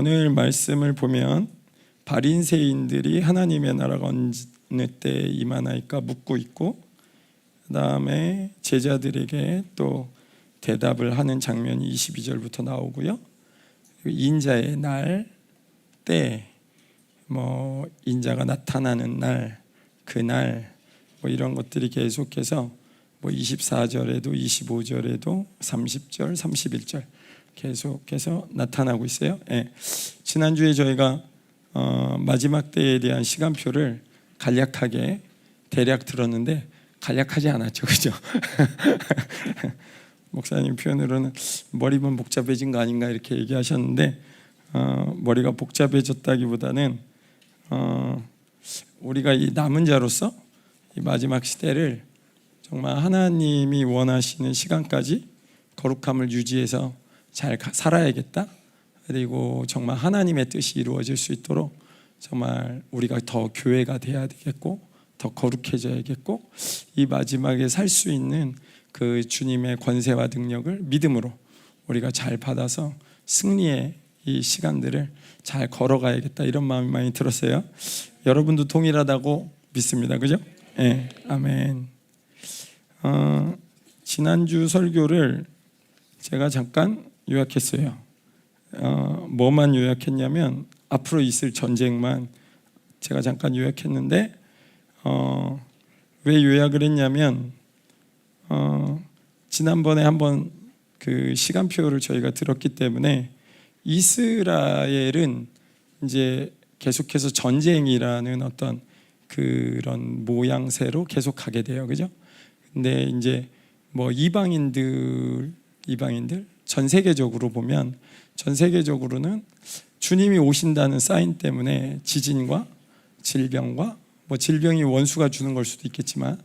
오늘 말씀을 보면 바린새인들이 하나님의 나라가 어느 때 임하나이까 묻고 있고, 그 다음에 제자들에게 또 대답을 하는 장면이 22절부터 나오고요. 인자의 날, 때, 인자가 나타나는 날, 그날, 이런 것들이 계속해서 24절에도 25절에도 30절, 31절 계속해서 나타나고 있어요. 지난주에 저희가 마지막 때에 대한 시간표를 간략하게 대략 들었는데 간략하지 않았죠, 그죠? 목사님 표현으로는 머리만 복잡해진 거 아닌가 이렇게 얘기하셨는데, 머리가 복잡해졌다기보다는 우리가 이 남은 자로서 이 마지막 시대를 정말 하나님이 원하시는 시간까지 거룩함을 유지해서 잘 살아야겠다. 그리고 정말 하나님의 뜻이 이루어질 수 있도록 정말 우리가 더 교회가 돼야 되겠고, 더 거룩해져야겠고, 이 마지막에 살 수 있는 그 주님의 권세와 능력을 믿음으로 우리가 잘 받아서 승리의 이 시간들을 잘 걸어가야겠다, 이런 마음이 많이 들었어요. 여러분도 동일하다고 믿습니다, 그죠? 네, 아멘. 지난주 설교를 제가 잠깐 요약했어요. 뭐만 요약했냐면 앞으로 있을 전쟁만 제가 잠깐 요약했는데, 왜 요약을 했냐면 지난번에 한번 그 시간표를 저희가 들었기 때문에 이스라엘은 이제 계속해서 전쟁이라는 어떤 그런 모양새로 계속 가게 돼요, 그죠? 근데 이제 이방인들 전 세계적으로 보면, 전 세계적으로는 주님이 오신다는 사인 때문에 지진과 질병과 질병이 원수가 주는 걸 수도 있겠지만,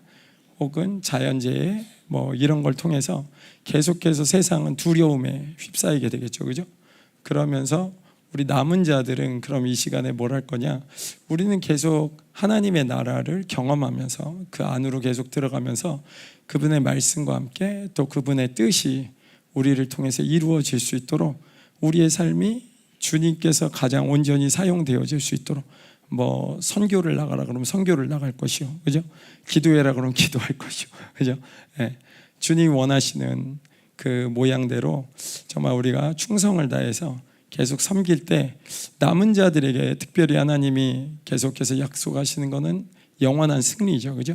혹은 자연재해 이런 걸 통해서 계속해서 세상은 두려움에 휩싸이게 되겠죠, 그죠? 그러면서 우리 남은 자들은 그럼 이 시간에 뭘 할 거냐? 우리는 계속 하나님의 나라를 경험하면서 그 안으로 계속 들어가면서 그분의 말씀과 함께 또 그분의 뜻이 우리를 통해서 이루어질 수 있도록, 우리의 삶이 주님께서 가장 온전히 사용되어질 수 있도록, 선교를 나가라 그러면 선교를 나갈 것이요, 그죠? 기도해라 그러면 기도할 것이요, 그죠? 주님 원하시는 그 모양대로 정말 우리가 충성을 다해서 계속 섬길 때 남은 자들에게 특별히 하나님이 계속해서 약속하시는 것은 영원한 승리죠, 그죠?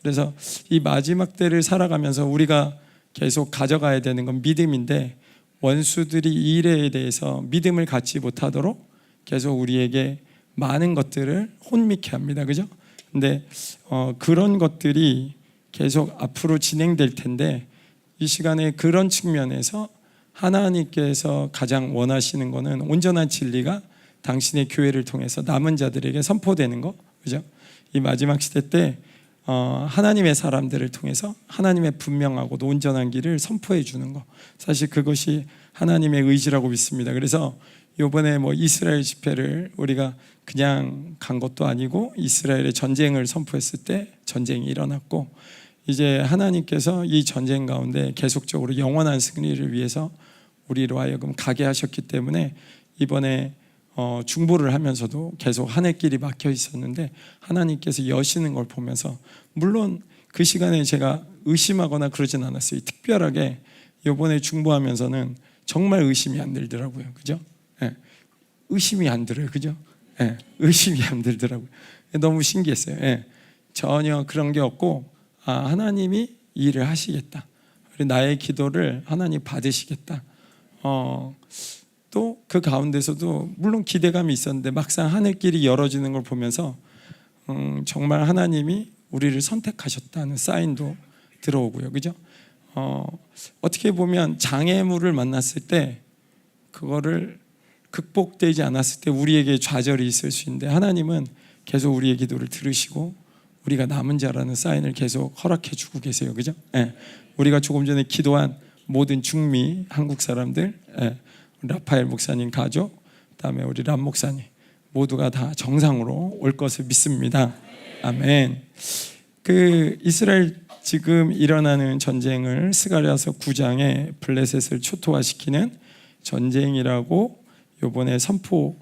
그래서 이 마지막 때를 살아가면서 우리가 계속 가져가야 되는 건 믿음인데, 원수들이 이 일에 대해서 믿음을 갖지 못하도록 계속 우리에게 많은 것들을 혼미케 합니다, 그죠? 근데 그런 것들이 계속 앞으로 진행될 텐데, 이 시간에 그런 측면에서 하나님께서 가장 원하시는 것은 온전한 진리가 당신의 교회를 통해서 남은 자들에게 선포되는 거, 그죠? 이 마지막 시대 때 하나님의 사람들을 통해서 하나님의 분명하고도 온전한 길을 선포해 주는 거, 사실 그것이 하나님의 의지라고 믿습니다. 그래서 이번에 이스라엘 집회를 우리가 그냥 간 것도 아니고, 이스라엘의 전쟁을 선포했을 때 전쟁이 일어났고, 이제 하나님께서 이 전쟁 가운데 계속적으로 영원한 승리를 위해서 우리로 하여금 가게 하셨기 때문에, 이번에 중보를 하면서도 계속 하늘길이 막혀 있었는데 하나님께서 여시는 걸 보면서, 물론 그 시간에 제가 의심하거나 그러진 않았어요. 특별하게 이번에 중보하면서는 정말 의심이 안 들더라고요, 그죠? 의심이 안 들어요, 그죠? 의심이 안 들더라고요. 너무 신기했어요. 전혀 그런 게 없고, 하나님이 일을 하시겠다, 나의 기도를 하나님 받으시겠다. 또 그 가운데서도 물론 기대감이 있었는데 막상 하늘길이 열어지는 걸 보면서 정말 하나님이 우리를 선택하셨다는 사인도 들어오고요, 그죠? 어떻게 보면 장애물을 만났을 때 그거를 극복되지 않았을 때 우리에게 좌절이 있을 수 있는데, 하나님은 계속 우리의 기도를 들으시고 우리가 남은 자라는 사인을 계속 허락해 주고 계세요, 그죠? 우리가 조금 전에 기도한 모든 중미 한국 사람들, 라파엘 목사님 가족, 그다음에 우리 람 목사님 모두가 다 정상으로 올 것을 믿습니다. 아멘. 그 이스라엘 지금 일어나는 전쟁을 스가랴서 9장에 블레셋을 초토화시키는 전쟁이라고 요번에 선포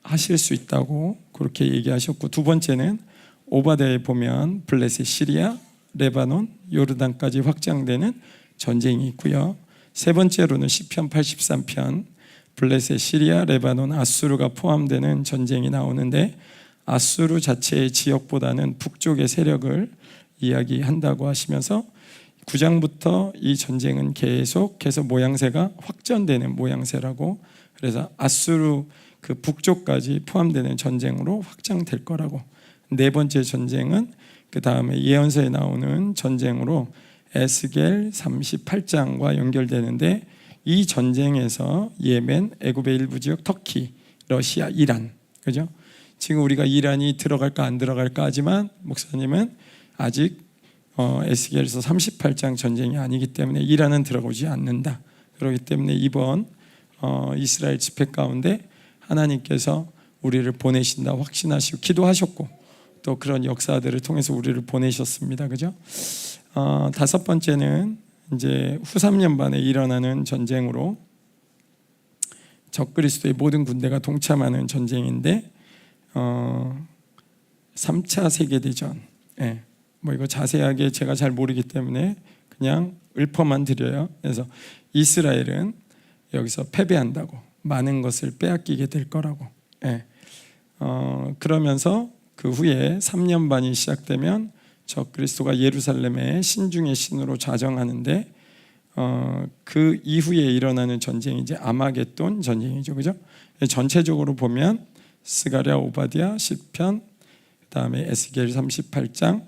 하실 수 있다고 그렇게 얘기하셨고, 두 번째는 오바댜에 보면 블레셋, 시리아, 레바논, 요르단까지 확장되는 전쟁이 있고요. 세 번째로는 시편 83편 블레셋, 시리아, 레바논, 아수르가 포함되는 전쟁이 나오는데, 아수르 자체의 지역보다는 북쪽의 세력을 이야기한다고 하시면서 9장부터 이 전쟁은 계속해서 모양새가 확전되는 모양새라고, 그래서 아수르 그 북쪽까지 포함되는 전쟁으로 확장될 거라고. 네 번째 전쟁은 그 다음에 예언서에 나오는 전쟁으로 에스겔 38장과 연결되는데, 이 전쟁에서 예멘, 애굽의 일부 지역, 터키, 러시아, 이란, 그죠? 지금 우리가 이란이 들어갈까 안 들어갈까 하지만 목사님은 아직 에스겔서 38장 전쟁이 아니기 때문에 이란은 들어오지 않는다. 그렇기 때문에 이번 이스라엘 집회 가운데 하나님께서 우리를 보내신다 확신하시고 기도하셨고, 또 그런 역사들을 통해서 우리를 보내셨습니다. 그죠? 다섯 번째는 이제 후 3년반에 일어나는 전쟁으로 적그리스도의 모든 군대가 동참하는 전쟁인데, 3차 세계대전. 예. 뭐 이거 자세하게 제가 잘 모르기 때문에 그냥 읊어만 드려요. 그래서 이스라엘은 여기서 패배한다고, 많은 것을 빼앗기게 될 거라고. 예. 그러면서 그 후에 3년 반이 시작되면 적그리스도가 예루살렘의 신중의 신으로 좌정하는데, 그 이후에 일어나는 전쟁이 이제 아마겟돈 전쟁이죠, 그죠? 전체적으로 보면 스가랴, 오바댜, 시편, 그다음에 에스겔 38장,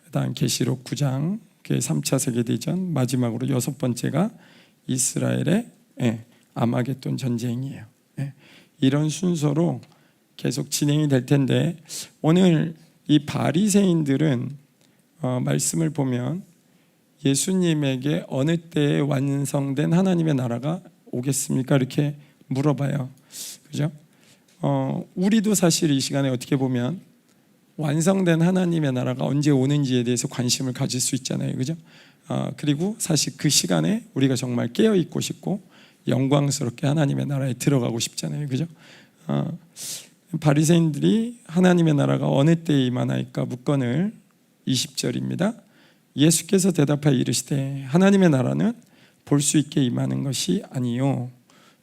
그다음 계시록 9장, 그게 3차 세계대전, 마지막으로 여섯 번째가 이스라엘의 아마겟돈 전쟁이에요. 이런 순서로 계속 진행이 될 텐데, 오늘 이 바리새인들은 말씀을 보면 예수님에게 어느 때에 완성된 하나님의 나라가 오겠습니까? 이렇게 물어봐요. 그죠? 우리도 사실 이 시간에 어떻게 보면 완성된 하나님의 나라가 언제 오는지에 대해서 관심을 가질 수 있잖아요. 그죠? 그리고 사실 그 시간에 우리가 정말 깨어 있고 싶고 영광스럽게 하나님의 나라에 들어가고 싶잖아요. 그죠? 바리새인들이 하나님의 나라가 어느 때에 임하나이까 묻거늘 20절입니다. 예수께서 대답하여 이르시되 하나님의 나라는 볼 수 있게 임하는 것이 아니요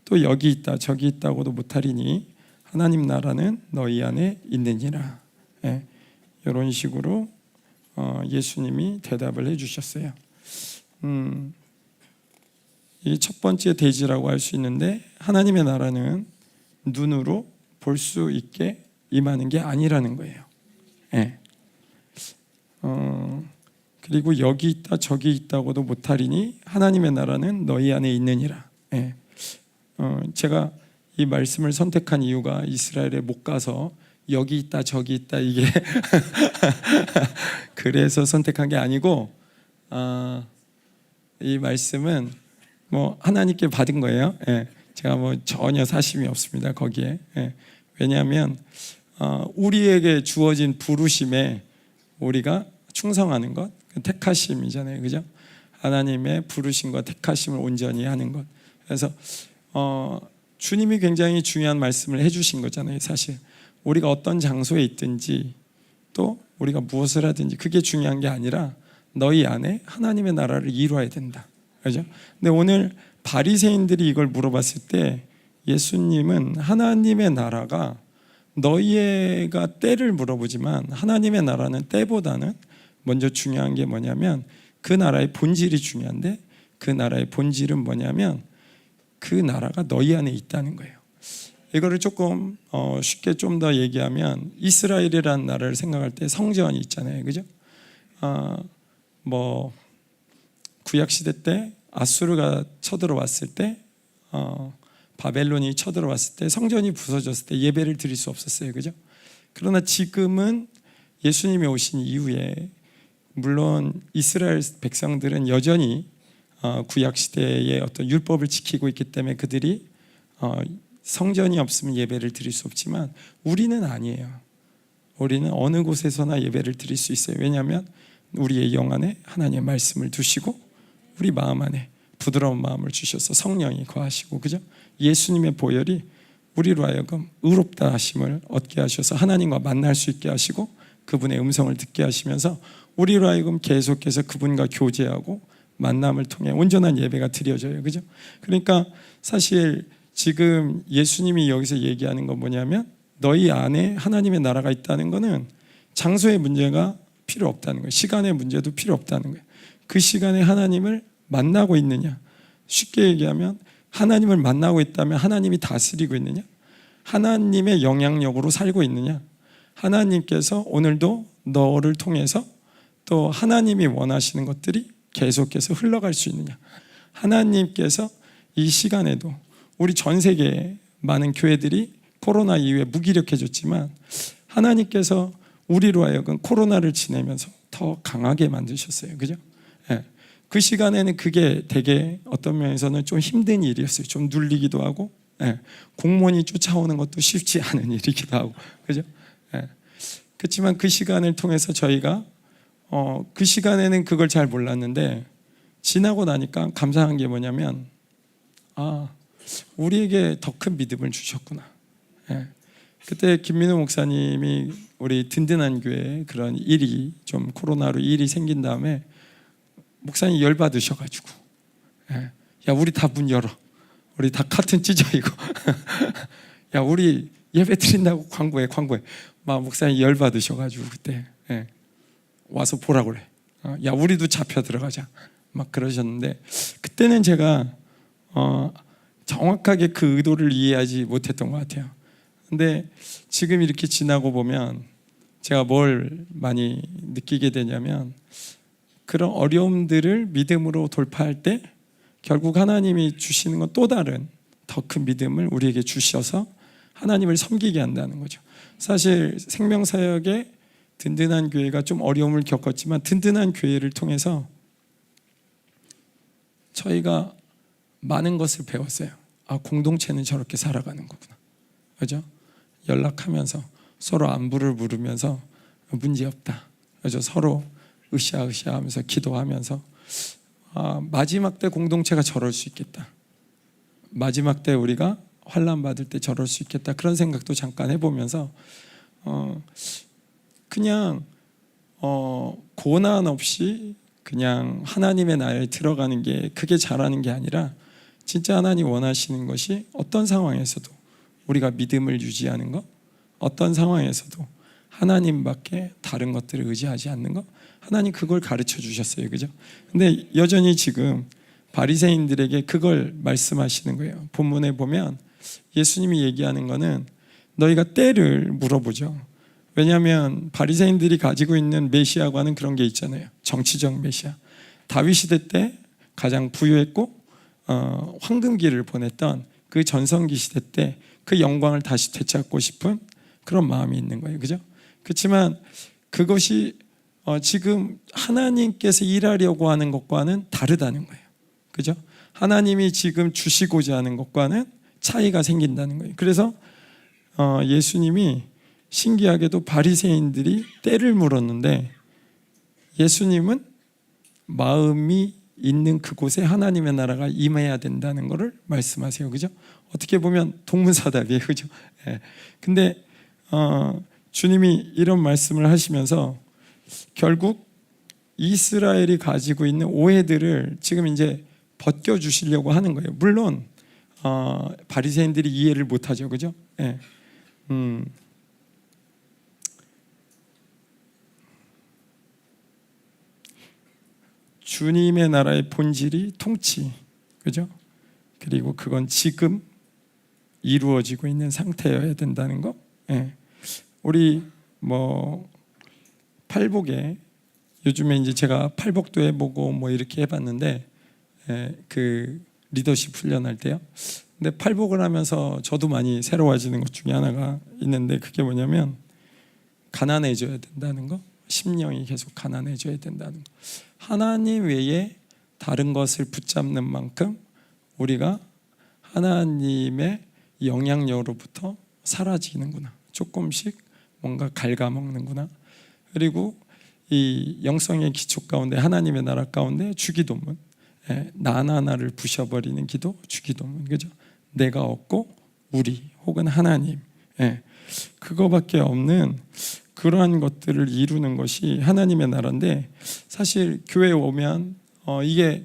또 여기 있다 저기 있다고도 못하리니 하나님 나라는 너희 안에 있느니라. 이런 식으로 예수님이 대답을 해주셨어요. 이 첫 번째 대지라고 할 수 있는데, 하나님의 나라는 눈으로 볼 수 있게 임하는 게 아니라는 거예요. 그리고 여기 있다 저기 있다고도 못하리니 하나님의 나라는 너희 안에 있느니라. 제가 이 말씀을 선택한 이유가 이스라엘에 못 가서 여기 있다 저기 있다 이게 그래서 선택한 게 아니고, 이 말씀은 뭐 하나님께 받은 거예요. 제가 뭐 전혀 사심이 없습니다 거기에. 왜냐하면 우리에게 주어진 부르심에 우리가 충성하는 것, 택하심이잖아요. 그죠? 하나님의 부르심과 택하심을 온전히 하는 것. 그래서 주님이 굉장히 중요한 말씀을 해주신 거잖아요. 사실 우리가 어떤 장소에 있든지 또 우리가 무엇을 하든지 그게 중요한 게 아니라 너희 안에 하나님의 나라를 이루어야 된다. 그죠? 근데 오늘 바리새인들이 이걸 물어봤을 때 예수님은 하나님의 나라가 너희가 때를 물어보지만 하나님의 나라는 때보다는 먼저 중요한 게 뭐냐면 그 나라의 본질이 중요한데, 그 나라의 본질은 뭐냐면 그 나라가 너희 안에 있다는 거예요. 이거를 조금 쉽게 좀 더 얘기하면 이스라엘이라는 나라를 생각할 때 성전이 있잖아요. 그죠? 뭐 구약시대 때 아수르가 쳐들어왔을 때, 바벨론이 쳐들어왔을 때 성전이 부서졌을 때 예배를 드릴 수 없었어요. 그죠? 그러나 지금은 예수님이 오신 이후에 물론 이스라엘 백성들은 여전히 구약시대의 어떤 율법을 지키고 있기 때문에 그들이 성전이 없으면 예배를 드릴 수 없지만 우리는 아니에요. 우리는 어느 곳에서나 예배를 드릴 수 있어요. 왜냐하면 우리의 영 안에 하나님의 말씀을 두시고 우리 마음 안에 부드러운 마음을 주셔서 성령이 거하시고, 그죠? 예수님의 보혈이 우리로 하여금 의롭다 하심을 얻게 하셔서 하나님과 만날 수 있게 하시고 그분의 음성을 듣게 하시면서 우리로 하여금 계속해서 그분과 교제하고 만남을 통해 온전한 예배가 드려져요. 그죠? 그러니까 사실 지금 예수님이 여기서 얘기하는 건 뭐냐면 너희 안에 하나님의 나라가 있다는 거는 장소의 문제가 필요 없다는 거예요. 시간의 문제도 필요 없다는 거예요. 그 시간에 하나님을 만나고 있느냐, 쉽게 얘기하면 하나님을 만나고 있다면 하나님이 다스리고 있느냐, 하나님의 영향력으로 살고 있느냐, 하나님께서 오늘도 너를 통해서 또 하나님이 원하시는 것들이 계속해서 흘러갈 수 있느냐, 하나님께서 이 시간에도 우리 전 세계 많은 교회들이 코로나 이후에 무기력해졌지만 하나님께서 우리로 하여금 코로나를 지내면서 더 강하게 만드셨어요. 그죠? 예. 그 시간에는 그게 되게 어떤 면에서는 좀 힘든 일이었어요. 좀 눌리기도 하고, 예. 공무원이 쫓아오는 것도 쉽지 않은 일이기도 하고, 그죠? 예. 그렇지만 그 시간을 통해서 저희가 그 시간에는 그걸 잘 몰랐는데 지나고 나니까 감사한 게 뭐냐면 우리에게 더 큰 믿음을 주셨구나. 예. 그때 김민호 목사님이 우리 든든한 교회에 그런 일이 좀 코로나로 일이 생긴 다음에 목사님 열받으셔가지고 야 우리 다 문 열어, 우리 다 카튼 찢어 이거 야 우리 예배 드린다고 광고해 막 목사님 열받으셔가지고 그때 와서 보라 그래. 야 우리도 잡혀 들어가자 막 그러셨는데 그때는 제가 정확하게 그 의도를 이해하지 못했던 것 같아요. 근데 지금 이렇게 지나고 보면 제가 뭘 많이 느끼게 되냐면 그런 어려움들을 믿음으로 돌파할 때 결국 하나님이 주시는 건 또 다른 더 큰 믿음을 우리에게 주셔서 하나님을 섬기게 한다는 거죠. 사실 생명사역의 든든한 교회가 좀 어려움을 겪었지만 든든한 교회를 통해서 저희가 많은 것을 배웠어요. 공동체는 저렇게 살아가는 거구나. 그죠? 연락하면서 서로 안부를 물으면서 문제없다. 그죠? 서로 으쌰으쌰 하면서 기도하면서 마지막 때 공동체가 저럴 수 있겠다. 마지막 때 우리가 환난 받을 때 저럴 수 있겠다. 그런 생각도 잠깐 해보면서 그냥 고난 없이 그냥 하나님의 나라에 들어가는 게 그게 잘하는 게 아니라 진짜 하나님 원하시는 것이 어떤 상황에서도 우리가 믿음을 유지하는 것, 어떤 상황에서도 하나님밖에 다른 것들을 의지하지 않는 것, 하나님 그걸 가르쳐 주셨어요. 그죠? 근데 여전히 지금 바리새인들에게 그걸 말씀하시는 거예요. 본문에 보면 예수님이 얘기하는 거는 너희가 때를 물어보죠. 왜냐하면 바리새인들이 가지고 있는 메시아과는 그런 게 있잖아요. 정치적 메시아. 다윗 시대 때 가장 부유했고 황금기를 보냈던 그 전성기 시대 때 그 영광을 다시 되찾고 싶은 그런 마음이 있는 거예요. 그죠? 그렇지만 그것이 지금 하나님께서 일하려고 하는 것과는 다르다는 거예요. 그죠? 하나님이 지금 주시고자 하는 것과는 차이가 생긴다는 거예요. 그래서 예수님이 신기하게도 바리새인들이 때를 물었는데 예수님은 마음이 있는 그곳에 하나님의 나라가 임해야 된다는 것을 말씀하세요. 그죠? 어떻게 보면 동문서답이에요. 그죠? 근데 주님이 이런 말씀을 하시면서 결국 이스라엘이 가지고 있는 오해들을 지금 이제 벗겨 주시려고 하는 거예요. 물론 바리새인들이 이해를 못하죠. 그죠? 주님의 나라의 본질이 통치, 그죠? 그리고 그건 지금 이루어지고 있는 상태여야 된다는 거. 우리 팔복에 요즘에 이제 제가 팔복도 해보고 이렇게 해봤는데 그 리더십 훈련할 때요. 근데 팔복을 하면서 저도 많이 새로워지는 것 중에 하나가 있는데 그게 뭐냐면 가난해져야 된다는 거. 심령이 계속 가난해져야 된다는 거. 하나님 외에 다른 것을 붙잡는 만큼 우리가 하나님의 영향력으로부터 사라지는구나. 조금씩 뭔가 갉아먹는구나. 그리고 이 영성의 기초 가운데 하나님의 나라 가운데 주기도문, 나나나를 부셔버리는 기도, 주기도문, 그죠? 내가 얻고 우리 혹은 하나님, 그거밖에 없는 그러한 것들을 이루는 것이 하나님의 나라인데, 사실 교회에 오면 이게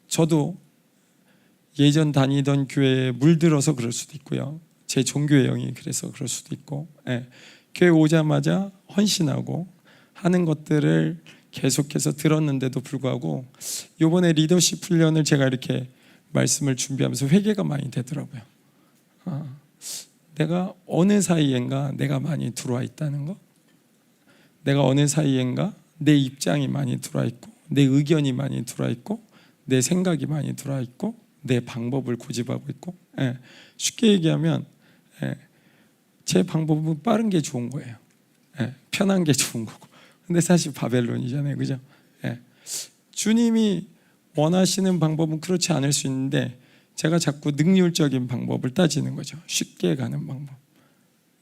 저도 예전 다니던 교회에 물들어서 그럴 수도 있고요, 제 종교의 영이 그래서 그럴 수도 있고, 교회 오자마자 헌신하고 하는 것들을 계속해서 들었는데도 불구하고 이번에 리더십 훈련을 제가 이렇게 말씀을 준비하면서 회개가 많이 되더라고요. 내가 어느 사이엔가 내가 많이 들어와 있다는 거, 내가 어느 사이엔가 내 입장이 많이 들어와 있고, 내 의견이 많이 들어와 있고, 내 생각이 많이 들어와 있고, 내 방법을 고집하고 있고, 쉽게 얘기하면 제 방법은 빠른 게 좋은 거예요. 편한 게 좋은 거고. 근데 사실 바벨론이잖아요, 그죠? 주님이 원하시는 방법은 그렇지 않을 수 있는데 제가 자꾸 능률적인 방법을 따지는 거죠. 쉽게 가는 방법.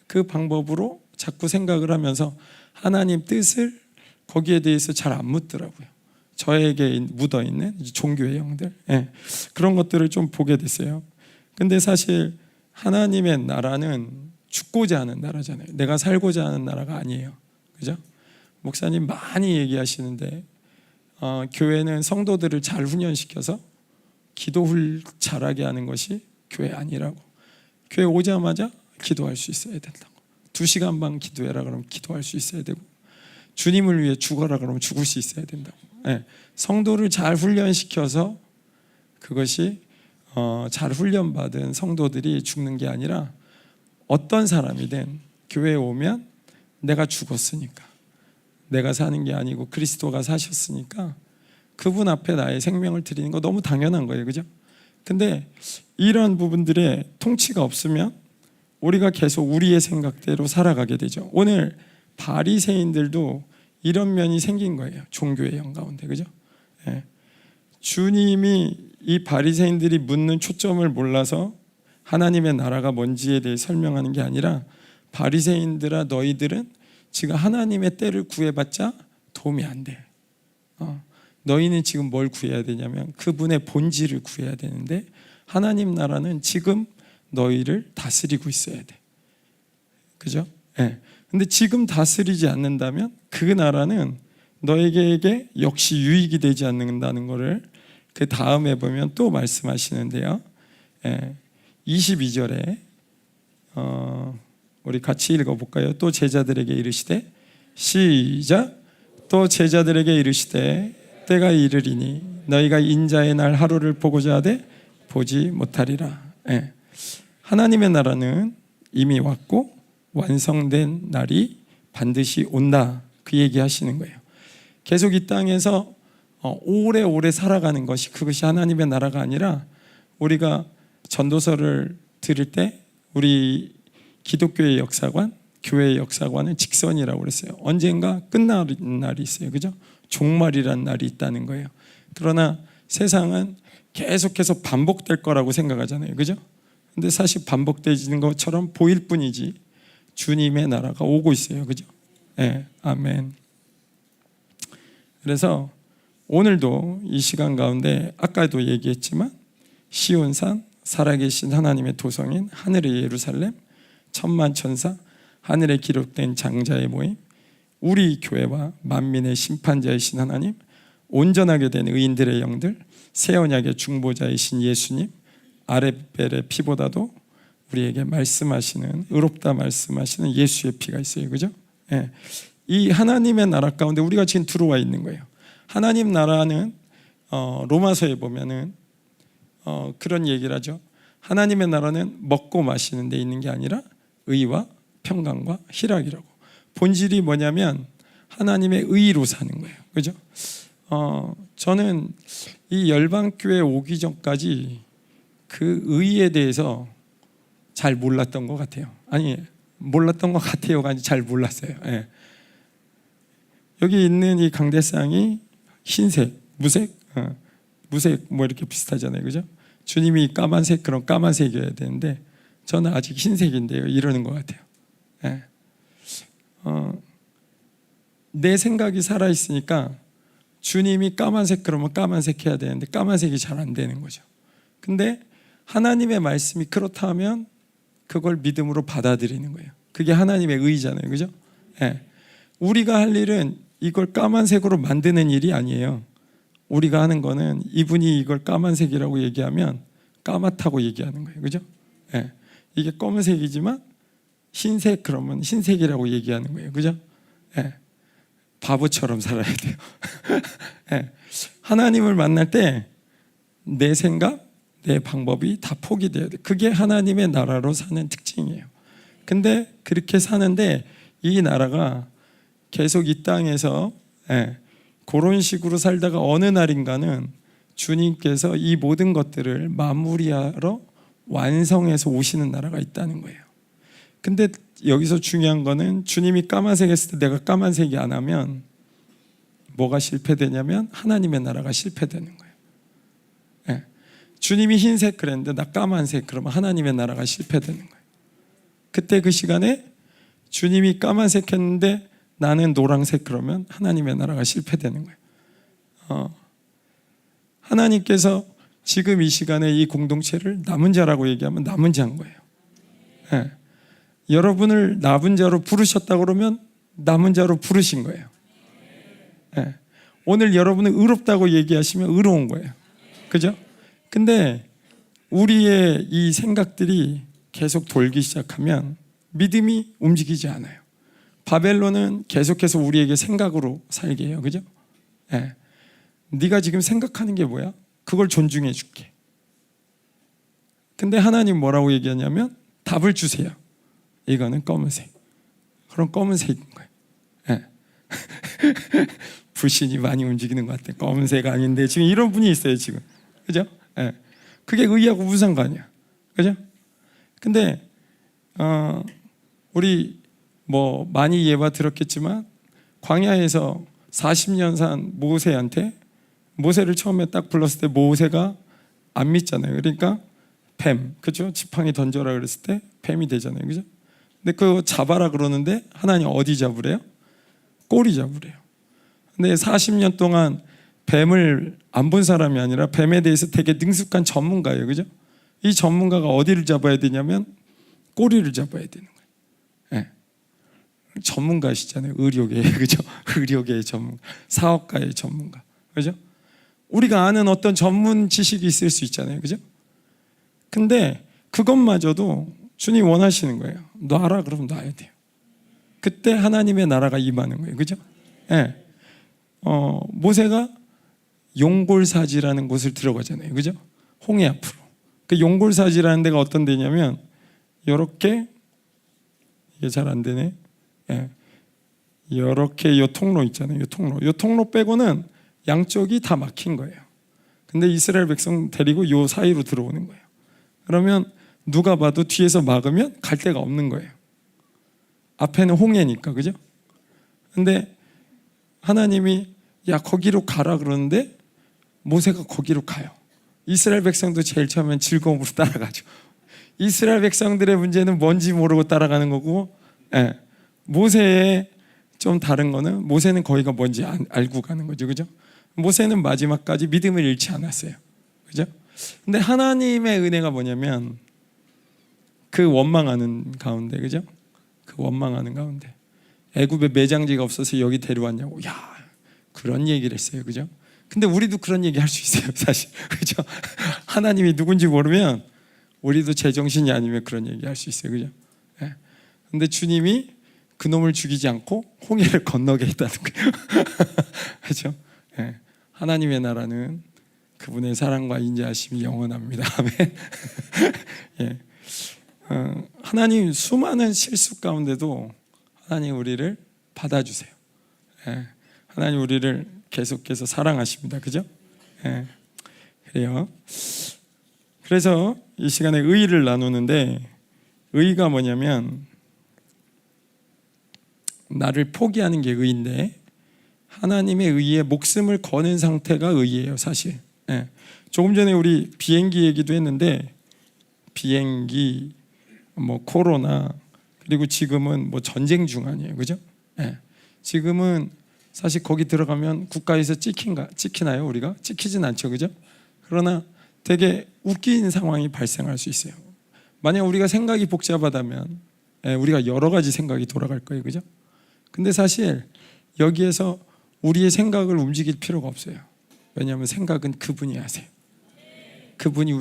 그 방법으로 자꾸 생각을 하면서 하나님 뜻을 거기에 대해서 잘 안 묻더라고요. 저에게 묻어있는 종교의 영들, 그런 것들을 좀 보게 됐어요. 근데 사실 하나님의 나라는 죽고자 하는 나라잖아요. 내가 살고자 하는 나라가 아니에요, 그죠? 목사님 많이 얘기하시는데 교회는 성도들을 잘 훈련시켜서 기도를 잘하게 하는 것이 교회 아니라고. 교회 오자마자 기도할 수 있어야 된다고. 2시간 반 기도해라 그러면 기도할 수 있어야 되고, 주님을 위해 죽어라 그러면 죽을 수 있어야 된다고. 성도를 잘 훈련시켜서 그것이 잘 훈련받은 성도들이 죽는 게 아니라, 어떤 사람이든 교회에 오면 내가 죽었으니까, 내가 사는 게 아니고 그리스도가 사셨으니까 그분 앞에 나의 생명을 드리는 거 너무 당연한 거예요, 그죠? 근데 이런 부분들의 통치가 없으면 우리가 계속 우리의 생각대로 살아가게 되죠. 오늘 바리새인들도 이런 면이 생긴 거예요, 종교의 영 가운데, 그죠? 주님이 이 바리새인들이 묻는 초점을 몰라서 하나님의 나라가 뭔지에 대해 설명하는 게 아니라, 바리새인들아 너희들은 지금 하나님의 때를 구해봤자 도움이 안 돼. 너희는 지금 뭘 구해야 되냐면 그분의 본질을 구해야 되는데, 하나님 나라는 지금 너희를 다스리고 있어야 돼, 그죠? 근데 지금 다스리지 않는다면 그 나라는 너에게 역시 유익이 되지 않는다는 것을 그 다음에 보면 또 말씀하시는데요. 22절에 우리 같이 읽어볼까요? 또 제자들에게 이르시되, 시작. 또 제자들에게 이르시되 때가 이르리니 너희가 인자의 날 하루를 보고자 하되 보지 못하리라. 하나님의 나라는 이미 왔고 완성된 날이 반드시 온다, 그 얘기 하시는 거예요. 계속 이 땅에서 오래오래 살아가는 것이, 그것이 하나님의 나라가 아니라, 우리가 전도서를 들을 때 우리 기독교의 역사관, 교회의 역사관은 직선이라고 그랬어요. 언젠가 끝나는 날이 있어요, 그죠? 종말이라는 날이 있다는 거예요. 그러나 세상은 계속해서 반복될 거라고 생각하잖아요, 그죠? 근데 사실 반복되는 것처럼 보일 뿐이지 주님의 나라가 오고 있어요, 그죠? 아멘. 그래서 오늘도 이 시간 가운데 아까도 얘기했지만, 시온산, 살아계신 하나님의 도성인 하늘의 예루살렘, 천만 천사, 하늘에 기록된 장자의 모임, 우리 교회와 만민의 심판자이신 하나님, 온전하게 된 의인들의 영들, 새 언약의 중보자이신 예수님, 아랫벨의 피보다도 우리에게 말씀하시는, 의롭다 말씀하시는 예수의 피가 있어요, 그죠? 이 하나님의 나라 가운데 우리가 지금 들어와 있는 거예요. 하나님 나라는 로마서에 보면은 그런 얘기를 하죠. 하나님의 나라는 먹고 마시는 데 있는 게 아니라 의와 평강과 희락이라고. 본질이 뭐냐면 하나님의 의로 사는 거예요, 그죠? 저는 이 열방교회 오기 전까지 그 의에 대해서 잘 몰랐던 것 같아요. 아니, 몰랐던 것 같아요가 아니라 잘 몰랐어요. 여기 있는 이 강대상이 흰색, 무색, 무색 뭐 이렇게 비슷하잖아요, 그죠? 주님이 까만색, 그런 까만색이어야 되는데 저는 아직 흰색인데요, 이러는 것 같아요. 내 생각이 살아있으니까 주님이 까만색 그러면 까만색 해야 되는데 까만색이 잘 안 되는 거죠. 근데 하나님의 말씀이 그렇다 하면 그걸 믿음으로 받아들이는 거예요. 그게 하나님의 의잖아요. 그죠? 예. 우리가 할 일은 이걸 까만색으로 만드는 일이 아니에요. 우리가 하는 거는 이분이 이걸 까만색이라고 얘기하면 까맣다고 얘기하는 거예요. 그죠? 예. 이게 검은색이지만 흰색 그러면 흰색이라고 얘기하는 거예요. 그죠? 예. 바보처럼 살아야 돼요. 예. 하나님을 만날 때 내 생각, 내 방법이 다 포기돼야 돼. 그게 하나님의 나라로 사는 특징이에요. 근데 그렇게 사는데 이 나라가 계속 이 땅에서 그런 식으로 살다가 어느 날인가는 주님께서 이 모든 것들을 마무리하러 완성해서 오시는 나라가 있다는 거예요. 근데 여기서 중요한 거는 주님이 까만색 했을 때 내가 까만색이 안 하면 뭐가 실패되냐면 하나님의 나라가 실패되는 거예요. 주님이 흰색 그랬는데 나 까만색 그러면 하나님의 나라가 실패되는 거예요. 그때 그 시간에 주님이 까만색 했는데 나는 노란색 그러면 하나님의 나라가 실패되는 거예요. 하나님께서 지금 이 시간에 이 공동체를 남은 자라고 얘기하면 남은 자인 거예요. 예. 여러분을 남은 자로 부르셨다 그러면 남은 자로 부르신 거예요. 예. 오늘 여러분을 의롭다고 얘기하시면 의로운 거예요. 그죠? 근데 우리의 이 생각들이 계속 돌기 시작하면 믿음이 움직이지 않아요. 바벨론은 계속해서 우리에게 생각으로 살게 해요. 그죠? 예. 네가 지금 생각하는 게 뭐야? 그걸 존중해 줄게. 근데 하나님 뭐라고 얘기하냐면 답을 주세요. 이거는 검은색. 그럼 검은색인 거예요. 예. 불신이 많이 움직이는 것 같아요. 검은색 아닌데 지금 이런 분이 있어요. 지금. 그죠? 예. 그게 의하고 무슨 상관이야. 그죠? 근데 우리 뭐 많이 예화 들었겠지만 광야에서 40년 산 모세한테 모세를 처음에 딱 불렀을 때 모세가 안 믿잖아요. 그러니까 뱀, 그죠? 지팡이 던져라 그랬을 때 뱀이 되잖아요. 그죠? 근데 그거 잡아라 그러는데 하나님 어디 잡으래요? 꼬리 잡으래요. 근데 40년 동안 뱀을 안 본 사람이 아니라 뱀에 대해서 되게 능숙한 전문가예요. 그죠? 이 전문가가 어디를 잡아야 되냐면 꼬리를 잡아야 되는 거예요. 네. 전문가시잖아요. 의료계, 그죠? 의료계의 전문가, 사업가의 전문가, 그죠? 우리가 아는 어떤 전문 지식이 있을 수 있잖아요. 그죠? 근데 그것마저도 주님 원하시는 거예요. 놔라 그러면 놔야 돼요. 그때 하나님의 나라가 임하는 거예요. 그죠? 예. 모세가 용골사지라는 곳을 들어가잖아요. 그죠? 홍해 앞으로. 그 용골사지라는 데가 어떤 데냐면 이렇게 이게 잘 안 되네. 예. 이렇게 요 통로 있잖아요. 요 통로 빼고는 양쪽이 다 막힌 거예요. 근데 이스라엘 백성 데리고 요 사이로 들어오는 거예요. 그러면 누가 봐도 뒤에서 막으면 갈 데가 없는 거예요. 앞에는 홍해니까. 그죠? 근데 하나님이 야 거기로 가라 그러는데 모세가 거기로 가요. 이스라엘 백성도 제일 처음엔 즐거움으로 따라가죠. 이스라엘 백성들의 문제는 뭔지 모르고 따라가는 거고, 예. 모세의 좀 다른 거는 모세는 거기가 뭔지 알고 가는 거죠. 그죠? 모세는 마지막까지 믿음을 잃지 않았어요. 그죠? 근데 하나님의 은혜가 뭐냐면 그 원망하는 가운데, 그죠? 그 원망하는 가운데 애굽에 매장지가 없어서 여기 데려왔냐고, 야 그런 얘기를 했어요. 그죠? 근데 우리도 그런 얘기 할 수 있어요. 사실. 그죠? 하나님이 누군지 모르면 우리도 제정신이 아니면 그런 얘기 할 수 있어요. 그죠? 예. 근데 주님이 그놈을 죽이지 않고 홍해를 건너게 했다는 거예요. 그죠? 예. 하나님의 나라는 그분의 사랑과 인자하심이 영원합니다. 아멘. 예. 하나님 수많은 실수 가운데도 하나님 우리를 받아주세요. 예. 하나님 우리를 계속해서 사랑하십니다. 그죠? 예. 그래요. 그래서 이 시간에 의의를 나누는데 의의가 뭐냐면 나를 포기하는 게 의의인데 하나님의 의의에 목숨을 거는 상태가 의의예요. 사실. 예. 조금 전에 우리 비행기 얘기도 했는데 비행기, 뭐 코로나, 그리고 지금은 뭐 전쟁 중 아니에요. 그죠? 예. 지금은 사실 거기 들어가면 국가에서 찍히나요? 우리가? 찍히진 않죠, 그죠? 그러나 되게 웃긴 상황이 발생할 수 있어요. 만약 우리가 생각이 복잡하다면 우리가 여러 가지 생각이 돌아갈 거예요, 그죠? 근데 사실 여기에서 우리의 생각을 움직일 필요가 없어요. 왜냐하면 생각은 그분이 하세요. 그분이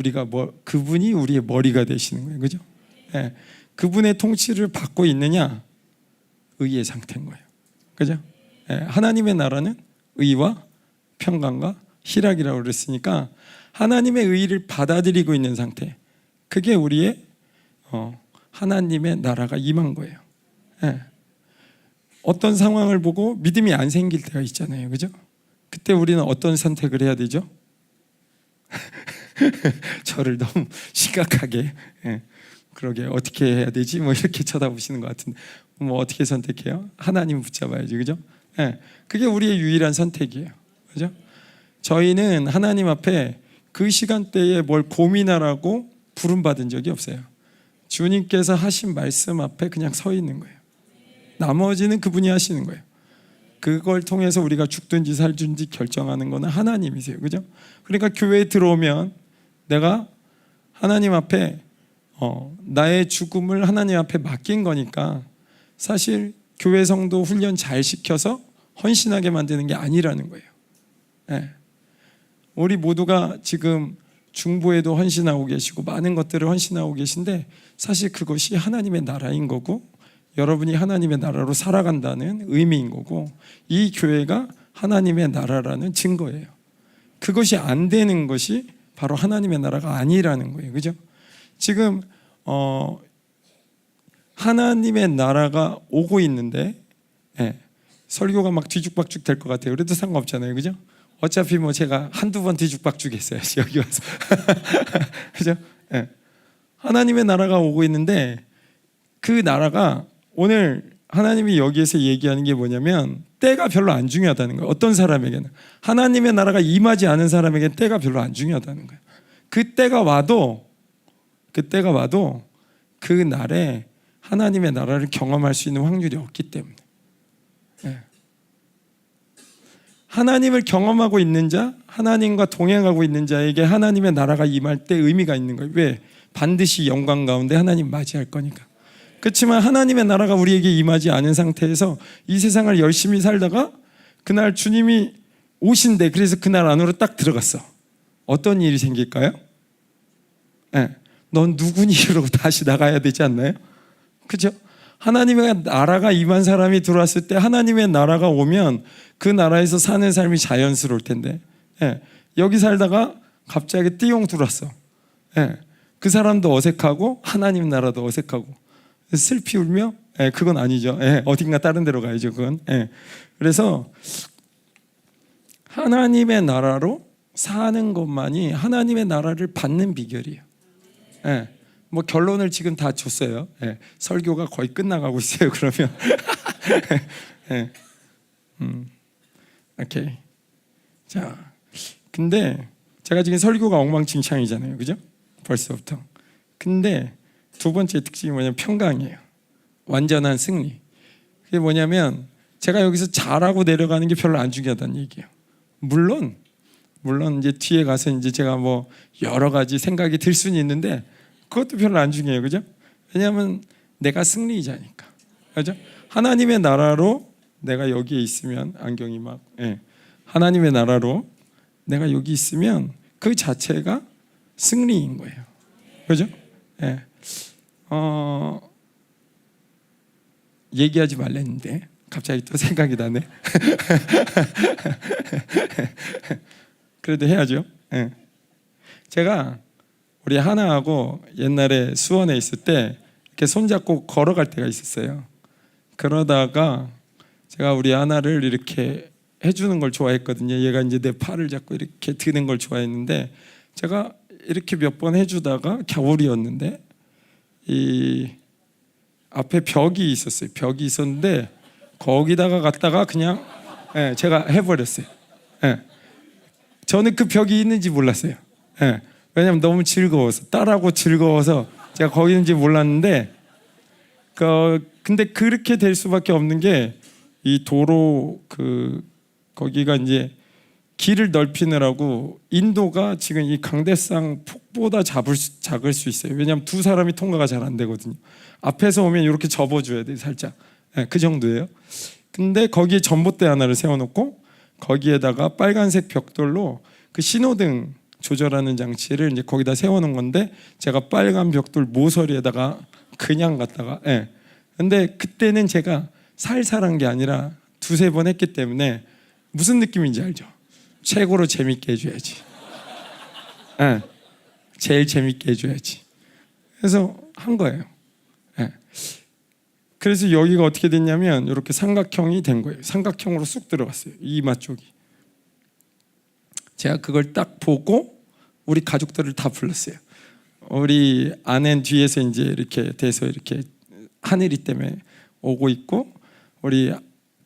우리의 머리가 되시는 거예요, 그죠? 그분의 통치를 받고 있느냐? 의의 상태인 거예요, 그죠? 하나님의 나라는 의와 평강과 희락이라고 그랬으니까 하나님의 의를 받아들이고 있는 상태, 그게 우리의 하나님의 나라가 임한 거예요. 어떤 상황을 보고 믿음이 안 생길 때가 있잖아요, 그죠? 그때 우리는 어떤 선택을 해야 되죠? 저를 너무 심각하게 그러게 어떻게 해야 되지? 뭐 이렇게 쳐다보시는 것 같은데 뭐 어떻게 선택해요? 하나님 붙잡아야지, 그죠? 그게 우리의 유일한 선택이에요, 그죠? 저희는 하나님 앞에 그 시간대에 뭘 고민하라고 부름받은 적이 없어요. 주님께서 하신 말씀 앞에 그냥 서 있는 거예요. 나머지는 그분이 하시는 거예요. 그걸 통해서 우리가 죽든지 살든지 결정하는 거는 하나님이세요, 그죠? 그러니까 교회에 들어오면 내가 하나님 앞에 나의 죽음을 하나님 앞에 맡긴 거니까 사실 교회 성도 훈련 잘 시켜서 헌신하게 만드는 게 아니라는 거예요. 우리 모두가 지금 중보에도 헌신하고 계시고 많은 것들을 헌신하고 계신데 사실 그것이 하나님의 나라인 거고 여러분이 하나님의 나라로 살아간다는 의미인 거고 이 교회가 하나님의 나라라는 증거예요. 그것이 안 되는 것이 바로 하나님의 나라가 아니라는 거예요, 그죠? 지금 하나님의 나라가 오고 있는데 설교가 막 뒤죽박죽 될 것 같아요. 그래도 상관없잖아요, 그죠? 어차피 뭐 제가 한두 번 뒤죽박죽 했어야지 여기 와서 그죠? 하나님의 나라가 오고 있는데 그 나라가 오늘 하나님이 여기에서 얘기하는 게 뭐냐면 때가 별로 안 중요하다는 거예요. 어떤 사람에게는 하나님의 나라가 임하지 않은 사람에게는 때가 별로 안 중요하다는 거예요. 그 때가 와도 그 날에 하나님의 나라를 경험할 수 있는 확률이 없기 때문에 하나님을 경험하고 있는 자, 하나님과 동행하고 있는 자에게 하나님의 나라가 임할 때 의미가 있는 거예요. 왜? 반드시 영광 가운데 하나님 맞이할 거니까. 그렇지만 하나님의 나라가 우리에게 임하지 않은 상태에서 이 세상을 열심히 살다가 그날 주님이 오신대. 그래서 그날 안으로 딱 들어갔어. 어떤 일이 생길까요? 넌 누구니? 이러고 다시 나가야 되지 않나요? 그죠? 하나님의 나라가 임한 사람이 들어왔을 때 하나님의 나라가 오면 그 나라에서 사는 삶이 자연스러울 텐데 여기 살다가 갑자기 띠용 들어왔어. 그 사람도 어색하고 하나님 나라도 어색하고 슬피 울며 그건 아니죠. 어딘가 다른 데로 가야죠, 그건. 그래서 하나님의 나라로 사는 것만이 하나님의 나라를 받는 비결이에요. 뭐 결론을 지금 다 줬어요. 설교가 거의 끝나가고 있어요. 그러면 오케이. 자, 근데 제가 지금 설교가 엉망진창이잖아요, 그죠? 벌써부터. 근데 두 번째 특징이 뭐냐면 평강이에요. 완전한 승리. 그게 뭐냐면 제가 여기서 잘하고 내려가는 게 별로 안 중요하다는 얘기예요. 물론 이제 뒤에 가서 이제 제가 뭐 여러 가지 생각이 들 수는 있는데 그것도 별로 안 중요해요, 그죠? 왜냐하면 내가 승리자니까, 그죠? 하나님의 나라로 내가 여기에 있으면 안경이 막 하나님의 나라로 내가 여기 있으면 그 자체가 승리인 거예요, 그죠? 얘기하지 말랬는데 갑자기 또 생각이 나네. 그래도 해야죠. 제가 우리 하나하고 옛날에 수원에 있을 때 이렇게 손잡고 걸어갈 때가 있었어요. 그러다가 제가 우리 하나를 이렇게 해주는 걸 좋아했거든요. 얘가 이제 내 팔을 잡고 이렇게 드는 걸 좋아했는데 제가 이렇게 몇 번 해주다가 겨울이었는데 이 앞에 벽이 있었어요. 벽이 있었는데 거기다가 갔다가 그냥 제가 해버렸어요. 저는 그 벽이 있는지 몰랐어요. 왜냐면 너무 즐거워서 딸하고 즐거워서 제가 거기 있는지 몰랐는데 근데 그렇게 될 수밖에 없는 게 이 도로 거기가 이제 길을 넓히느라고 인도가 지금 이 강대상 폭보다 작을 수 있어요. 왜냐하면 두 사람이 통과가 잘 안 되거든요. 앞에서 오면 이렇게 접어줘야 돼요, 살짝. 네, 그 정도예요. 근데 거기에 전봇대 하나를 세워놓고 거기에다가 빨간색 벽돌로 그 신호등 조절하는 장치를 이제 거기다 세워놓은 건데, 제가 빨간 벽돌 모서리에다가 그냥 갔다가, 예. 근데 그때는 제가 살살한 게 아니라 두세 번 했기 때문에 무슨 느낌인지 알죠? 최고로 재밌게 해줘야지. 예. 제일 재밌게 해줘야지. 그래서 한 거예요. 예. 그래서 여기가 어떻게 됐냐면 이렇게 삼각형이 된 거예요. 삼각형으로 쑥 들어갔어요. 이마 쪽이. 제가 그걸 딱 보고 우리 가족들을 다 불렀어요. 우리 아내는 뒤에서 이제 이렇게 돼서 이렇게 하늘이 때문에 오고 있고, 우리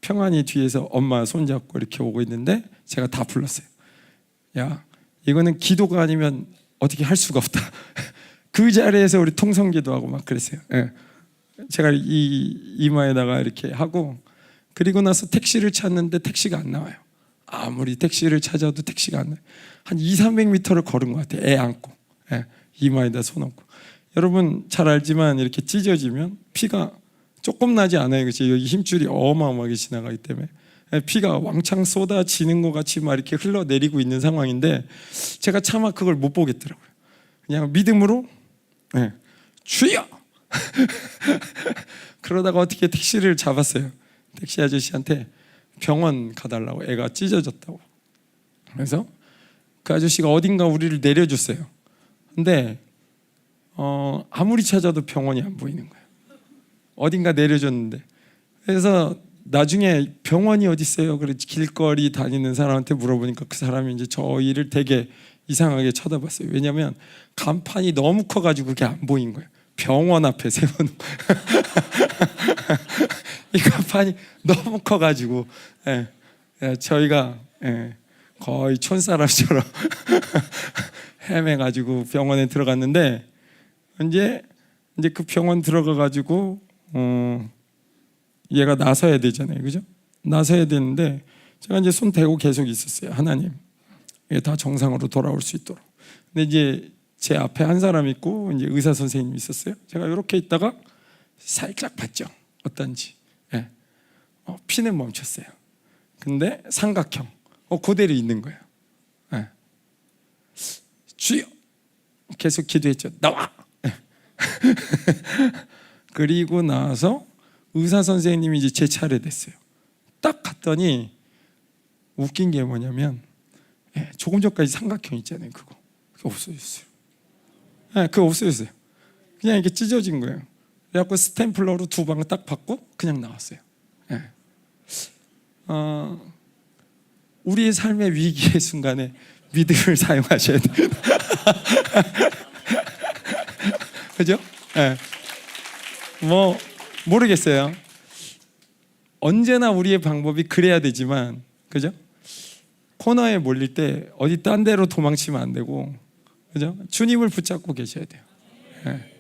평안이 뒤에서 엄마 손잡고 이렇게 오고 있는데 제가 다 불렀어요. 야, 이거는 기도가 아니면 어떻게 할 수가 없다. 그 자리에서 우리 통성기도하고 막 그랬어요. 예. 제가 이 이마에다가 이렇게 하고, 그리고 나서 택시를 찾는데 택시가 안 나와요. 아무리 택시를 찾아도 택시가 안 나요. 한 200~300m를 걸은 것 같아요. 애 안고. 예. 이마에다 손 얹고. 여러분 잘 알지만 이렇게 찢어지면 피가 조금 나지 않아요. 그렇지? 여기 힘줄이 어마어마하게 지나가기 때문에 피가 왕창 쏟아지는 것 같이 막 이렇게 흘러내리고 있는 상황인데, 제가 차마 그걸 못 보겠더라고요. 그냥 믿음으로, 네, 주여! 그러다가 어떻게 택시를 잡았어요. 택시 아저씨한테 병원 가달라고, 애가 찢어졌다고. 그래서 그 아저씨가 어딘가 우리를 내려줬어요. 근데 아무리 찾아도 병원이 안 보이는 거예요. 어딘가 내려줬는데. 그래서 나중에 병원이 어디 있어요? 그래 길거리 다니는 사람한테 물어보니까 그 사람이 이제 저희를 되게 이상하게 쳐다봤어요. 왜냐하면 간판이 너무 커가지고 그게 안 보인 거예요. 병원 앞에 세워놓은 이 간판이 너무 커가지고, 예, 예, 저희가, 예, 거의 촌사람처럼 헤매가지고 병원에 들어갔는데, 이제 그 병원 들어가가지고 얘가 나서야 되잖아요, 그죠? 나서야 되는데 제가 이제 손 대고 계속 있었어요. 하나님, 이게 다 정상으로 돌아올 수 있도록. 근데 이제 제 앞에 한 사람 있고 이제 의사 선생님이 있었어요. 제가 이렇게 있다가 살짝 봤죠, 어떤지. 예. 피는 멈췄어요. 근데 삼각형, 그대로 있는 거예요. 예. 주여! 계속 기도했죠. 나와! 예. 그리고 나서 의사 선생님이 이제 제 차례 됐어요. 딱 갔더니 웃긴 게 뭐냐면, 예, 조금 전까지 삼각형 있잖아요, 그거 없어졌어요. 예, 그거 없어졌어요. 그냥 이렇게 찢어진 거예요. 그래갖고 스탬플러로 2방 딱 받고 그냥 나왔어요. 예. 우리의 삶의 위기의 순간에 믿음을 사용하셔야 돼요. 그죠? 예. 뭐 모르겠어요. 언제나 우리의 방법이 그래야 되지만, 그죠? 코너에 몰릴 때 어디 딴 데로 도망치면 안 되고, 그죠? 주님을 붙잡고 계셔야 돼요. 예.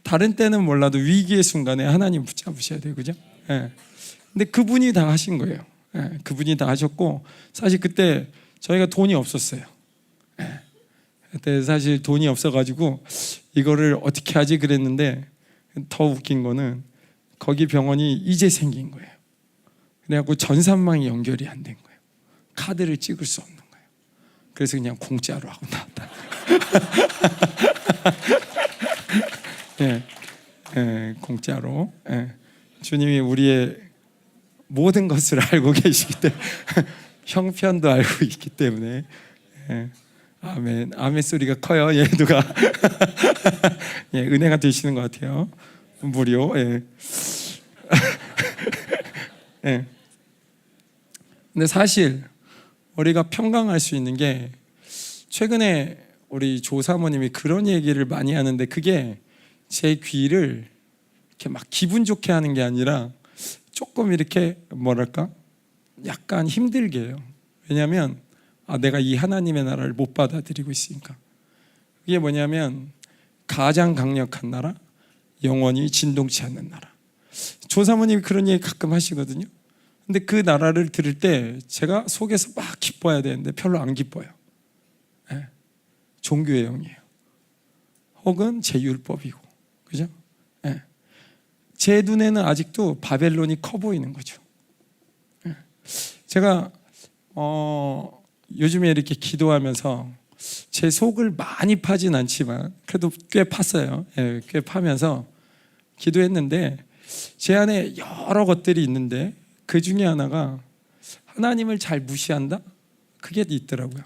다른 때는 몰라도 위기의 순간에 하나님 붙잡으셔야 돼요, 그죠? 예. 근데 그분이 다 하신 거예요. 예. 그분이 다 하셨고, 사실 그때 저희가 돈이 없었어요. 예. 그때 사실 돈이 없어가지고 이거를 어떻게 하지 그랬는데, 더 웃긴 거는 거기 병원이 이제 생긴 거예요. 그래갖고 전산망이 연결이 안 된 거예요. 카드를 찍을 수 없는 거예요. 그래서 그냥 공짜로 하고 나왔다. 예, 예, 공짜로. 예. 주님이 우리의 모든 것을 알고 계시기 때문에 형편도 알고 있기 때문에, 예. 아멘. 아멘 소리가 커요. 예, 누가 예, 은혜가 되시는 것 같아요. 무료. 예. 예. 근데 사실 우리가 평강할 수 있는 게, 최근에 우리 조사모님이 그런 얘기를 많이 하는데, 그게 제 귀를 이렇게 막 기분 좋게 하는 게 아니라 조금 이렇게 뭐랄까 약간 힘들게 해요. 왜냐하면 내가 이 하나님의 나라를 못 받아들이고 있으니까. 그게 뭐냐면 가장 강력한 나라, 영원히 진동치 않는 나라. 조사모님이 그런 얘기 가끔 하시거든요. 근데 그 나라를 들을 때 제가 속에서 막 기뻐야 되는데 별로 안 기뻐요. 예. 종교의 영이에요. 혹은 제 율법이고, 그죠? 예. 제 눈에는 아직도 바벨론이 커 보이는 거죠. 예. 제가 요즘에 이렇게 기도하면서 제 속을 많이 파진 않지만 그래도 꽤 팠어요. 예, 꽤 파면서 기도했는데 제 안에 여러 것들이 있는데 그 중에 하나가 하나님을 잘 무시한다? 그게 있더라고요.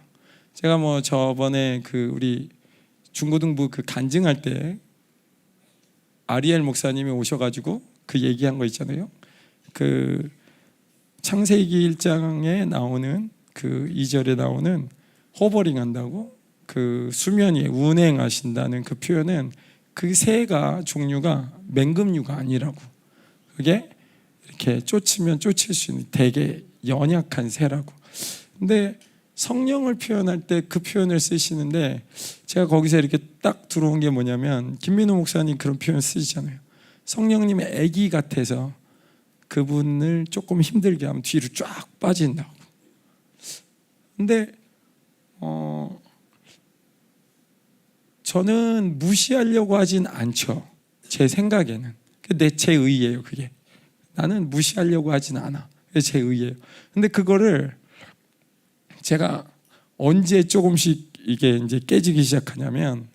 제가 뭐 저번에 그 우리 중고등부 그 간증할 때 아리엘 목사님이 오셔가지고 그 얘기한 거 있잖아요. 그 창세기 1장에 나오는 그 2절에 나오는 호버링 한다고 그 수면 위에 운행하신다는 그 표현은 그 새가 종류가 맹금류가 아니라고, 그게 이렇게 쫓으면 쫓을 수 있는 되게 연약한 새라고. 근데 성령을 표현할 때 그 표현을 쓰시는데 제가 거기서 이렇게 딱 들어온 게 뭐냐면 김민호 목사님 그런 표현 쓰시잖아요. 성령님의 아기 같아서 그분을 조금 힘들게 하면 뒤로 쫙 빠진다고. 근데 저는 무시하려고 하진 않죠. 제 생각에는 제 의예요. 그게 나는 무시하려고 하진 않아. 제 의예요. 근데 그거를 제가 언제 조금씩 이게 이제 깨지기 시작하냐면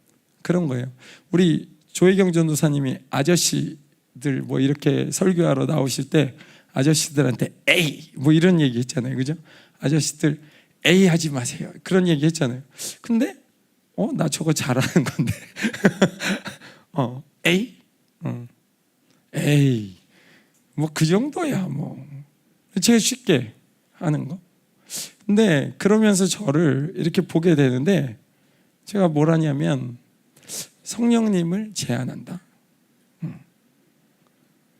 그런 거예요. 우리 조혜경 전도사님이 아저씨들 뭐 이렇게 설교하러 나오실 때 아저씨들한테 에이 뭐 이런 얘기 했잖아요. 그죠? 아저씨들 에이 하지 마세요. 그런 얘기 했잖아요. 근데 나 저거 잘하는 건데 에이? 에이 뭐 그 정도야 뭐. 제가 쉽게 하는 거. 근데 그러면서 저를 이렇게 보게 되는데 제가 뭘 하냐면 성령님을 제한한다.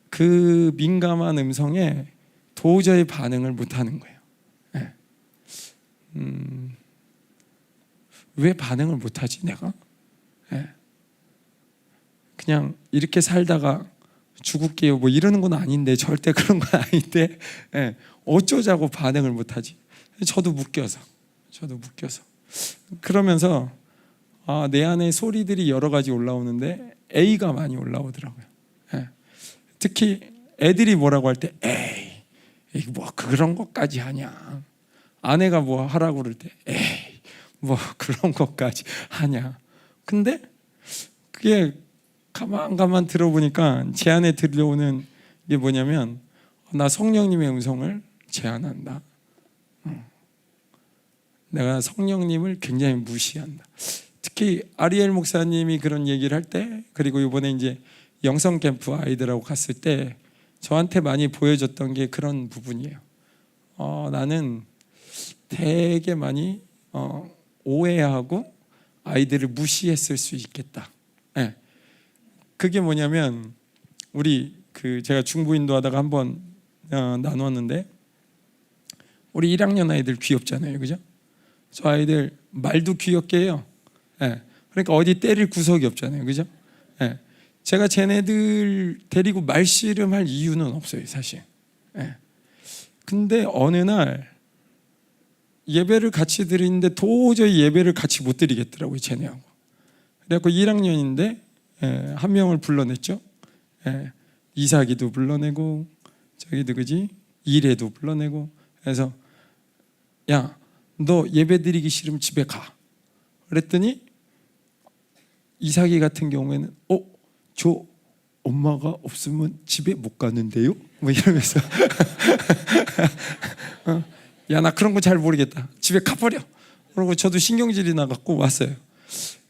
그 민감한 음성에 도저히 반응을 못하는 거예요. 네. 왜 반응을 못하지 내가? 네. 그냥 이렇게 살다가 죽을게요 뭐 이러는 건 아닌데, 절대 그런 건 아닌데 네. 어쩌자고 반응을 못하지? 저도 묶여서 그러면서 내 안에 소리들이 여러 가지 올라오는데 A가 많이 올라오더라고요. 네. 특히 애들이 뭐라고 할 때 에이 뭐 그런 것까지 하냐, 아내가 뭐 하라고 그럴 때 에이 뭐 그런 것까지 하냐. 근데 그게 가만 들어보니까 제 안에 들려오는 게 뭐냐면 나 성령님의 음성을 제한한다. 내가 성령님을 굉장히 무시한다. 특히 아리엘 목사님이 그런 얘기를 할 때, 그리고 이번에 이제 영성 캠프 아이들하고 갔을 때 저한테 많이 보여줬던 게 그런 부분이에요. 나는 되게 많이 오해하고 아이들을 무시했을 수 있겠다. 네. 그게 뭐냐면 우리 제가 중부 인도하다가 한번 나눴는데 우리 1학년 아이들 귀엽잖아요, 그죠? 저 아이들 말도 귀엽게 해요. 네. 그러니까 어디 때릴 구석이 없잖아요, 그죠? 네. 제가 쟤네들 데리고 말씨름할 이유는 없어요, 사실. 네. 근데 어느 날 예배를 같이 드리는데 도저히 예배를 같이 못 드리겠더라고요, 쟤네하고. 그래갖고 1학년인데 한 명을 불러냈죠. 이삭이도 불러내고 저기도 그지 이래도 불러내고. 그래서 야, 너 예배 드리기 싫으면 집에 가. 그랬더니 이삭이 같은 경우에는 저 엄마가 없으면 집에 못 가는데요? 뭐 이러면서 야, 나 그런 거 잘 모르겠다. 집에 가버려. 그러고 저도 신경질이 나갖고 왔어요.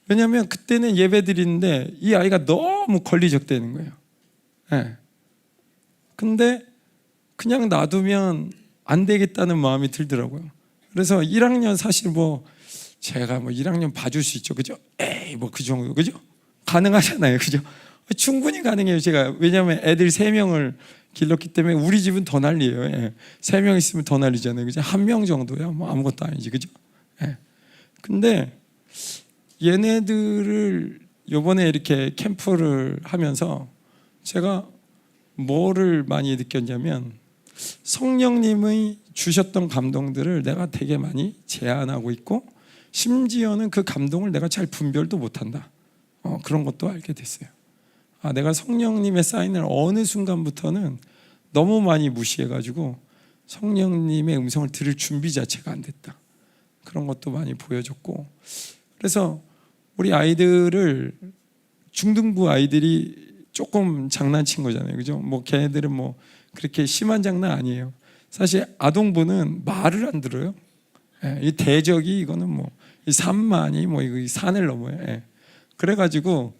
왜냐하면 그때는 예배 드리는데 이 아이가 너무 권리적대는 거예요. 네. 근데 그냥 놔두면 안 되겠다는 마음이 들더라고요. 그래서 1학년 사실 제가 1학년 봐줄 수 있죠, 그죠? 에이 뭐 그 정도, 그죠? 가능하잖아요, 그죠? 충분히 가능해요. 제가 왜냐하면 애들 3명을 길렀기 때문에 우리 집은 더 난리예요. 3명 있으면 더 난리잖아요, 그죠? 1명 정도야 뭐 아무것도 아니지, 그죠? 근데 얘네들을 요번에 이렇게 캠프를 하면서 제가 뭐를 많이 느꼈냐면 성령님의 주셨던 감동들을 내가 되게 많이 제한하고 있고, 심지어는 그 감동을 내가 잘 분별도 못한다. 그런 것도 알게 됐어요. 내가 성령님의 사인을 어느 순간부터는 너무 많이 무시해가지고 성령님의 음성을 들을 준비 자체가 안 됐다. 그런 것도 많이 보여줬고, 그래서 우리 아이들을, 중등부 아이들이 조금 장난친 거잖아요, 그죠? 뭐 걔네들은 뭐 그렇게 심한 장난 아니에요. 사실 아동부는 말을 안 들어요. 이 대적이, 이거는 뭐 이 산만이 뭐 이 산을 넘어요. 그래가지고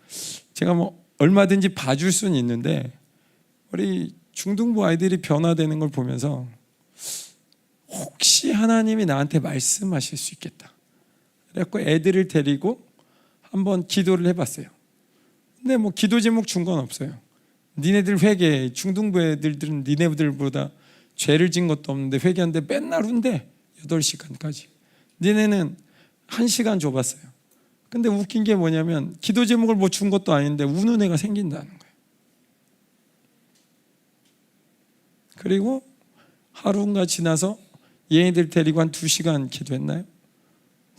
제가 뭐 얼마든지 봐줄 수는 있는데, 우리 중등부 아이들이 변화되는 걸 보면서 혹시 하나님이 나한테 말씀하실 수 있겠다. 그래갖고 애들을 데리고 한번 기도를 해봤어요. 근데 뭐 기도 제목 준 건 없어요. 니네들 회개해. 중등부 애들은 니네들보다 죄를 진 것도 없는데 회개하는데 맨날 운대. 8시간까지. 니네는 1시간 줘봤어요. 근데 웃긴 게 뭐냐면 기도 제목을 뭐 준 것도 아닌데 우는 애가 생긴다는 거예요. 그리고 하루가 지나서 얘네들 데리고 한 2시간 기도했나요?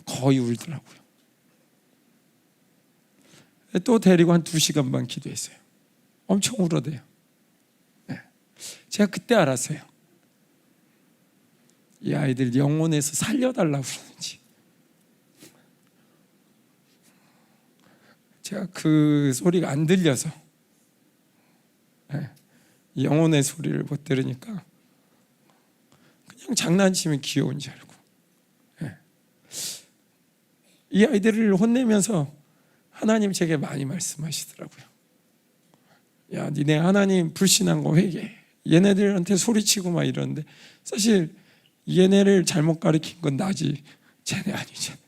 거의 울더라고요. 또 데리고 한 2시간 반 기도했어요. 엄청 울어대요. 제가 그때 알았어요. 이 아이들 영혼에서 살려달라고 그러는지. 제가 그 소리가 안 들려서, 영혼의 소리를 못 들으니까 그냥 장난치면 귀여운 줄 알고, 이 아이들을 혼내면서 하나님 제게 많이 말씀하시더라고요. 야, 니네 하나님 불신한 거 회개해. 얘네들한테 소리치고 막 이러는데, 사실 얘네를 잘못 가르친 건 나지 쟤네 아니잖아.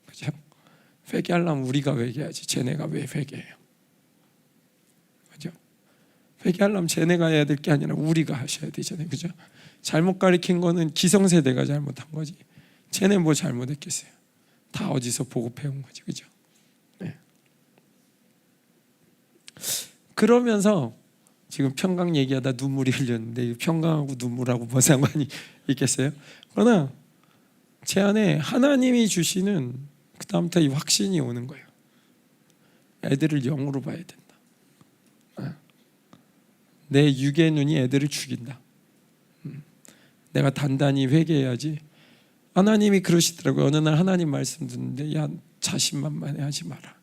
그죠? 회개하려면 우리가 회개하지 쟤네가 왜 회개해요? 그죠? 회개하려면 쟤네가 해야 될 게 아니라 우리가 하셔야 되잖아요. 그죠? 잘못 가르친 거는 기성세대가 잘못한 거지, 쟤네 뭐 잘못했겠어요? 다 어디서 보고 배운 거지. 그죠? 네. 그러면서 지금 평강 얘기하다 눈물이 흘렸는데, 평강하고 눈물하고 뭐 상관이 있겠어요? 그러나 제 안에 하나님이 주시는 그다음부터 이 확신이 오는 거예요. 애들을 영으로 봐야 된다. 내 육의 눈이 애들을 죽인다. 내가 단단히 회개해야지. 하나님이 그러시더라고요. 어느 날 하나님 말씀 듣는데, 야, 자신만만해 하지 마라.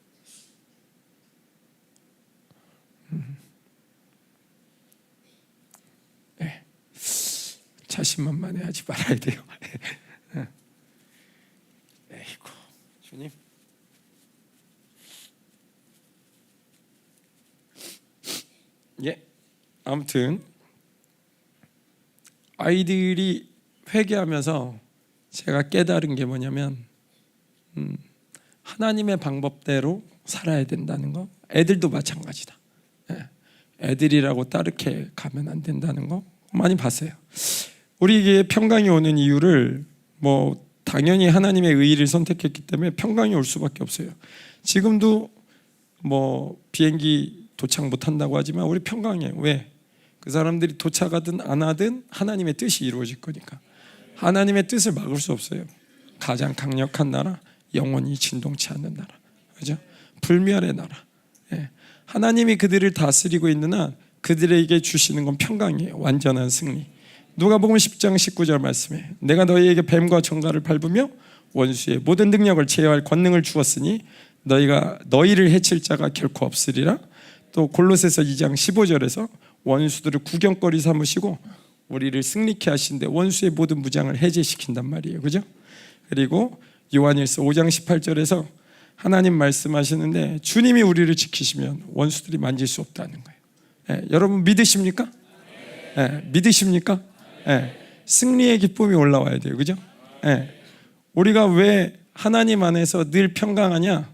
자신만만해 하지 말아야 돼요. 에이구, 주님. 아무튼 아이들이 회개하면서 제가 깨달은 게 뭐냐면, 하나님의 방법대로 살아야 된다는 거. 애들도 마찬가지다. 애들이라고 따르게 가면 안 된다는 거 많이 봤어요. 우리에게 평강이 오는 이유를 뭐 당연히 하나님의 의의를 선택했기 때문에 평강이 올 수밖에 없어요. 지금도 뭐 비행기 도착 못한다고 하지만 우리 평강이에요. 왜? 그 사람들이 도착하든 안 하든 하나님의 뜻이 이루어질 거니까. 하나님의 뜻을 막을 수 없어요. 가장 강력한 나라, 영원히 진동치 않는 나라, 그죠? 불멸의 나라. 하나님이 그들을 다스리고 있는 한 그들에게 주시는 건 평강이에요. 완전한 승리. 누가복음 10장 19절 말씀에, 내가 너희에게 뱀과 정갈을 밟으며 원수의 모든 능력을 제어할 권능을 주었으니 너희가 너희를 해칠 자가 결코 없으리라. 또 골로새서 2장 15절에서 원수들을 구경거리 삼으시고 우리를 승리케 하신데 원수의 모든 무장을 해제시킨단 말이에요. 그죠? 그리고 요한일서 5장 18절에서 하나님 말씀하시는데, 주님이 우리를 지키시면 원수들이 만질 수 없다는 거예요. 여러분 믿으십니까? 믿으십니까? 승리의 기쁨이 올라와야 돼요. 그죠? 우리가 왜 하나님 안에서 늘 평강하냐?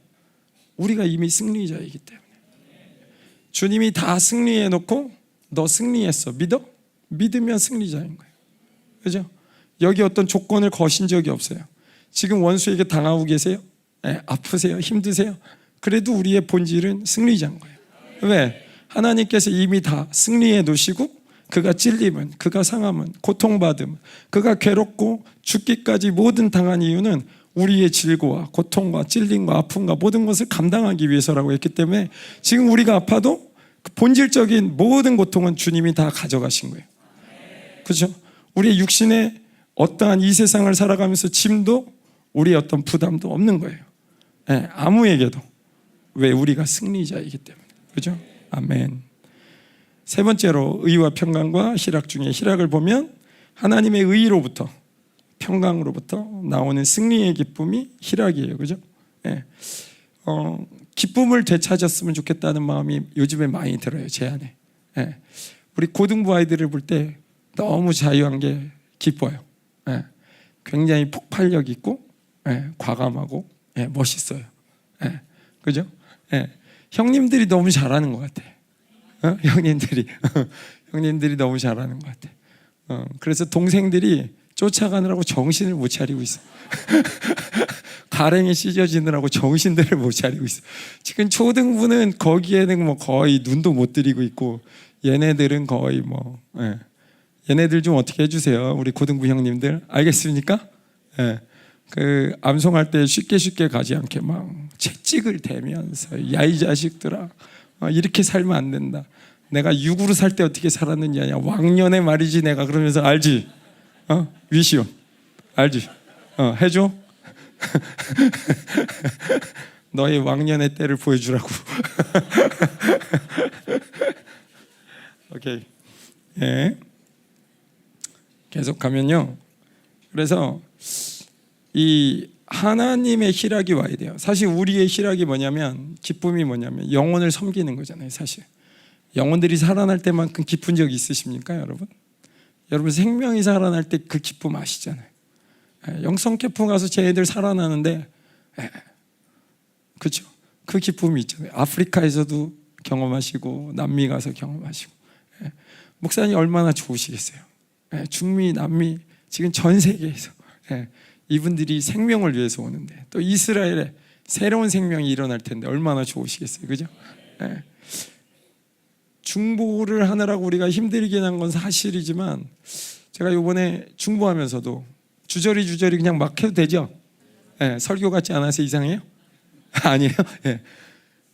우리가 이미 승리자이기 때문에. 주님이 다 승리해 놓고 너 승리했어. 믿어? 믿으면 승리자인 거예요. 그죠? 여기 어떤 조건을 거신 적이 없어요. 지금 원수에게 당하고 계세요? 아프세요? 힘드세요? 그래도 우리의 본질은 승리자인 거예요. 왜? 하나님께서 이미 다 승리해 놓으시고 그가 찔림은, 그가 상함은, 고통받음, 그가 괴롭고 죽기까지 모든 당한 이유는 우리의 질고와 고통과 찔림과 아픔과 모든 것을 감당하기 위해서라고 했기 때문에 지금 우리가 아파도 그 본질적인 모든 고통은 주님이 다 가져가신 거예요. 그렇죠? 우리의 육신의 어떠한 이 세상을 살아가면서 짐도 우리의 어떤 부담도 없는 거예요. 네, 아무에게도. 왜? 우리가 승리자이기 때문에. 그렇죠? 아멘. 세 번째로 의와 평강과 희락 중에 희락을 보면 하나님의 의로부터 평강으로부터 나오는 승리의 기쁨이 희락이에요. 그죠? 네. 기쁨을 되찾았으면 좋겠다는 마음이 요즘에 많이 들어요. 제 안에. 네. 우리 고등부 아이들을 볼 때 너무 자유한 게 기뻐요. 네. 굉장히 폭발력 있고 과감하고 멋있어요. 그죠? 형님들이 너무 잘하는 것 같아. 형님들이 너무 잘하는 것 같아. 그래서 동생들이 쫓아가느라고 정신을 못 차리고 있어. 가랭이 찢어지느라고 정신들을 못 차리고 있어. 지금 초등부는 거기에는 뭐 거의 눈도 못 들이고 있고, 얘네들은 거의 뭐 얘네들 좀 어떻게 해주세요, 우리 고등부 형님들. 알겠습니까? 그 암송할 때 쉽게 가지 않게 막 채찍을 대면서 야 이 자식들아, 이렇게 살면 안 된다. 내가 육으로 살 때 어떻게 살았느냐, 왕년에 말이지 내가. 그러면서 알지? 위시온 알지? 해줘. 너의 왕년의 때를 보여주라고. 오케이. 계속 가면요. 그래서 이 하나님의 희락이 와야 돼요. 사실 우리의 희락이 뭐냐면, 기쁨이 뭐냐면 영혼을 섬기는 거잖아요. 사실 영혼들이 살아날 때만큼 기쁜 적 있으십니까, 여러분? 여러분 생명이 살아날 때 그 기쁨 아시잖아요. 영성 캠프 가서 쟤네들 살아나는데, 그렇죠? 그 기쁨이 있잖아요. 아프리카에서도 경험하시고 남미 가서 경험하시고. 목사님 얼마나 좋으시겠어요. 중미, 남미, 지금 전 세계에서 이분들이 생명을 위해서 오는데, 또 이스라엘에 새로운 생명이 일어날 텐데 얼마나 좋으시겠어요. 그죠? 중보를 하느라고 우리가 힘들긴 한 건 사실이지만, 제가 이번에 중보하면서도 주저리 그냥 막 해도 되죠? 설교 같지 않아서 이상해요? 아니에요?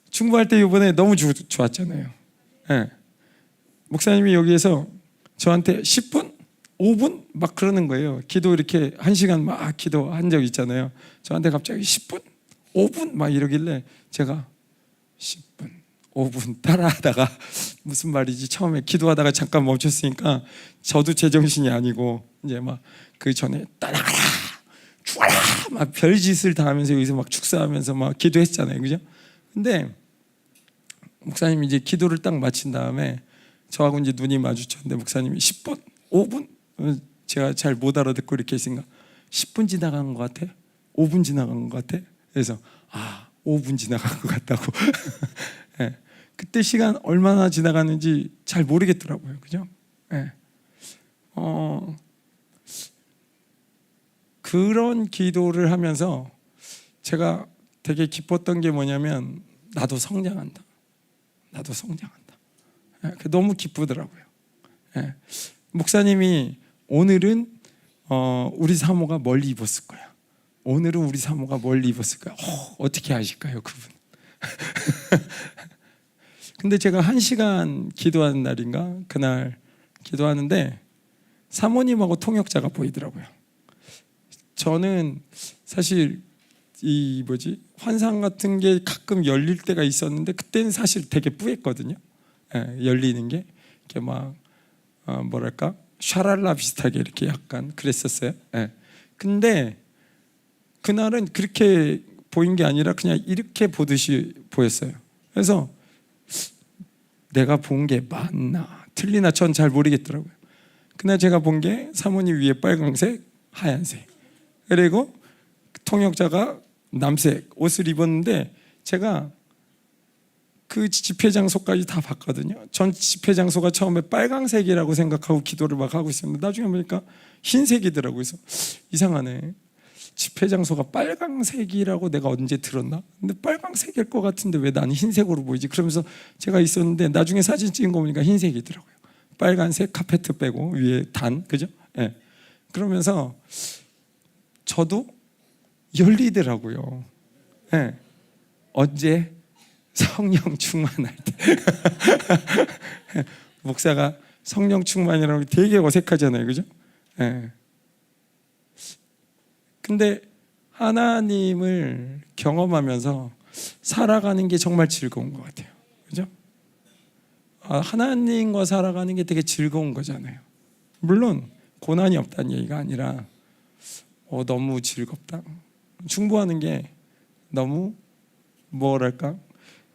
중보할 때 이번에 너무 좋았잖아요. 목사님이 여기에서 저한테 10분? 5분? 막 그러는 거예요. 기도 이렇게 1시간 막 기도한 적 있잖아요. 저한테 갑자기 10분? 5분? 막 이러길래 제가 10분, 5분 따라하다가 무슨 말이지 처음에 기도하다가 잠깐 멈췄으니까 저도 제정신이 아니고 이제 막 그 전에 따라가라, 죽어라, 막 별짓을 다 하면서 여기서 막 축사하면서 막 기도했잖아요. 그죠? 근데 목사님이 이제 기도를 딱 마친 다음에 저하고 이제 눈이 마주쳤는데 목사님이 10분? 5분? 제가 잘 못 알아듣고 이렇게 했으니까 10분 지나간 것 같아? 5분 지나간 것 같아? 그래서 5분 지나간 것 같다고. 그때 시간 얼마나 지나갔는지 잘 모르겠더라고요. 그죠? 그런 기도를 하면서 제가 되게 기뻤던 게 뭐냐면, 나도 성장한다. 너무 기쁘더라고요. 목사님이 오늘은 우리 사모가 멀리 입었을 거야. 오늘은 우리 사모가 멀리 입었을 거야. 어떻게 아실까요, 그분? 근데 제가 1시간 기도하는 날인가, 그날 기도하는데 사모님하고 통역자가 보이더라고요. 저는 사실 환상 같은 게 가끔 열릴 때가 있었는데, 그때는 사실 되게 뿌했거든요. 열리는 게 이렇게 막 뭐랄까, 샤랄라 비슷하게 이렇게 약간 그랬었어요. 근데 그날은 그렇게 보인 게 아니라 그냥 이렇게 보듯이 보였어요. 그래서 내가 본 게 맞나 틀리나 전 잘 모르겠더라고요. 그날 제가 본 게 사모님 위에 빨강색, 하얀색, 그리고 통역자가 남색 옷을 입었는데, 제가 그 집회 장소까지 다 봤거든요. 전 집회 장소가 처음에 빨강색이라고 생각하고 기도를 막 하고 있었는데 나중에 보니까 흰색이더라고요. 그래서 이상하네, 집회 장소가 빨강색이라고 내가 언제 들었나? 근데 빨강색일 것 같은데 왜 나는 흰색으로 보이지? 그러면서 제가 있었는데 나중에 사진 찍은 거 보니까 흰색이더라고요. 빨간색 카페트 빼고 위에 단, 그죠? 예. 그러면서 저도 열리더라고요. 예. 언제? 성령 충만할 때. 목사가 성령 충만이라고 되게 어색하잖아요, 그죠? 예. 근데 하나님을 경험하면서 살아가는 게 정말 즐거운 것 같아요, 그죠? 하나님과 살아가는 게 되게 즐거운 거잖아요. 물론 고난이 없다는 얘기가 아니라 너무 즐겁다, 충고하는 게 너무 뭐랄까,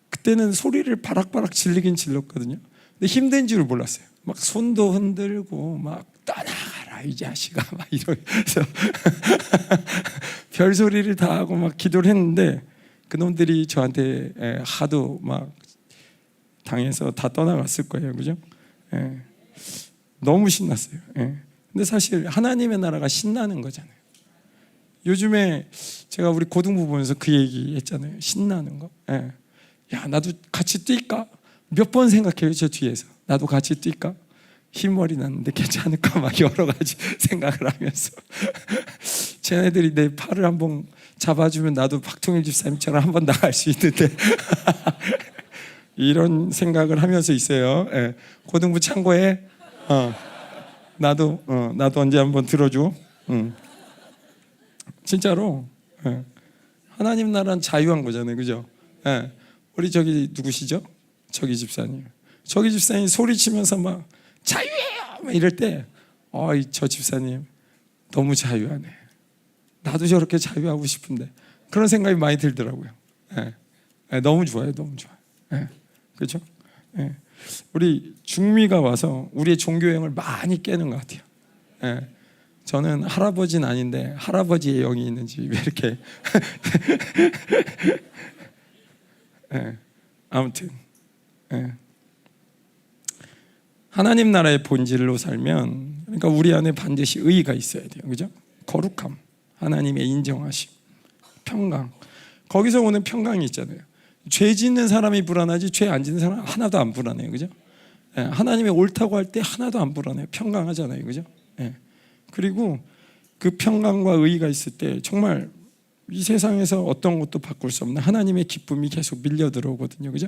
그때는 소리를 바락바락 질르긴 질렀거든요. 근데 힘든 줄을 몰랐어요. 막 손도 흔들고 막 떠나가라 이 자식아 막 이러면서 별소리를 다 하고 막 기도를 했는데 그놈들이 저한테 하도 막 당해서 다 떠나갔을 거예요, 그죠? 예. 너무 신났어요. 예. 근데 사실 하나님의 나라가 신나는 거잖아요. 요즘에 제가 우리 고등부 보면서 그 얘기 했잖아요. 신나는 거. 예. 야, 나도 같이 뛸까? 몇 번 생각해요, 저 뒤에서. 나도 같이 뛸까? 흰머리 났는데 괜찮을까? 막 여러 가지 생각을 하면서 쟤네들이 내 팔을 한번 잡아주면 나도 박통일 집사님처럼 한번 나갈 수 있는데 이런 생각을 하면서 있어요. 예. 고등부 창고에 나도 언제 한번 들어줘. 진짜로. 예. 하나님 나라는 자유한 거잖아요, 그죠? 예. 우리 저기 누구시죠? 저기 집사님. 저기 집사님 소리치면서 막 자유해요 막 이럴 때 저 집사님 너무 자유하네. 나도 저렇게 자유하고 싶은데 그런 생각이 많이 들더라고요. 예. 예. 너무 좋아요, 너무 좋아요. 예. 그렇죠? 예. 우리 중미가 와서 우리의 종교형을 많이 깨는 것 같아요. 예. 저는 할아버지는 아닌데 할아버지의 영이 있는지 왜 이렇게 예. 아무튼 하나님 나라의 본질로 살면, 그러니까 우리 안에 반드시 의의가 있어야 돼요, 그죠? 거룩함, 하나님의 인정하심, 평강. 거기서 오는 평강이 있잖아요. 죄 짓는 사람이 불안하지 죄 안 짓는 사람 하나도 안 불안해요, 그죠? 하나님의 옳다고 할 때 하나도 안 불안해요. 평강하잖아요, 그죠? 그리고 그 평강과 의의가 있을 때 정말 이 세상에서 어떤 것도 바꿀 수 없는 하나님의 기쁨이 계속 밀려 들어오거든요, 그죠?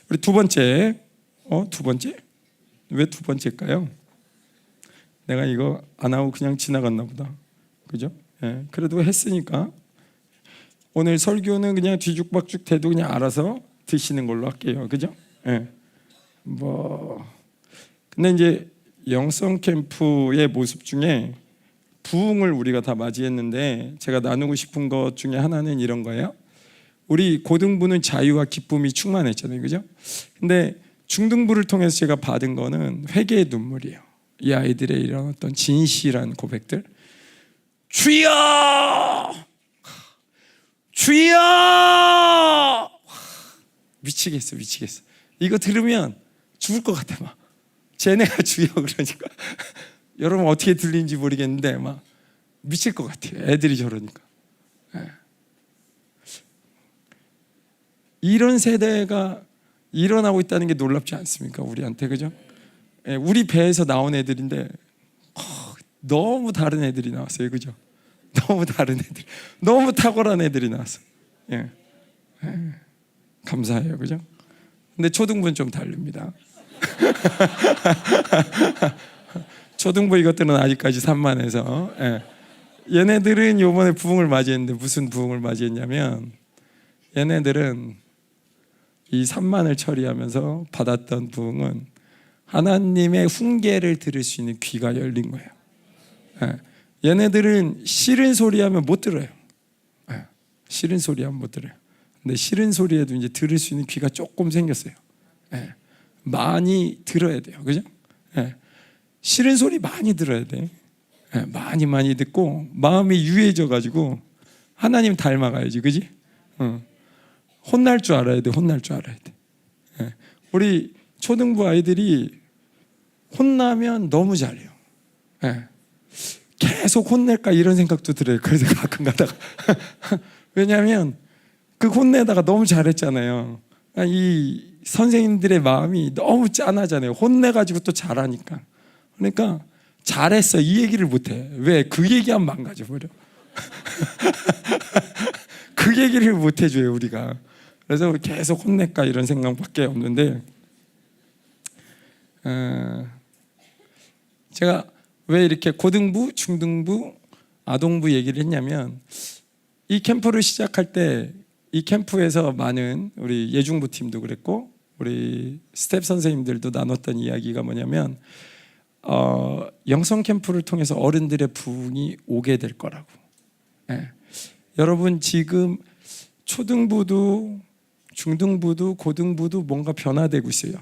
우리 두 번째, 두 번째? 왜 두 번째일까요? 내가 이거 안 하고 그냥 지나갔나 보다, 그죠? 그래도 했으니까 오늘 설교는 그냥 뒤죽박죽 돼도 그냥 알아서 드시는 걸로 할게요, 그죠? 근데 이제 영성 캠프의 모습 중에 부흥을 우리가 다 맞이했는데 제가 나누고 싶은 것 중에 하나는 이런 거예요. 우리 고등부는 자유와 기쁨이 충만했잖아요, 그죠? 근데 중등부를 통해서 제가 받은 거는 회개의 눈물이에요. 이 아이들의 이런 어떤 진실한 고백들. 주여! 주여! 미치겠어. 이거 들으면 죽을 것 같아. 막 쟤네가 주여 그러니까 여러분 어떻게 들리는지 모르겠는데 막 미칠 것 같아요, 애들이 저러니까. 이런 세대가 일어나고 있다는 게 놀랍지 않습니까, 우리한테, 그죠? 우리 배에서 나온 애들인데 너무 다른 애들이 나왔어요, 그죠? 너무 다른 애들, 너무 탁월한 애들이 나왔어. 감사해요, 그죠? 근데 초등부는 좀 다릅니다. 초등부 이것들은 아직까지 산만해서. 얘네들은 이번에 부흥을 맞이했는데 무슨 부흥을 맞이했냐면 얘네들은 이 산만을 처리하면서 받았던 부흥은 하나님의 훈계를 들을 수 있는 귀가 열린 거예요. 얘네들은 싫은 소리 하면 못 들어요. 싫은 소리 하면 못 들어요. 근데 싫은 소리에도 이제 들을 수 있는 귀가 조금 생겼어요. 많이 들어야 돼요, 그죠? 싫은 소리 많이 들어야 돼. 많이 듣고 마음이 유해져 가지고 하나님 닮아가야지, 그지? 혼날 줄 알아야 돼. 우리 초등부 아이들이 혼나면 너무 잘해요. 계속 혼낼까 이런 생각도 들어요. 그래서 가끔 가다가 왜냐하면 그 혼내다가 너무 잘했잖아요. 이 선생님들의 마음이 너무 짠하잖아요. 혼내가지고 또 잘하니까. 그러니까 잘했어 이 얘기를 못해. 왜? 그 얘기하면 망가져버려. 그 얘기를 못해줘요 우리가. 그래서 계속 혼낼까 이런 생각밖에 없는데, 제가 왜 이렇게 고등부, 중등부, 아동부 얘기를 했냐면, 이 캠프를 시작할 때 이 캠프에서 많은 우리 예중부 팀도 그랬고 우리 스텝 선생님들도 나눴던 이야기가 뭐냐면, 영성 캠프를 통해서 어른들의 부흥이 오게 될 거라고. 여러분 지금 초등부도 중등부도 고등부도 뭔가 변화되고 있어요.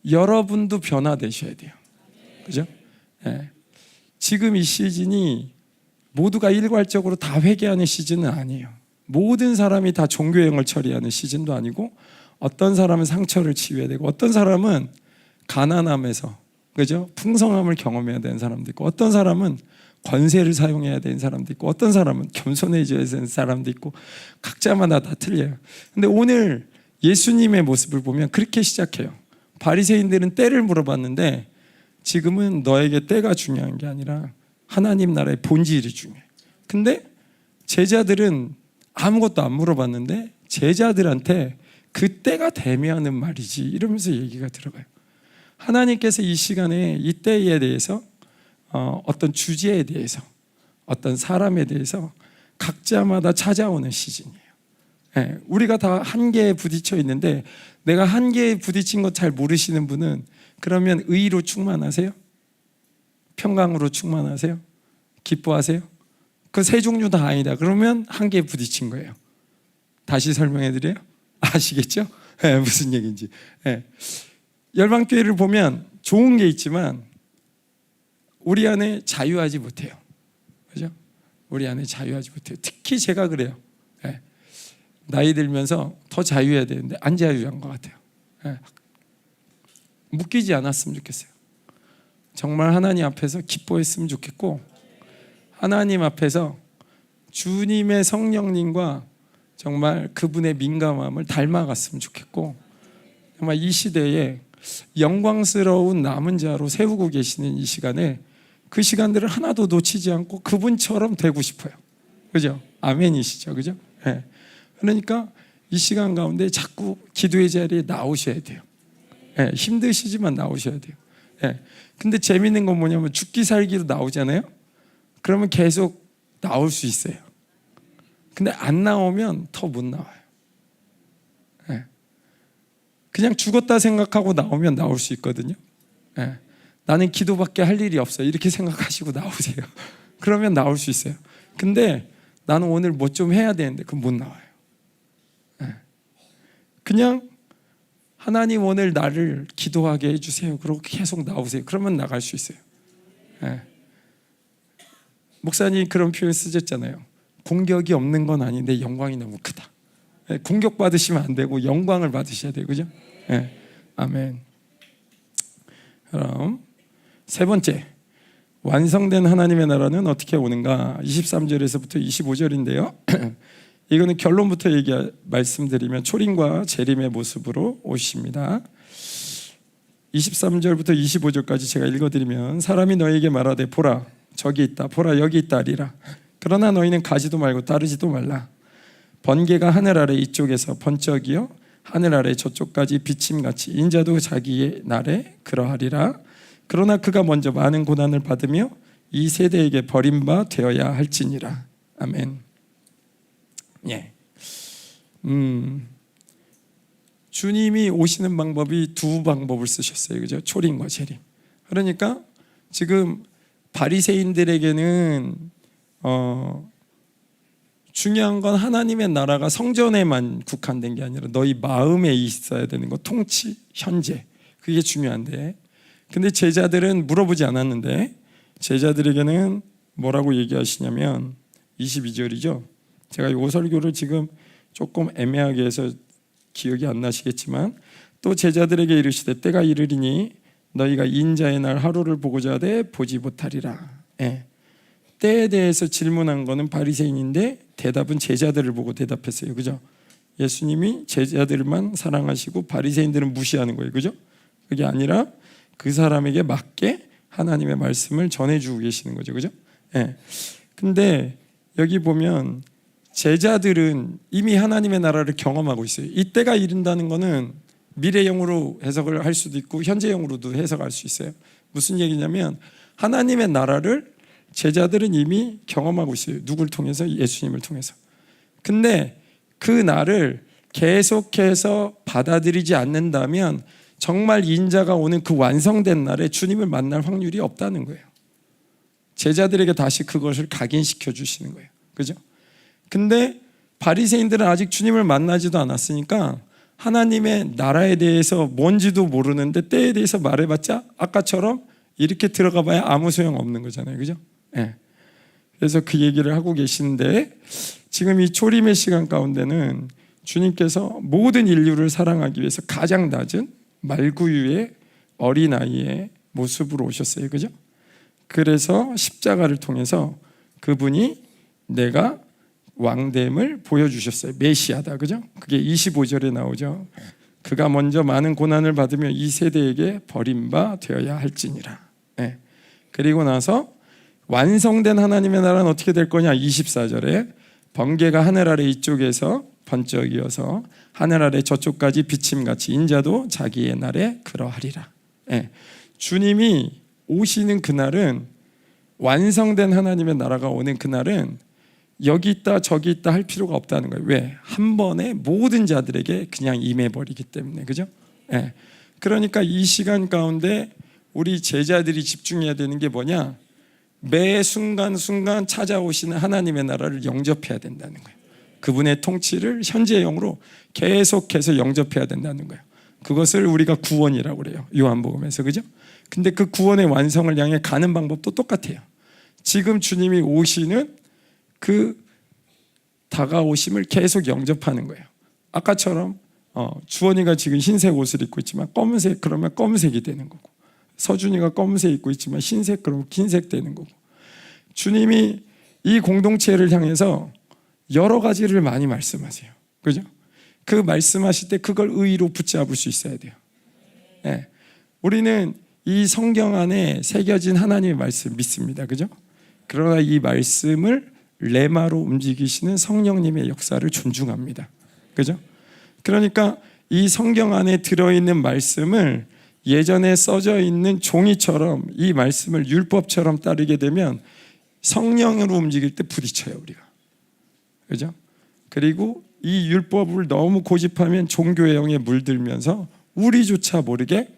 여러분도 변화되셔야 돼요. 그죠? 지금 이 시즌이 모두가 일괄적으로 다 회개하는 시즌은 아니에요. 모든 사람이 다 종교형을 처리하는 시즌도 아니고, 어떤 사람은 상처를 치유해야 되고, 어떤 사람은 가난함에서, 그죠? 풍성함을 경험해야 되는 사람도 있고, 어떤 사람은 권세를 사용해야 되는 사람도 있고, 어떤 사람은 겸손해져야 되는 사람도 있고, 각자마다 다 틀려요. 근데 오늘 예수님의 모습을 보면 그렇게 시작해요. 바리새인들은 때를 물어봤는데, 지금은 너에게 때가 중요한 게 아니라 하나님 나라의 본질이 중요해. 근데 제자들은 아무것도 안 물어봤는데 제자들한테 그 때가 되면은 말이지 이러면서 얘기가 들어가요. 하나님께서 이 시간에 이 때에 대해서, 어떤 주제에 대해서, 어떤 사람에 대해서 각자마다 찾아오는 시즌이에요. 우리가 다 한계에 부딪혀 있는데, 내가 한계에 부딪힌 거 잘 모르시는 분은 그러면 의로 충만하세요? 평강으로 충만하세요? 기뻐하세요? 그 세 종류 다 아니다. 그러면 한계에 부딪힌 거예요. 다시 설명해 드려요? 아시겠죠? 무슨 얘기인지. 열방교회를 보면 좋은 게 있지만 우리 안에 자유하지 못해요. 그죠? 우리 안에 자유하지 못해요. 특히 제가 그래요. 나이 들면서 더 자유해야 되는데 안 자유한 것 같아요. 묶이지 않았으면 좋겠어요. 정말 하나님 앞에서 기뻐했으면 좋겠고, 하나님 앞에서 주님의 성령님과 정말 그분의 민감함을 닮아갔으면 좋겠고, 정말 이 시대에 영광스러운 남은 자로 세우고 계시는 이 시간에 그 시간들을 하나도 놓치지 않고 그분처럼 되고 싶어요. 그죠? 아멘이시죠? 그죠? 그러니까 이 시간 가운데 자꾸 기도의 자리에 나오셔야 돼요. 힘드시지만 나오셔야 돼요. 근데 재밌는 건 뭐냐면 죽기 살기로 나오잖아요. 그러면 계속 나올 수 있어요. 근데 안 나오면 더 못 나와요. 그냥 죽었다 생각하고 나오면 나올 수 있거든요. 나는 기도밖에 할 일이 없어요. 이렇게 생각하시고 나오세요. 그러면 나올 수 있어요. 근데 나는 오늘 뭐 좀 해야 되는데 그럼 못 나와요. 그냥 하나님 오늘 나를 기도하게 해주세요. 그러고 계속 나오세요. 그러면 나갈 수 있어요. 목사님 그런 표현 쓰셨잖아요. 공격이 없는 건 아닌데 영광이 너무 크다. 공격받으시면 안 되고 영광을 받으셔야 돼요. 그죠? 아멘. 그럼 세 번째, 완성된 하나님의 나라는 어떻게 오는가? 23절에서부터 25절인데요. 이거는 결론부터 말씀드리면 초림과 재림의 모습으로 오십니다. 23절부터 25절까지 제가 읽어드리면, 사람이 너에게 말하되 보라 저기 있다, 보라 여기 있다 하리라. 그러나 너희는 가지도 말고 따르지도 말라. 번개가 하늘 아래 이쪽에서 번쩍이어 하늘 아래 저쪽까지 비침같이 인자도 자기의 날에 그러하리라. 그러나 그가 먼저 많은 고난을 받으며 이 세대에게 버림바 되어야 할지니라. 아멘. 주님이 오시는 방법이 두 방법을 쓰셨어요. 그죠? 초림과 재림. 그러니까 지금 바리새인들에게는 중요한 건 하나님의 나라가 성전에만 국한된 게 아니라 너희 마음에 있어야 되는 거, 통치, 현재, 그게 중요한데, 근데 제자들은 물어보지 않았는데 제자들에게는 뭐라고 얘기하시냐면 22절이죠. 제가 이 설교를 지금 조금 애매하게 해서 기억이 안 나시겠지만, 또 제자들에게 이르시되 때가 이르리니 너희가 인자의 날 하루를 보고자 하되 보지 못하리라. 때에 대해서 질문한 거는 바리새인인데 대답은 제자들을 보고 대답했어요. 그죠? 예수님이 제자들만 사랑하시고 바리새인들은 무시하는 거예요. 그죠? 그게 아니라 그 사람에게 맞게 하나님의 말씀을 전해주고 계시는 거죠. 그죠? 예. 근데 여기 보면 제자들은 이미 하나님의 나라를 경험하고 있어요. 이때가 이른다는 거는 미래형으로 해석을 할 수도 있고 현재형으로도 해석할 수 있어요. 무슨 얘기냐면 하나님의 나라를 제자들은 이미 경험하고 있어요. 누굴 통해서? 예수님을 통해서. 근데 그 날을 계속해서 받아들이지 않는다면 정말 인자가 오는 그 완성된 날에 주님을 만날 확률이 없다는 거예요. 제자들에게 다시 그것을 각인시켜 주시는 거예요. 그죠? 근데 바리새인들은 아직 주님을 만나지도 않았으니까 하나님의 나라에 대해서 뭔지도 모르는데 때에 대해서 말해봤자 아까처럼 이렇게 들어가 봐야 아무 소용 없는 거잖아요. 그죠? 네. 그래서 그 얘기를 하고 계시는데 지금 이 초림의 시간 가운데는 주님께서 모든 인류를 사랑하기 위해서 가장 낮은 말구유의 어린아이의 모습으로 오셨어요. 그죠? 그래서 십자가를 통해서 그분이 내가 왕됨을 보여주셨어요. 메시아다. 그죠? 그게 25절에 나오죠. 그가 먼저 많은 고난을 받으며 이 세대에게 버림바 되어야 할지니라. 네. 그리고 나서 완성된 하나님의 나라는 어떻게 될 거냐? 24절에 번개가 하늘 아래 이쪽에서 번쩍이어서 하늘 아래 저쪽까지 비침같이 인자도 자기의 날에 그러하리라. 네. 주님이 오시는 그날은 완성된 하나님의 나라가 오는 그날은 여기 있다 저기 있다 할 필요가 없다는 거예요. 왜? 한 번에 모든 자들에게 그냥 임해버리기 때문에. 그죠? 네. 그러니까 이 시간 가운데 우리 제자들이 집중해야 되는 게 뭐냐? 매 순간순간 찾아오시는 하나님의 나라를 영접해야 된다는 거예요. 그분의 통치를 현재형으로 계속해서 영접해야 된다는 거예요. 그것을 우리가 구원이라고 그래요. 요한복음에서. 그죠? 근데 그 구원의 완성을 향해 가는 방법도 똑같아요. 지금 주님이 오시는 그 다가오심을 계속 영접하는 거예요. 아까처럼 주원이가 지금 흰색 옷을 입고 있지만 검은색 그러면 검은색이 되는 거고, 서준이가 검은색 입고 있지만 흰색 그러면 흰색 되는 거고, 주님이 이 공동체를 향해서 여러 가지를 많이 말씀하세요. 그죠? 그 말씀하실 때 그걸 의의로 붙잡을 수 있어야 돼요. 네. 우리는 이 성경 안에 새겨진 하나님의 말씀 믿습니다. 그죠? 그러나 이 말씀을 레마로 움직이시는 성령님의 역사를 존중합니다. 그죠? 그러니까 이 성경 안에 들어있는 말씀을 예전에 써져 있는 종이처럼 이 말씀을 율법처럼 따르게 되면 성령으로 움직일 때 부딪혀요, 우리가. 그죠? 그리고 이 율법을 너무 고집하면 종교의 영에 물들면서 우리조차 모르게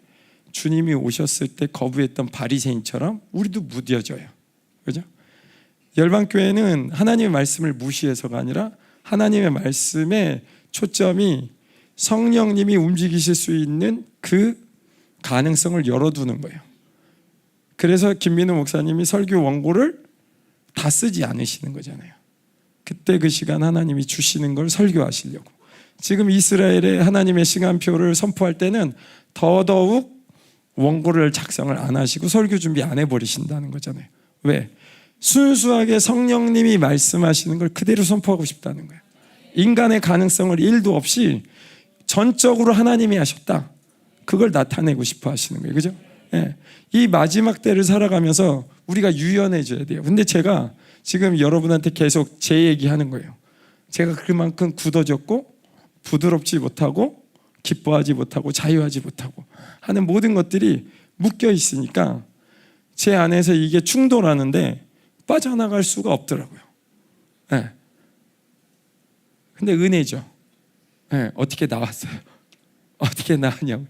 주님이 오셨을 때 거부했던 바리새인처럼 우리도 무뎌져요. 그죠? 열방교회는 하나님의 말씀을 무시해서가 아니라 하나님의 말씀의 초점이 성령님이 움직이실 수 있는 그 가능성을 열어두는 거예요. 그래서 김민우 목사님이 설교 원고를 다 쓰지 않으시는 거잖아요. 그때 그 시간 하나님이 주시는 걸 설교하시려고. 지금 이스라엘의 하나님의 시간표를 선포할 때는 더더욱 원고를 작성을 안 하시고 설교 준비 안 해버리신다는 거잖아요. 왜? 순수하게 성령님이 말씀하시는 걸 그대로 선포하고 싶다는 거예요. 인간의 가능성을 1도 없이 전적으로 하나님이 하셨다. 그걸 나타내고 싶어 하시는 거예요. 그죠? 예. 이 마지막 때를 살아가면서 우리가 유연해져야 돼요. 근데 제가 지금 여러분한테 계속 제 얘기하는 거예요. 제가 그만큼 굳어졌고 부드럽지 못하고 기뻐하지 못하고 자유하지 못하고 하는 모든 것들이 묶여 있으니까 제 안에서 이게 충돌하는데 빠져나갈 수가 없더라고요. 네. 근데 은혜죠. 네. 어떻게 나왔어요? 어떻게 나왔냐고.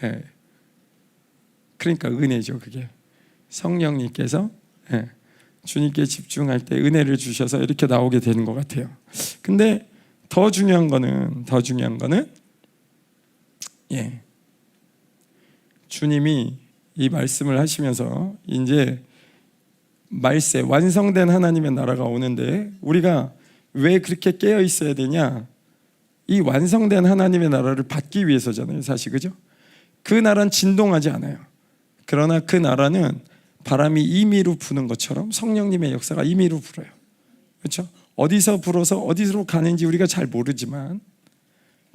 네. 그러니까 은혜죠, 그게. 성령님께서 네. 주님께 집중할 때 은혜를 주셔서 이렇게 나오게 되는 것 같아요. 근데 더 중요한 거는 예. 주님이 이 말씀을 하시면서 이제 말세 완성된 하나님의 나라가 오는데 우리가 왜 그렇게 깨어 있어야 되냐? 이 완성된 하나님의 나라를 받기 위해서잖아요, 사실. 그죠? 그 나라는 진동하지 않아요. 그러나 그 나라는 바람이 임의로 부는 것처럼 성령님의 역사가 임의로 불어요. 그렇죠? 어디서 불어서 어디로 가는지 우리가 잘 모르지만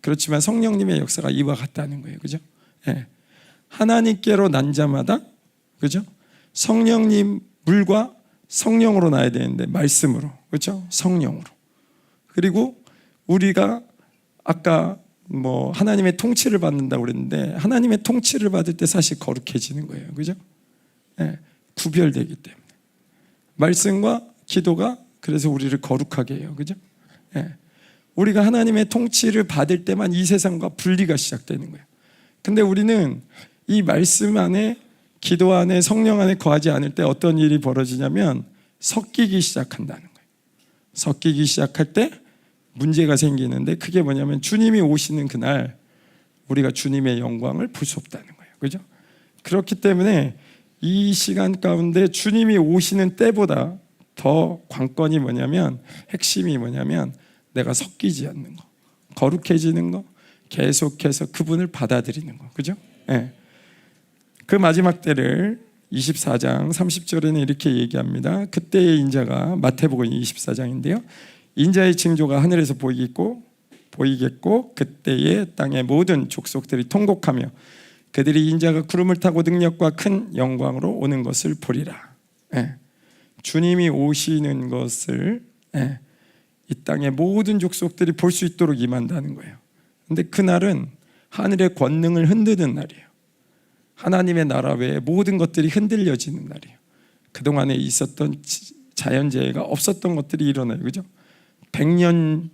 그렇지만 성령님의 역사가 이와 같다는 거예요. 그죠? 예. 하나님께로 난 자마다, 그죠? 성령님 물과 성령으로 나야 되는데, 말씀으로, 그죠? 성령으로. 그리고 우리가 아까 하나님의 통치를 받는다고 그랬는데, 하나님의 통치를 받을 때 사실 거룩해지는 거예요. 그죠? 예. 구별되기 때문에. 말씀과 기도가 그래서 우리를 거룩하게 해요. 그죠? 예. 우리가 하나님의 통치를 받을 때만 이 세상과 분리가 시작되는 거예요. 근데 우리는 이 말씀 안에, 기도 안에, 성령 안에 거하지 않을 때 어떤 일이 벌어지냐면 섞이기 시작한다는 거예요. 섞이기 시작할 때 문제가 생기는데, 그게 뭐냐면 주님이 오시는 그날 우리가 주님의 영광을 볼 수 없다는 거예요. 그죠? 그렇기 때문에 이 시간 가운데 주님이 오시는 때보다 더 관건이 뭐냐면, 핵심이 뭐냐면 내가 섞이지 않는 거, 거룩해지는 거, 계속해서 그분을 받아들이는 거. 그죠? 네. 그 마지막 때를 24장 30절에는 이렇게 얘기합니다. 그때의 인자가, 마태복음 24장인데요, 인자의 징조가 하늘에서 보이겠고 그때의 땅의 모든 족속들이 통곡하며 그들이 인자가 구름을 타고 능력과 큰 영광으로 오는 것을 보리라. 예. 주님이 오시는 것을, 예, 이 땅의 모든 족속들이 볼 수 있도록 임한다는 거예요. 근데 그날은 하늘의 권능을 흔드는 날이에요. 하나님의 나라 외에 모든 것들이 흔들려지는 날이에요. 그동안에 있었던 자연재해가 없었던 것들이 일어나요. 그죠? 100년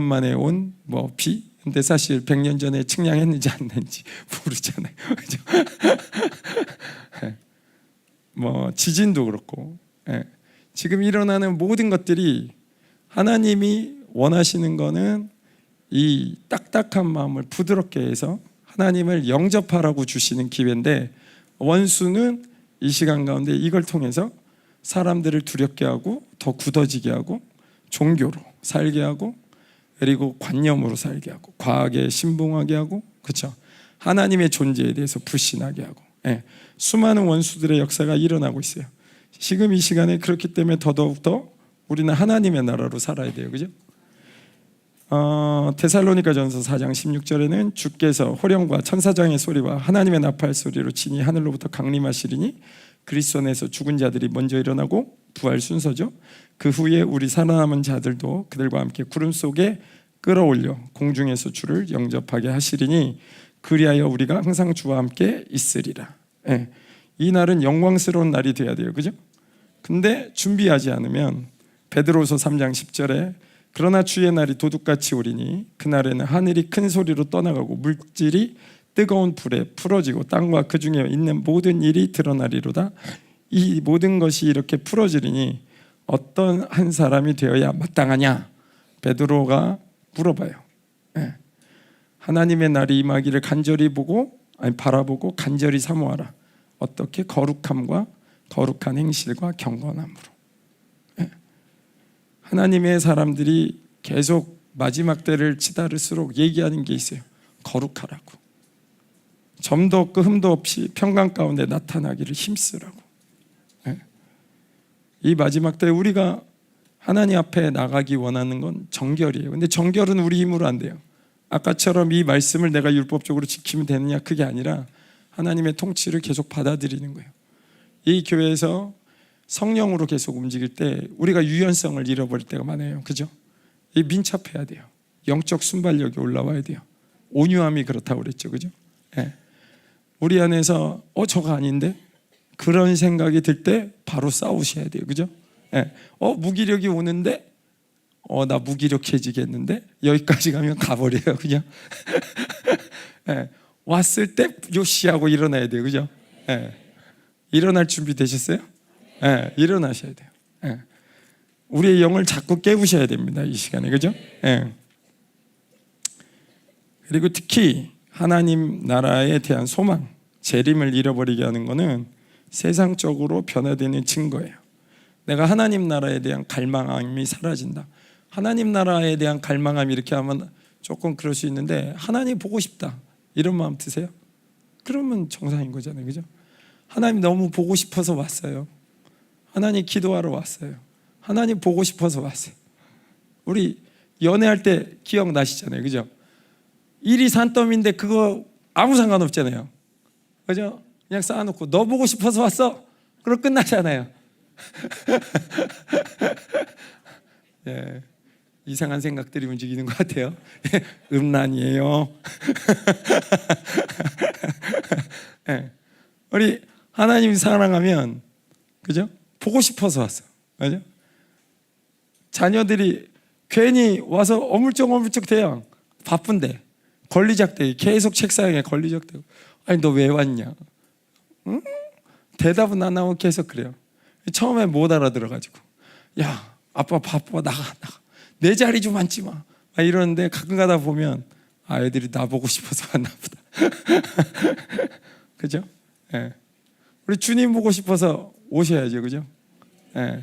만에 온 비. 근데 사실 100년 전에 측량했는지 안 했는지 모르잖아요. 그죠? 지진도 그렇고, 예. 지금 일어나는 모든 것들이 하나님이 원하시는 거는 이 딱딱한 마음을 부드럽게 해서 하나님을 영접하라고 주시는 기회인데, 원수는 이 시간 가운데 이걸 통해서 사람들을 두렵게 하고 더 굳어지게 하고 종교로 살게 하고, 그리고 관념으로 살게 하고, 과학에 신봉하게 하고, 그렇죠? 하나님의 존재에 대해서 불신하게 하고, 예. 수많은 원수들의 역사가 일어나고 있어요. 지금 이 시간에 그렇기 때문에 더더욱더 우리는 하나님의 나라로 살아야 돼요. 그죠? 데살로니가전서 4장 16절에는 주께서 호령과 천사장의 소리와 하나님의 나팔 소리로 친히 하늘로부터 강림하시리니 그리스도 안에서 죽은 자들이 먼저 일어나고, 부활 순서죠. 그 후에 우리 살아남은 자들도 그들과 함께 구름 속에 끌어올려 공중에서 주를 영접하게 하시리니 그리하여 우리가 항상 주와 함께 있으리라. 예. 이 날은 영광스러운 날이 돼야 돼요. 그죠? 근데 준비하지 않으면, 베드로서 3장 10절에 그러나 주의 날이 도둑같이 오리니 그날에는 하늘이 큰 소리로 떠나가고 물질이 뜨거운 불에 풀어지고 땅과 그 중에 있는 모든 일이 드러나리로다. 이 모든 것이 이렇게 풀어지리니 어떤 한 사람이 되어야 마땅하냐? 베드로가 물어봐요. 네. 하나님의 날이 임하기를 간절히 바라보고 간절히 사모하라. 어떻게? 거룩함과 거룩한 행실과 경건함으로. 네. 하나님의 사람들이 계속 마지막 때를 치달을수록 얘기하는 게 있어요. 거룩하라고. 점도 없고 흠도 없이 평강 가운데 나타나기를 힘쓰라고. 네. 이 마지막 때 우리가 하나님 앞에 나가기 원하는 건 정결이에요. 근데 정결은 우리 힘으로 안 돼요. 아까처럼 이 말씀을 내가 율법적으로 지키면 되느냐, 그게 아니라 하나님의 통치를 계속 받아들이는 거예요. 이 교회에서 성령으로 계속 움직일 때 우리가 유연성을 잃어버릴 때가 많아요. 그죠? 이 민첩해야 돼요. 영적 순발력이 올라와야 돼요. 온유함이 그렇다고 그랬죠. 그죠? 네. 우리 안에서 저거 아닌데? 그런 생각이 들 때 바로 싸우셔야 돼요. 그죠? 네. 무기력이 오는데 나 무기력해지겠는데? 여기까지 가면 가버려요. 그냥. 네. 왔을 때 요시하고 일어나야 돼요. 그죠? 네. 일어날 준비 되셨어요? 네. 일어나셔야 돼요. 네. 우리의 영을 자꾸 깨우셔야 됩니다. 이 시간에. 그죠? 네. 그리고 특히 하나님 나라에 대한 소망, 재림을 잃어버리게 하는 것은 세상적으로 변화되는 증거예요. 내가 하나님 나라에 대한 갈망함이 사라진다. 하나님 나라에 대한 갈망함 이렇게 하면 조금 그럴 수 있는데, 하나님 보고 싶다 이런 마음 드세요? 그러면 정상인 거잖아요. 그죠? 하나님 너무 보고 싶어서 왔어요. 하나님 기도하러 왔어요. 하나님 보고 싶어서 왔어요. 우리 연애할 때 기억나시잖아요. 그죠? 일이 산더미인데 그거 아무 상관없잖아요. 그죠? 그냥 쌓아놓고 너 보고 싶어서 왔어? 그럼 끝나잖아요. 예, 이상한 생각들이 움직이는 것 같아요. 음란이에요. 예, 우리 하나님 사랑하면, 그죠? 보고 싶어서 왔어. 그죠? 자녀들이 괜히 와서 어물쩍어물쩍 대요. 바쁜데 걸리적대, 계속 책상에 걸리적대고, 아니 너 왜 왔냐? 응? 대답은 안 나오고 계속 그래요. 처음에 못 알아들어가지고, 야 아빠 바빠, 나가 내 자리 좀 앉지 마, 이러는데 가끔 가다 보면 애들이 나 보고 싶어서 왔나 보다. 그죠? 예. 우리 주님 보고 싶어서 오셔야죠. 그죠? 예.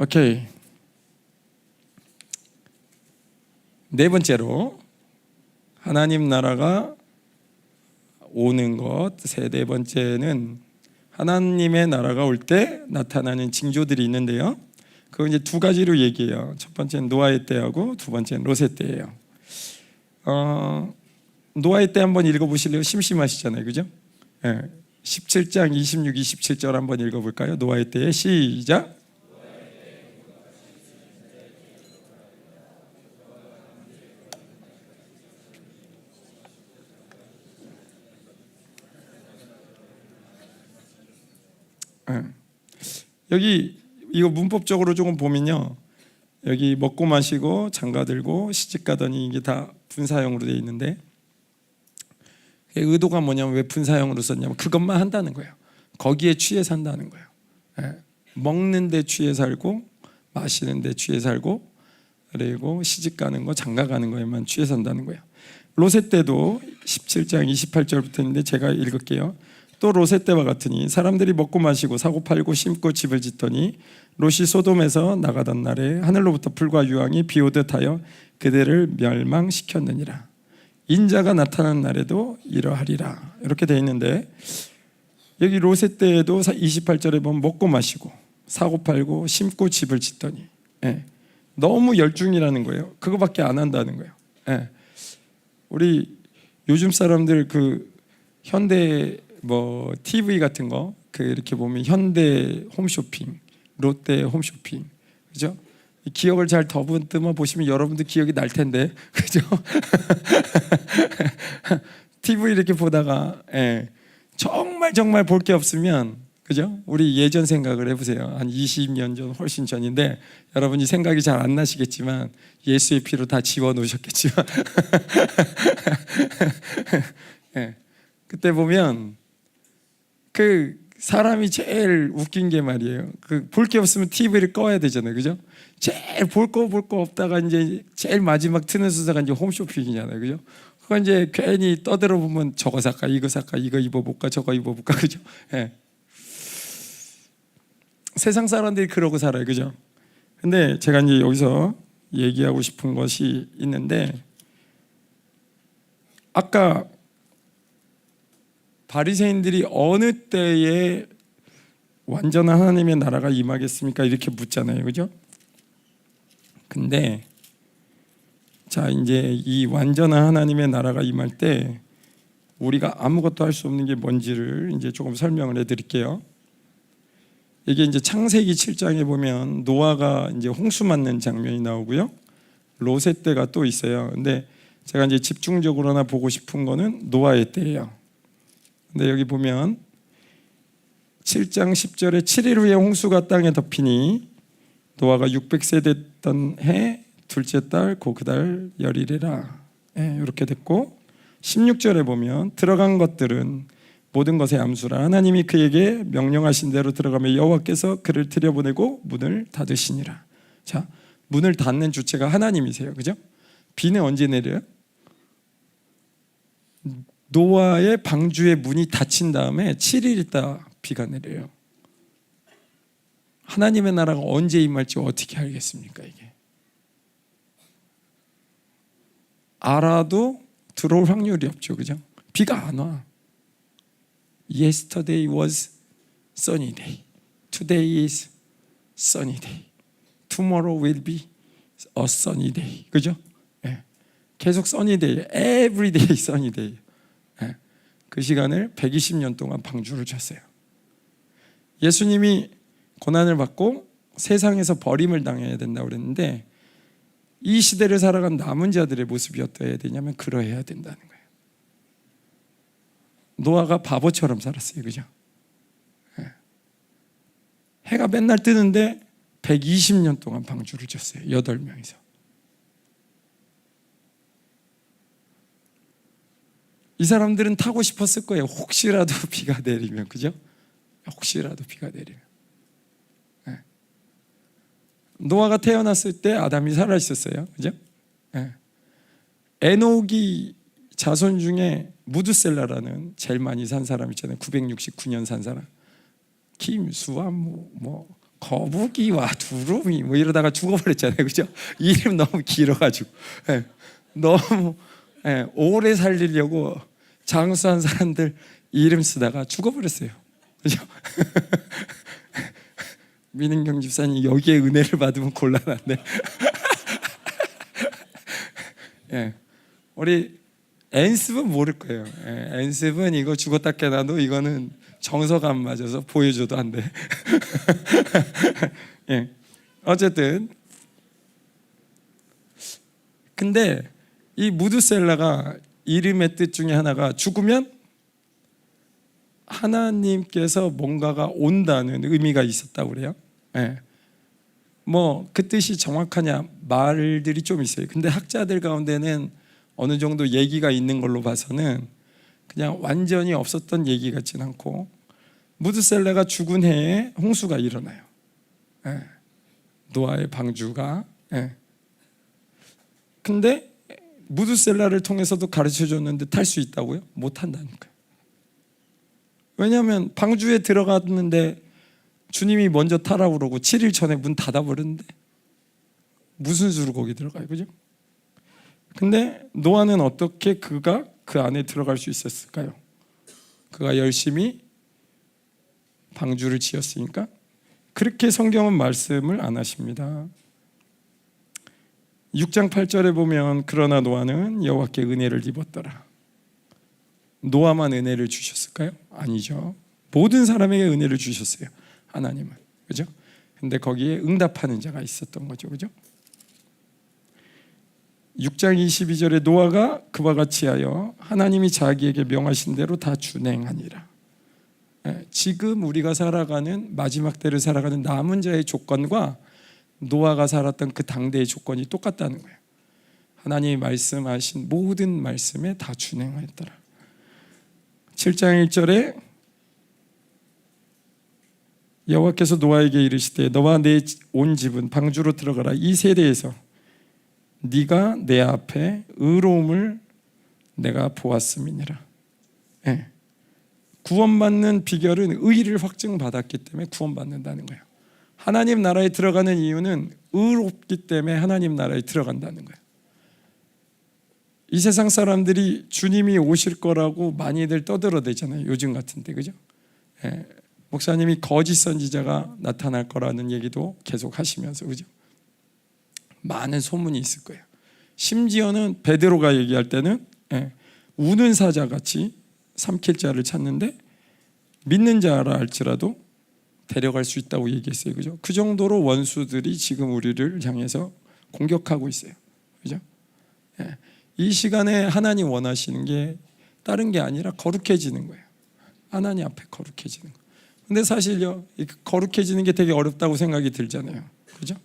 오케이. 네 번째로 하나님 나라가 오는 것, 네 번째는 하나님의 나라가 올 때 나타나는 징조들이 있는데요. 그거 이제 두 가지로 얘기해요. 첫 번째는 노아의 때하고 두 번째는 롯의 때예요. 노아의 때 한번 읽어보실래요? 심심하시잖아요, 그죠? 17장 26, 27절 한번 읽어볼까요? 노아의 때에 시작. 여기 이거 문법적으로 조금 보면요, 여기 먹고 마시고 장가들고 시집가더니 이게 다 분사형으로 되어 있는데, 의도가 뭐냐면 왜 분사형으로 썼냐면 그것만 한다는 거예요. 거기에 취해 산다는 거예요. 먹는 데 취해 살고 마시는 데 취해 살고 그리고 시집가는 거 장가가는 거에만 취해 산다는 거예요. 롯의 때도 17장 28절부터 있는데 제가 읽을게요. 또 롯의 때와 같으니 사람들이 먹고 마시고 사고 팔고 심고 집을 짓더니 롯이 소돔에서 나가던 날에 하늘로부터 불과 유황이 비오듯 하여 그들을 멸망시켰느니라. 인자가 나타난 날에도 이러하리라. 이렇게 되어 있는데, 여기 롯의 때에도 28절에 보면 먹고 마시고 사고 팔고 심고 집을 짓더니, 너무 열중이라는 거예요. 그거밖에 안 한다는 거예요. 우리 요즘 사람들 그 현대 뭐 TV 같은 거 그 이렇게 보면 현대 홈쇼핑, 롯데 홈쇼핑, 그죠? 기억을 잘 더듬어 보시면 여러분도 기억이 날 텐데, 그죠? TV 이렇게 보다가 정말 볼 게 없으면, 그죠? 우리 예전 생각을 해보세요. 한 20년 전, 훨씬 전인데 여러분이 생각이 잘 안 나시겠지만 예수의 피로 다 지워 놓으셨겠지만 그때 보면 그 사람이 제일 웃긴 게 말이에요. 그 볼 게 없으면 TV를 꺼야 되잖아요, 그죠? 제일 볼 거 없다가 이제 제일 마지막 트는 순서가 이제 홈쇼핑이잖아요, 그죠? 그거 이제 괜히 떠들어 보면 저거 살까, 이거 살까, 이거 입어볼까, 저거 입어볼까, 그죠? 세상 사람들이 그러고 살아요, 그죠? 근데 제가 이제 여기서 얘기하고 싶은 것이 있는데, 아까 바리새인들이 어느 때에 완전한 하나님의 나라가 임하겠습니까? 이렇게 묻잖아요, 그죠? 근데 자, 이제 이 완전한 하나님의 나라가 임할 때 우리가 아무것도 할 수 없는 게 뭔지를 이제 조금 설명을 해드릴게요. 이게 이제 창세기 7장에 보면 노아가 이제 홍수 맞는 장면이 나오고요, 롯의 때가 또 있어요. 근데 제가 이제 집중적으로 하나 보고 싶은 거는 노아의 때예요. 근데 여기 보면 7장 10절에 7일 후에 홍수가 땅에 덮이니 노아가 600세 됐던 해 둘째 달 고 그달 열일이라. 이렇게 됐고, 16절에 보면 들어간 것들은 모든 것의 암수라 하나님이 그에게 명령하신 대로 들어가며 여호와께서 그를 들여보내고 문을 닫으시니라. 자, 문을 닫는 주체가 하나님이세요, 그죠? 비는 언제 내려요? 노아의 방주의 문이 닫힌 다음에 7일 있다 비가 내려요. 하나님의 나라가 언제 임할지 어떻게 알겠습니까? 이게 알아도 들어올 확률이 없죠, 그죠? 비가 안 와. Yesterday was sunny day. Today is sunny day. Tomorrow will be a sunny day. 그죠? 예. 계속 sunny day, every day sunny day. 예. 그 시간을 120년 동안 방주를 쳤어요. 예수님이 고난을 받고 세상에서 버림을 당해야 된다고 그랬는데 이 시대를 살아간 남은 자들의 모습이 어떠해야 되냐면 그러해야 된다는 거예요. 노아가 바보처럼 살았어요. 그죠? 예. 해가 맨날 뜨는데 120년 동안 방주를 쳤어요. 8명이서. 이 사람들은 타고 싶었을 거예요. 혹시라도 비가 내리면. 그죠? 혹시라도 비가 내리면. 예. 노아가 태어났을 때 아담이 살아 있었어요. 그죠? 예. 에녹이 자손 중에 무드셀라라는 제일 많이 산 사람 있잖아요. 969년 산 사람. 김수와 뭐 거북이와 두루미 뭐 이러다가 죽어버렸잖아요. 그죠? 이름 너무 길어가지고. 예. 너무 오래 살리려고 장수한 사람들 이름 쓰다가 죽어버렸어요. 그죠? 민은경 집사님 여기에 은혜를 받으면 곤란한데. 예. 우리 엔습은 모를 거예요. 엔습은 이거 죽었다 깨나도 이거는 정서가 안 맞아서 보여줘도 안 돼. 예. 어쨌든 근데 이 무드셀라가 이름의 뜻 중에 하나가 죽으면 하나님께서 뭔가가 온다는 의미가 있었다고 그래요. 예. 뭐 그 뜻이 정확하냐 말들이 좀 있어요. 근데 학자들 가운데는 어느 정도 얘기가 있는 걸로 봐서는 그냥 완전히 없었던 얘기 같진 않고 무드셀라가 죽은 해에 홍수가 일어나요. 예. 노아의 방주가. 예. 근데 무드셀라를 통해서도 가르쳐 줬는데 탈 수 있다고요? 못 한다는 거예요. 왜냐하면 방주에 들어갔는데 주님이 먼저 타라고 그러고 7일 전에 문 닫아버렸는데 무슨 수로 거기 들어가요? 그죠? 근데 노아는 어떻게 그가 그 안에 들어갈 수 있었을까요? 그가 열심히 방주를 지었으니까. 그렇게 성경은 말씀을 안 하십니다. 6장 8절에 보면 그러나 노아는 여호와께 은혜를 입었더라. 노아만 은혜를 주셨을까요? 아니죠. 모든 사람에게 은혜를 주셨어요. 하나님은. 그죠? 근데 거기에 응답하는 자가 있었던 거죠. 그죠? 6장 22절에 노아가 그와 같이 하여 하나님이 자기에게 명하신 대로 다 준행하니라. 지금 우리가 살아가는 마지막 때를 살아가는 남은 자의 조건과 노아가 살았던 그 당대의 조건이 똑같다는 거예요. 하나님이 말씀하신 모든 말씀에 다 준행하였더라. 7장 1절에 여호와께서 노아에게 이르시되 너와 내 온 집은 방주로 들어가라. 이 세대에서 네가 내 앞에 의로움을 내가 보았음이니라. 네. 구원받는 비결은 의를 확증받았기 때문에 구원받는다는 거예요. 하나님 나라에 들어가는 이유는 의롭기 때문에 하나님 나라에 들어간다는 거예요. 이 세상 사람들이 주님이 오실 거라고 많이들 떠들어대잖아요. 요즘 같은 때. 그죠? 예. 목사님이 거짓 선지자가 나타날 거라는 얘기도 계속 하시면서. 그죠? 많은 소문이 있을 거예요. 심지어는 베드로가 얘기할 때는 우는 사자같이 삼킬 자를 찾는데 믿는 자라 할지라도 데려갈 수 있다고 얘기했어요. 그죠? 그 정도로 원수들이 지금 우리를 향해서 공격하고 있어요. 그죠? 이 시간에 하나님 원하시는 게 다른 게 아니라 거룩해지는 거예요. 하나님 앞에 거룩해지는 거. 근데 사실요, 거룩해지는 게 되게 어렵다고 생각이 들잖아요. 그죠?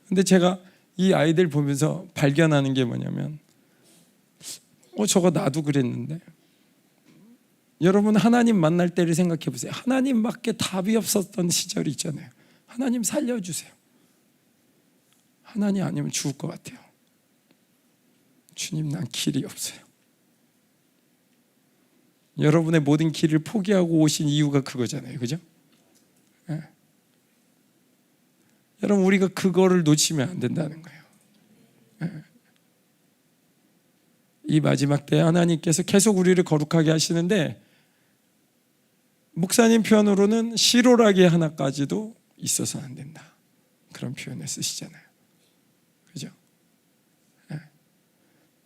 근데 제가 이 아이들 보면서 발견하는 게 뭐냐면 저거 나도 그랬는데. 여러분 하나님 만날 때를 생각해 보세요. 하나님밖에 답이 없었던 시절이 있잖아요. 하나님 살려주세요. 하나님 아니면 죽을 것 같아요. 주님 난 길이 없어요. 여러분의 모든 길을 포기하고 오신 이유가 그거잖아요. 그죠? 네. 여러분 우리가 그거를 놓치면 안 된다는 거예요. 네. 이 마지막 때 하나님께서 계속 우리를 거룩하게 하시는데 목사님 표현으로는 시로라기 하나까지도 있어서는 안 된다. 그런 표현을 쓰시잖아요. 그죠? 예.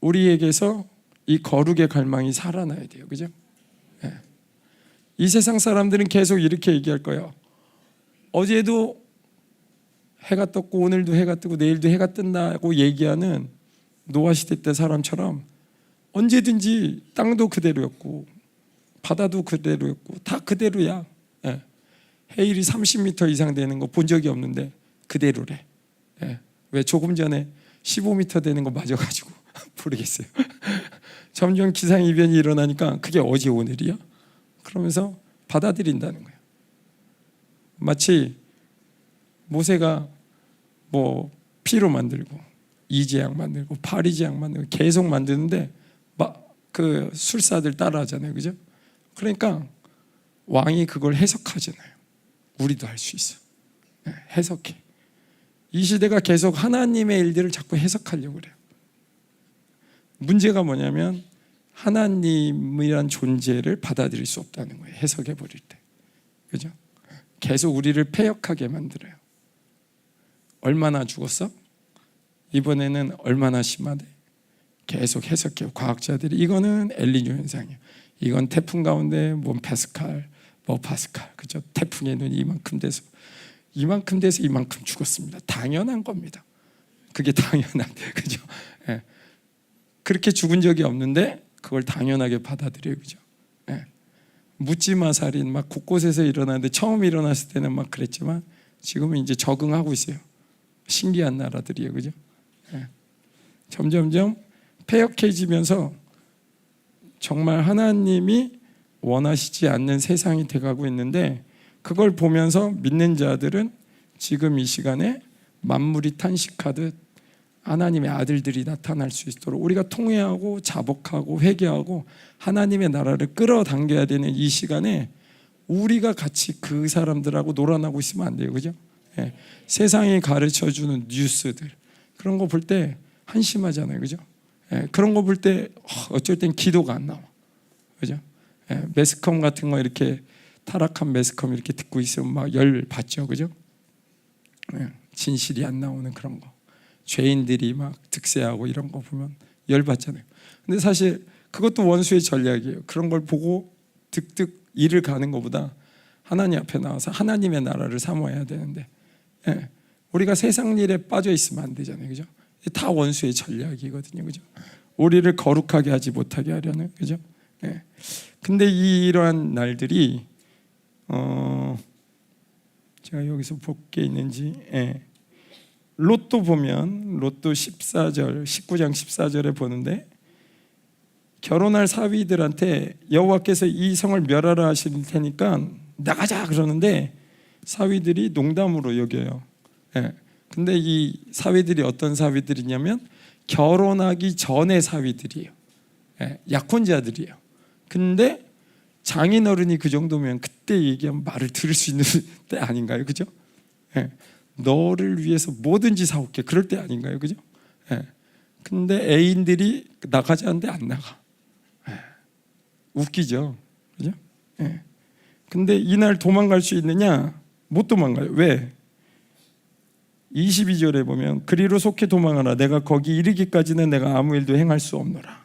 우리에게서 이 거룩의 갈망이 살아나야 돼요. 그죠? 예. 이 세상 사람들은 계속 이렇게 얘기할 거예요. 어제도 해가 떴고 오늘도 해가 뜨고 내일도 해가 뜬다고 얘기하는 노아 시대 때 사람처럼 언제든지 땅도 그대로였고 바다도 그대로였고 다 그대로야. 예. 해일이 30m 이상 되는 거 본 적이 없는데 그대로래. 예. 왜 조금 전에 15m 되는 거 맞아가지고 모르겠어요. 점점 기상이변이 일어나니까 그게 어제 오늘이야? 그러면서 받아들인다는 거예요. 마치 모세가 뭐 피로 만들고 이제약 만들고 파리제약 만들고 계속 만드는데 막 그 술사들 따라하잖아요. 그죠? 그러니까 왕이 그걸 해석하잖아요. 우리도 할 수 있어. 해석해. 이 시대가 계속 하나님의 일들을 자꾸 해석하려고 그래요. 문제가 뭐냐면 하나님이란 존재를 받아들일 수 없다는 거예요. 해석해 버릴 때. 그죠? 계속 우리를 패역하게 만들어요. 얼마나 죽었어? 이번에는 얼마나 심하대? 계속 해석해요. 과학자들이 이거는 엘니뇨 현상이에요. 이건 태풍 가운데 뭐 파스칼, 뭐 파스칼, 그죠? 태풍의 눈이 이만큼 돼서 이만큼 죽었습니다. 당연한 겁니다. 그게 당연한, 그죠? 예. 그렇게 죽은 적이 없는데 그걸 당연하게 받아들여요, 그죠? 예. 묻지마 살인 막 곳곳에서 일어나는데 처음 일어났을 때는 막 그랬지만 지금은 이제 적응하고 있어요. 신기한 나라들이에요, 그죠? 예. 점점점 패역해지면서 정말 하나님이 원하시지 않는 세상이 돼가고 있는데 그걸 보면서 믿는 자들은 지금 이 시간에 만물이 탄식하듯 하나님의 아들들이 나타날 수 있도록 우리가 통회하고 자복하고 회개하고 하나님의 나라를 끌어당겨야 되는 이 시간에 우리가 같이 그 사람들하고 놀아나고 있으면 안 돼요. 그죠? 예. 세상이 가르쳐주는 뉴스들 그런 거 볼 때 한심하잖아요. 그죠? 예. 그런 거 볼 때 어쩔 땐 기도가 안 나와. 그죠? 예. 매스컴 같은 거 이렇게 타락한 매스컴 이렇게 듣고 있으면 막 열 받죠. 그죠? 예. 진실이 안 나오는 그런 거. 죄인들이 막 득세하고 이런 거 보면 열받잖아요. 근데 사실 그것도 원수의 전략이에요. 그런 걸 보고 득득 일을 가는 것보다 하나님 앞에 나와서 하나님의 나라를 사모해야 되는데 우리가 세상 일에 빠져 있으면 안 되잖아요. 그죠? 다 원수의 전략이거든요. 그죠? 우리를 거룩하게 하지 못하게 하려는, 그죠? 근데 이러한 날들이 제가 여기서 볼 게 있는지 롯도 보면 롯도 14절 19장 14절에 보는데 결혼할 사위들한테 여호와께서 이 성을 멸하라 하실 테니까 나가자 그러는데 사위들이 농담으로 여겨요. 근데 이 사위들이 어떤 사위들이냐면 결혼하기 전의 사위들이에요. 약혼자들이에요. 근데 장인어른이 그 정도면 그때 얘기하면 말을 들을 수 있는 때 아닌가요? 그죠? 너를 위해서 뭐든지 사올게 그럴 때 아닌가요? 그죠? 근데 애인들이 나가자는데 안 나가. 웃기죠? 그죠? 근데 이날 도망갈 수 있느냐? 못 도망가요. 왜? 22절에 보면 그리로 속히 도망하라. 내가 거기 이르기까지는 내가 아무 일도 행할 수 없노라.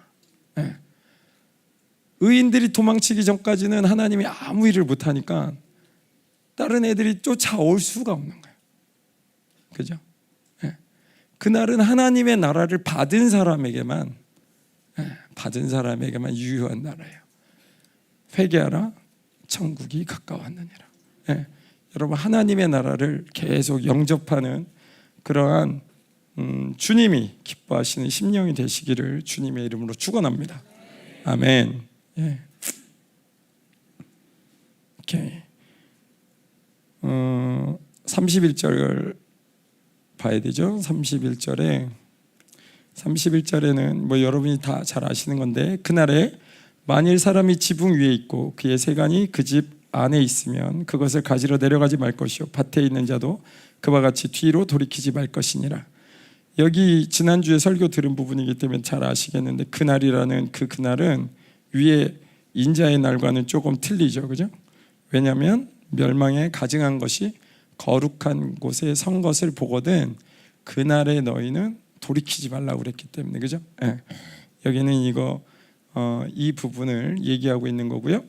의인들이 도망치기 전까지는 하나님이 아무 일을 못하니까 다른 애들이 쫓아올 수가 없는 거예요. 그죠? 그날은 하나님의 나라를 받은 사람에게만 유효한 나라예요. 회개하라 천국이 가까웠느니라. 여러분 하나님의 나라를 계속 영접하는 그러한 주님이 기뻐하시는 심령이 되시기를 주님의 이름으로 축원합니다. 아멘. 오케이. 31절 봐야 되죠. 31절에는 뭐 여러분이 다 잘 아시는 건데 그날에 만일 사람이 지붕 위에 있고 그의 세간이 그 집 안에 있으면 그것을 가지러 내려가지 말 것이요 밭에 있는 자도 그와 같이 뒤로 돌이키지 말 것이니라. 여기 지난주에 설교 들은 부분이기 때문에 잘 아시겠는데 그날이라는 그날은 위에 인자의 날과는 조금 틀리죠. 그죠? 왜냐하면 멸망에 가증한 것이 거룩한 곳에 선 것을 보거든 그날에 너희는 돌이키지 말라고 그랬기 때문에, 그죠? 예. 여기는 이거 이 부분을 얘기하고 있는 거고요.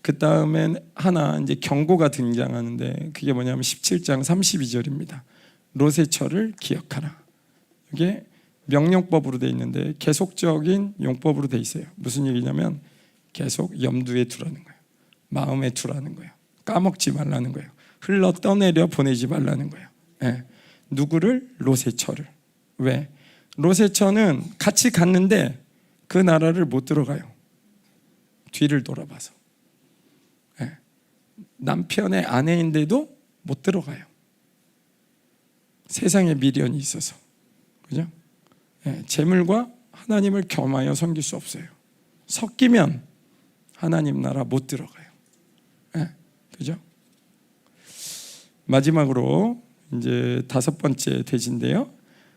그 다음엔 하나 이제 경고가 등장하는데 그게 뭐냐면 17장 32절입니다. 롯의 철을 기억하라. 이게 명령법으로 돼 있는데 계속적인 용법으로 돼 있어요. 무슨 얘기냐면 계속 염두에 두라는 거예요. 마음에 두라는 거예요. 까먹지 말라는 거예요. 흘러 떠내려 보내지 말라는 거예요. 예. 누구를? 롯의 철을. 왜? 롯의 철은 같이 갔는데 그 나라를 못 들어가요. 뒤를 돌아봐서. 예. 남편의 아내인데도 못 들어가요. 세상에 미련이 있어서. 그죠? 예. 재물과 하나님을 겸하여 섬길 수 없어요. 섞이면 하나님 나라 못 들어가요. 예. 그죠? 마지막으로 이제 5번째 대지인데요.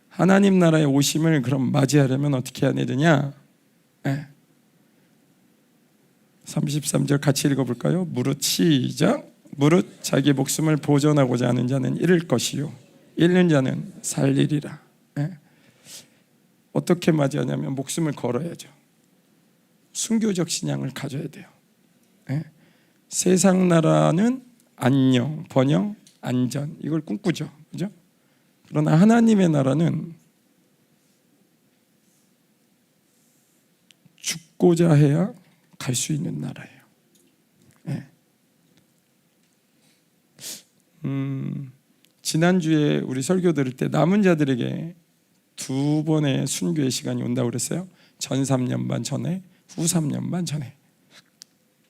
하나님 나라의 오심을 그럼 맞이하려면 어떻게 해야 되느냐? 네. 33절 같이 읽어볼까요? 무릇 시작. 무릇 자기 목숨을 보존하고자 하는 자는 잃을 것이요 잃는 자는 살리리라. 네. 어떻게 맞이하냐면 목숨을 걸어야죠. 순교적 신앙을 가져야 돼요. 네. 세상 나라는 안녕, 번영, 안전 이걸 꿈꾸죠. 그죠? 그러나 하나님의 나라는 죽고자 해야 갈 수 있는 나라예요. 네. 지난주에 우리 설교 들을 때 남은 자들에게 2번의 순교의 시간이 온다고 그랬어요. 전 3년 반 전에, 후 3년 반 전에.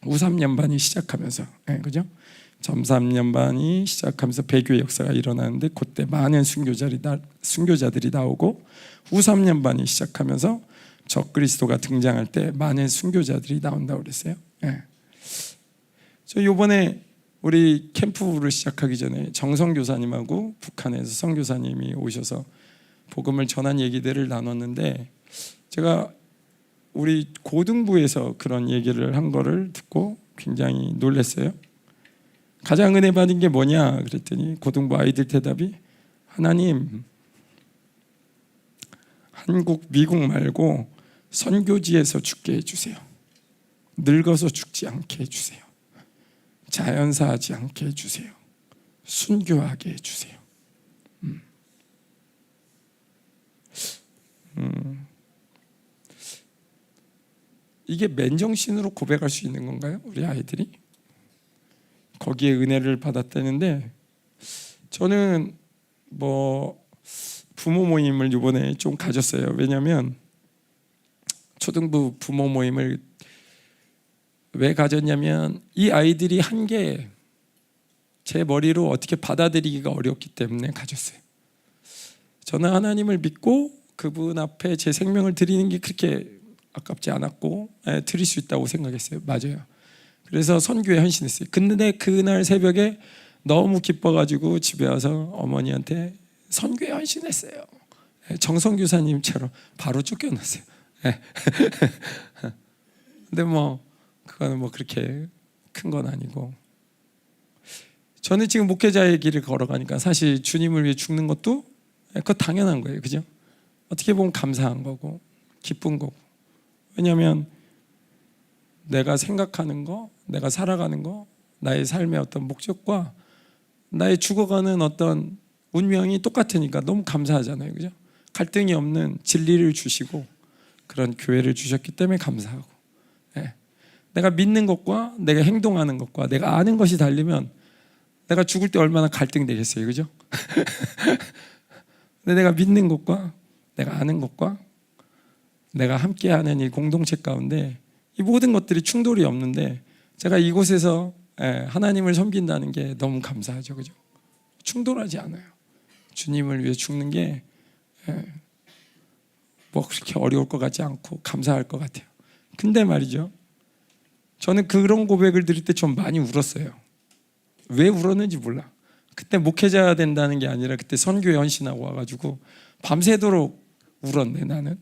후 3년 반이 시작하면서, 네, 그죠? 전 3년 반이 시작하면서 배교의 역사가 일어나는데 그때 많은 순교자들이 나오고 후 3년 반이 시작하면서 적그리스도가 등장할 때 많은 순교자들이 나온다고 그랬어요. 네. 저 이번에 우리 캠프를 시작하기 전에 정성 교사님하고 북한에서 선교사님이 오셔서 복음을 전한 얘기들을 나눴는데 제가 우리 고등부에서 그런 얘기를 한 거를 듣고 굉장히 놀랐어요. 가장 은혜 받은 게 뭐냐 그랬더니 고등부 아이들 대답이 하나님 한국 미국 말고 선교지에서 죽게 해주세요. 늙어서 죽지 않게 해주세요. 자연사하지 않게 해주세요. 순교하게 해주세요. 이게 맨정신으로 고백할 수 있는 건가요? 우리 아이들이? 거기에 은혜를 받았다는데 저는 부모 모임을 이번에 좀 가졌어요. 왜냐하면 초등부 부모 모임을 왜 가졌냐면 이 아이들이 한 게 제 머리로 어떻게 받아들이기가 어렵기 때문에 가졌어요. 저는 하나님을 믿고 그분 앞에 제 생명을 드리는 게 그렇게 아깝지 않았고 드릴 수 있다고 생각했어요. 맞아요. 그래서 선교에 헌신했어요. 근데 그날 새벽에 너무 기뻐가지고 집에 와서 어머니한테 선교에 헌신했어요. 정성교사님처럼 바로 쫓겨났어요. 근데 그거는 그렇게 큰 건 아니고 저는 지금 목회자의 길을 걸어가니까 사실 주님을 위해 죽는 것도 그거 당연한 거예요. 그죠? 어떻게 보면 감사한 거고 기쁜 거고 왜냐하면 내가 생각하는 거, 내가 살아가는 거, 나의 삶의 어떤 목적과 나의 죽어가는 어떤 운명이 똑같으니까 너무 감사하잖아요. 그죠? 갈등이 없는 진리를 주시고 그런 교회를 주셨기 때문에 감사하고 내가 믿는 것과 내가 행동하는 것과 내가 아는 것이 다르면 내가 죽을 때 얼마나 갈등되겠어요. 그죠? 근데 내가 믿는 것과 내가 아는 것과 내가 함께하는 이 공동체 가운데 이 모든 것들이 충돌이 없는데 제가 이곳에서 하나님을 섬긴다는 게 너무 감사하죠. 그죠? 충돌하지 않아요. 주님을 위해 죽는 게 그렇게 어려울 것 같지 않고 감사할 것 같아요. 근데 말이죠. 저는 그런 고백을 드릴 때 좀 많이 울었어요. 왜 울었는지 몰라. 그때 목회자가 된다는 게 아니라 그때 선교에 헌신하고 와가지고 밤새도록 울었네 나는.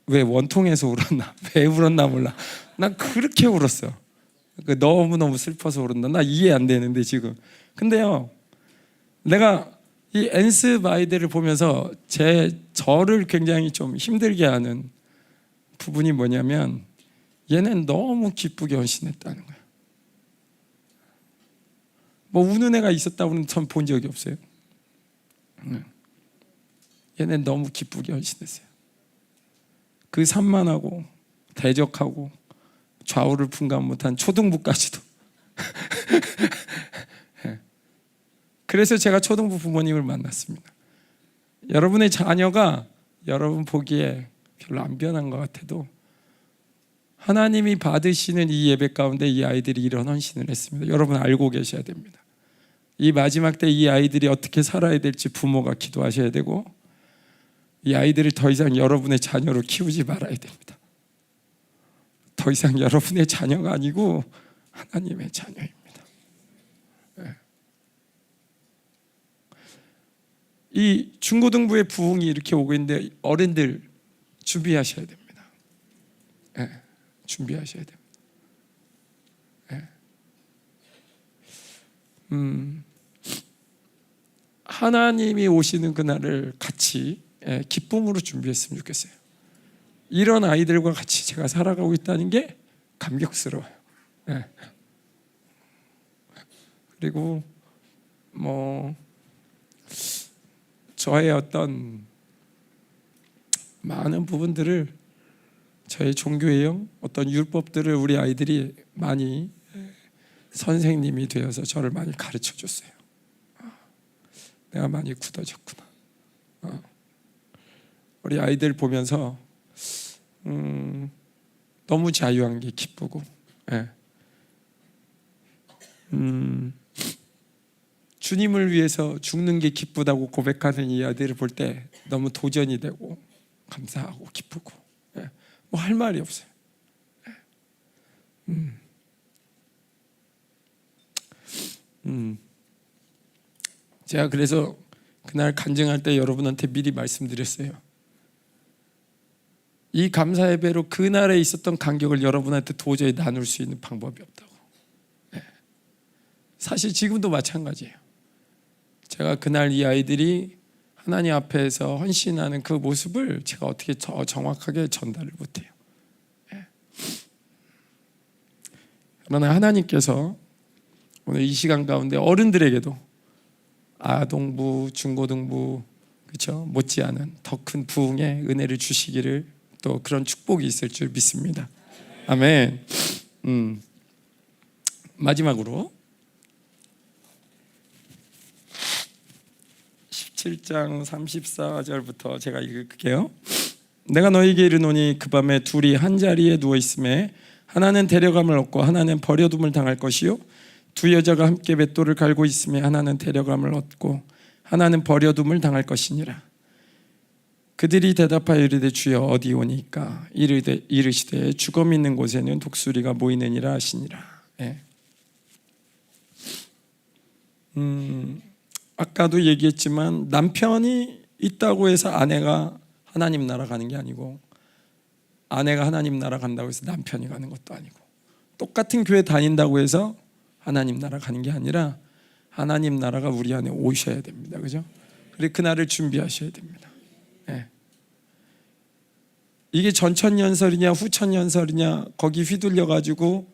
왜 원통에서 울었나? 왜 울었나 몰라. 난 그렇게 울었어. 너무너무 슬퍼서 울었나? 나 이해 안 되는데 지금. 근데요, 내가 이 엔스 바이데를 보면서 제 저를 굉장히 좀 힘들게 하는 부분이 뭐냐면 얘는 너무 기쁘게 헌신했다는 거예요. 뭐 우는 애가 있었다고는 전 본 적이 없어요. 얘는 너무 기쁘게 헌신했어요. 그 산만하고 대적하고 좌우를 분간 못한 초등부까지도. 그래서 제가 초등부 부모님을 만났습니다. 여러분의 자녀가 여러분 보기에 별로 안 변한 것 같아도 하나님이 받으시는 이 예배 가운데 이 아이들이 이런 헌신을 했습니다. 여러분 알고 계셔야 됩니다. 이 마지막 때 이 아이들이 어떻게 살아야 될지 부모가 기도하셔야 되고, 이 아이들을 더 이상 여러분의 자녀로 키우지 말아야 됩니다. 더 이상 여러분의 자녀가 아니고 하나님의 자녀입니다. 이 중고등부의 부흥이 이렇게 오고 있는데 어른들 준비하셔야 됩니다. 준비하셔야 됩니다. 하나님이 오시는 그날을 같이 기쁨으로 준비했으면 좋겠어요. 이런 아이들과 같이 제가 살아가고 있다는 게 감격스러워요. 그리고 뭐 저의 어떤 많은 부분들을, 저의 종교의 어떤 율법들을 우리 아이들이 많이 선생님이 되어서 저를 많이 가르쳐 줬어요. 내가 많이 굳어졌구나. 우리 아이들 보면서 너무 자유한 게 기쁘고, 주님을 위해서 죽는 게 기쁘다고 고백하는 이 아이들을 볼 때 너무 도전이 되고 감사하고 기쁘고, 뭐 할 말이 없어요. 제가 그래서 그날 간증할 때 여러분한테 미리 말씀드렸어요. 이 감사 예배로 그날에 있었던 감격을 여러분한테 도저히 나눌 수 있는 방법이 없다고. 사실 지금도 마찬가지예요. 제가 그날 이 아이들이 하나님 앞에서 헌신하는 그 모습을 제가 어떻게 더 정확하게 전달을 못해요. 그러나 하나님께서 오늘 이 시간 가운데 어른들에게도 아동부, 중고등부, 그렇죠? 못지않은 더 큰 부흥의 은혜를 주시기를, 또 그런 축복이 있을 줄 믿습니다. 아멘. 마지막으로 17장 34절부터 제가 읽을게요. 내가 너희에게 이르노니 그 밤에 둘이 한 자리에 누워 있음에 하나는 데려감을 얻고 하나는 버려둠을 당할 것이요, 두 여자가 함께 맷돌을 갈고 있음에 하나는 데려감을 얻고 하나는 버려둠을 당할 것이니라. 그들이 대답하여 이르되 주여 어디 오니까? 이르시되 죽음 있는 곳에는 독수리가 모이느니라 하시니라. 아까도 얘기했지만 남편이 있다고 해서 아내가 하나님 나라 가는 게 아니고, 아내가 하나님 나라 간다고 해서 남편이 가는 것도 아니고, 똑같은 교회 다닌다고 해서 하나님 나라 가는 게 아니라 하나님 나라가 우리 안에 오셔야 됩니다. 그죠? 그리고 그날을 준비하셔야 됩니다. 이게 전천년설이냐 후천년설이냐 거기 휘둘려 가지고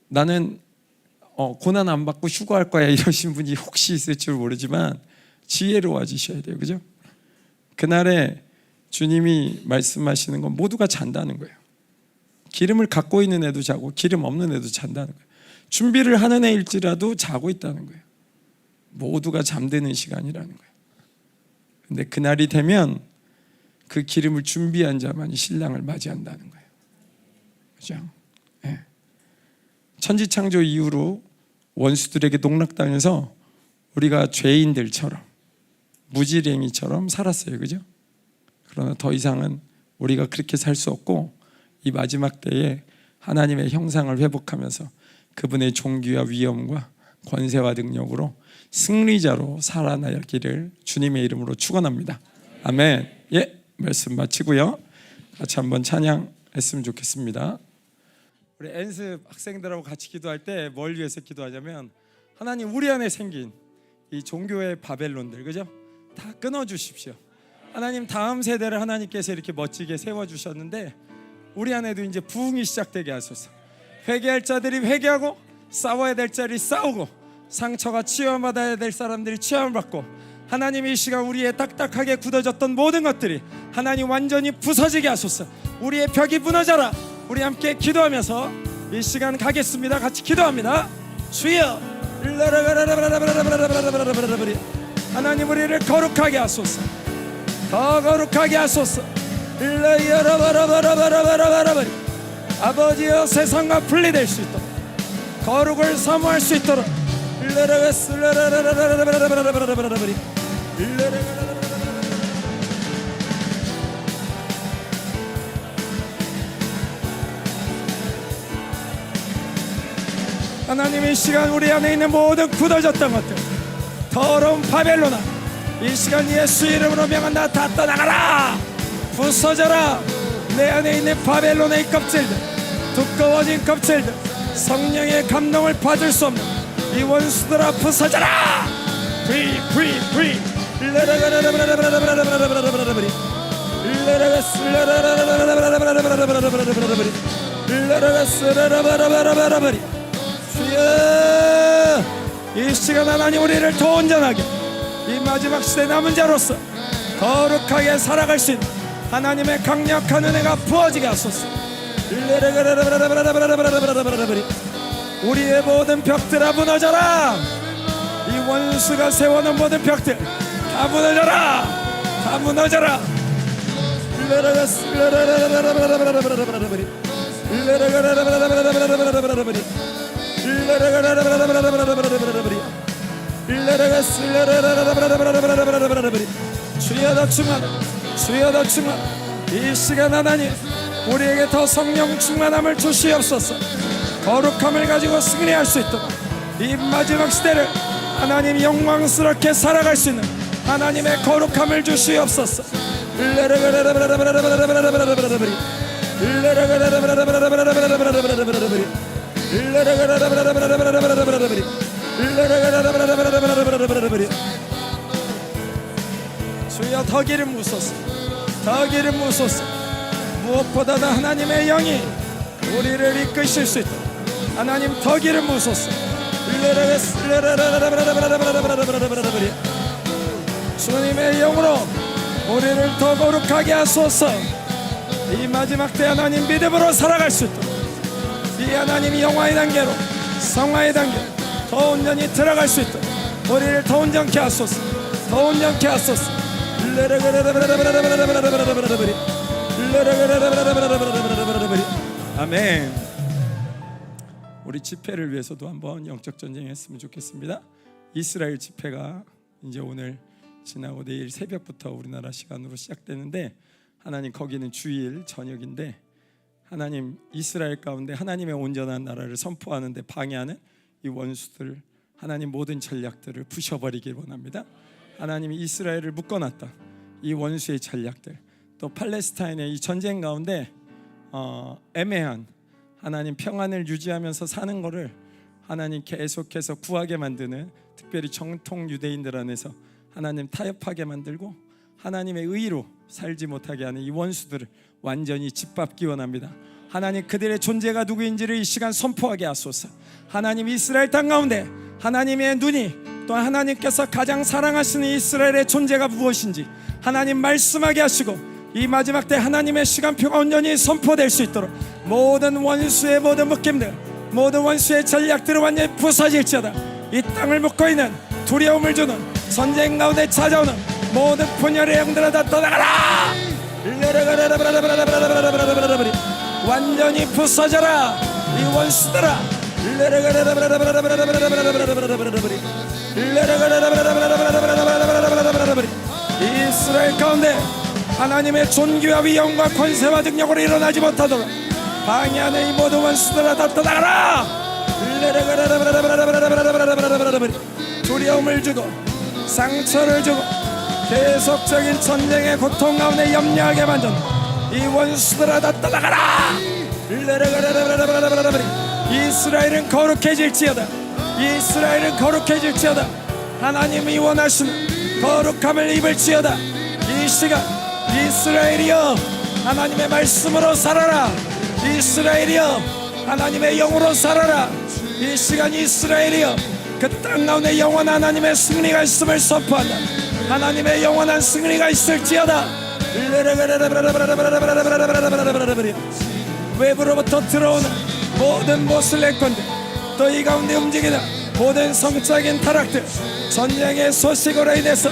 나는 고난 안 받고 휴거할 거야 이러신 분이 혹시 있을 줄 모르지만 지혜로워지셔야 돼요. 그죠? 그날에 주님이 말씀하시는 건 모두가 잔다는 거예요. 기름을 갖고 있는 애도 자고 기름 없는 애도 잔다는 거예요. 준비를 하는 애일지라도 자고 있다는 거예요. 모두가 잠드는 시간이라는 거예요. 근데 그날이 되면 그 기름을 준비한 자만이 신랑을 맞이한다는 거예요. 그죠? 천지창조 이후로 원수들에게 농락당해서 우리가 죄인들처럼 무지랭이처럼 살았어요. 그죠? 그러나 더 이상은 우리가 그렇게 살 수 없고, 이 마지막 때에 하나님의 형상을 회복하면서 그분의 존귀와 위엄과 권세와 능력으로 승리자로 살아나기를 주님의 이름으로 축원합니다. 아멘. 말씀 마치고요, 같이 한번 찬양했으면 좋겠습니다. 우리 엔습 학생들하고 같이 기도할 때 뭘 위해서 기도하냐면, 하나님 우리 안에 생긴 이 종교의 바벨론들, 그죠? 다 끊어주십시오. 하나님 다음 세대를 하나님께서 이렇게 멋지게 세워주셨는데 우리 안에도 이제 부흥이 시작되게 하소서. 회개할 자들이 회개하고 싸워야 될 자들이 싸우고 상처가 치유받아야 될 사람들이 치유를 받고 하나님 이 시간 우리의 딱딱하게 굳어졌던 모든 것들이 하나님 완전히 부서지게 하소서. 우리의 벽이 무너져라. 우리 함께 기도하면서 이 시간 가겠습니다. 같이 기도합니다. 주여 하나님 우리를 거룩하게 하소서. 더 거룩하게 하소서. 아버지여 세상과 분리될 수 있도록 거룩을 사모할 수 있도록 하나님 이 시간 우리 안에 있는 모든 굳어졌던 것들 더러운 바벨론아 이 시간 예수 이름으로 명한다. 다 떠나가라. 부서져라. 내 안에 있는 바벨론의 껍질들 두꺼워진 껍질들 성령의 감동을 받을 수 없는 이 원수들아 부서져라. Free free free 주여 이 시간 하나님 우리를 더 온전하게 이 마지막 시대 남은 자로서 거룩하게 살아갈 수 있는 하나님의 강력한 은혜가 부어지게 하소서. 우리의 모든 벽들아 무너져라. 이 원수가 세워놓은 모든 벽들 다 무너져라. 다 무너져라. 주여 더 충만하라. 주여 더 충만하라. 이 시간 하나님 우리에게 더 성령 충만함을 주시옵소서. 거룩함을 가지고 승리할 수 있도록 이 마지막 시대를 하나님 영광스럽게 살아갈 수 있는 하나님의 거룩함을 주시옵소서. 주여 더 기름 부으소서. 더 기름 부으소서. 무엇보다도 하나님의 영이 우리를 이끄실 수 있도록 하나님 더 기름 부으소서. 주님의 영으로 우리를 더 거룩하게 하소서. 이 마지막 때 하나님 믿음으로 살아갈 수 있도록 이 하나님 영화의 단계로 성화의 단계로 더 온전히 들어갈 수 있도록 우리를 더 온전케 하소서. 더 온전케 하소서. 아멘. 우리 집회를 위해서도 한번 영적 전쟁했으면 좋겠습니다. 이스라엘 집회가 이제 오늘 지나고 내일 새벽부터 우리나라 시간으로 시작되는데 하나님 거기는 주일 저녁인데 하나님 이스라엘 가운데 하나님의 온전한 나라를 선포하는데 방해하는 이 원수들 하나님 모든 전략들을 부셔버리길 원합니다. 하나님이 이스라엘을 묶어놨다 이 원수의 전략들 또 팔레스타인의 이 전쟁 가운데 애매한 하나님 평안을 유지하면서 사는 것을 하나님 계속해서 구하게 만드는 특별히 정통 유대인들 안에서 하나님 타협하게 만들고 하나님의 의로 살지 못하게 하는 이 원수들을 완전히 짓밟기 원합니다. 하나님 그들의 존재가 누구인지를 이 시간 선포하게 하소서. 하나님 이스라엘 땅 가운데 하나님의 눈이 또 하나님께서 가장 사랑하시는 이스라엘의 존재가 무엇인지 하나님 말씀하게 하시고 이 마지막 때 하나님의 시간표가 온전히 선포될 수 있도록 모든 원수의 모든 묶임들 모든 원수의 전략들을 완전히 부서질지어다. 이 땅을 묶고 있는 두려움을 주는 전쟁 가운데 찾아오는 모든 분열의 영들아 다 떠나가라. 완전히 부서져라 이 원수들아. 이스라엘 가운데 하나님의 존귀와 위엄과 권세와 능력으로 일어나지 못하도록 방해하는 이 모든 원수들아 다 떠나가라. 두려움을 주고 상처를 주고 계속적인 전쟁의 고통 가운데 염려하게 만든 이 원수들아 다 떠나가라. 이스라엘은 거룩해질지어다. 이스라엘은 거룩해질지어다. 하나님이 원하시는 거룩함을 입을지어다. 이 시간 이스라엘이여 하나님의 말씀으로 살아라. 이스라엘이여 하나님의 영으로 살아라. 이 시간 이스라엘이여 그 땅 가운데 영원한 하나님의 승리가 있음을 선포한다. 하나님의 영원한 승리가 있을지어다. 외부로부터 들어오는 모든 모슬레권들 또 이 가운데 움직이는 모든 성적인 타락들 전쟁의 소식으로 인해서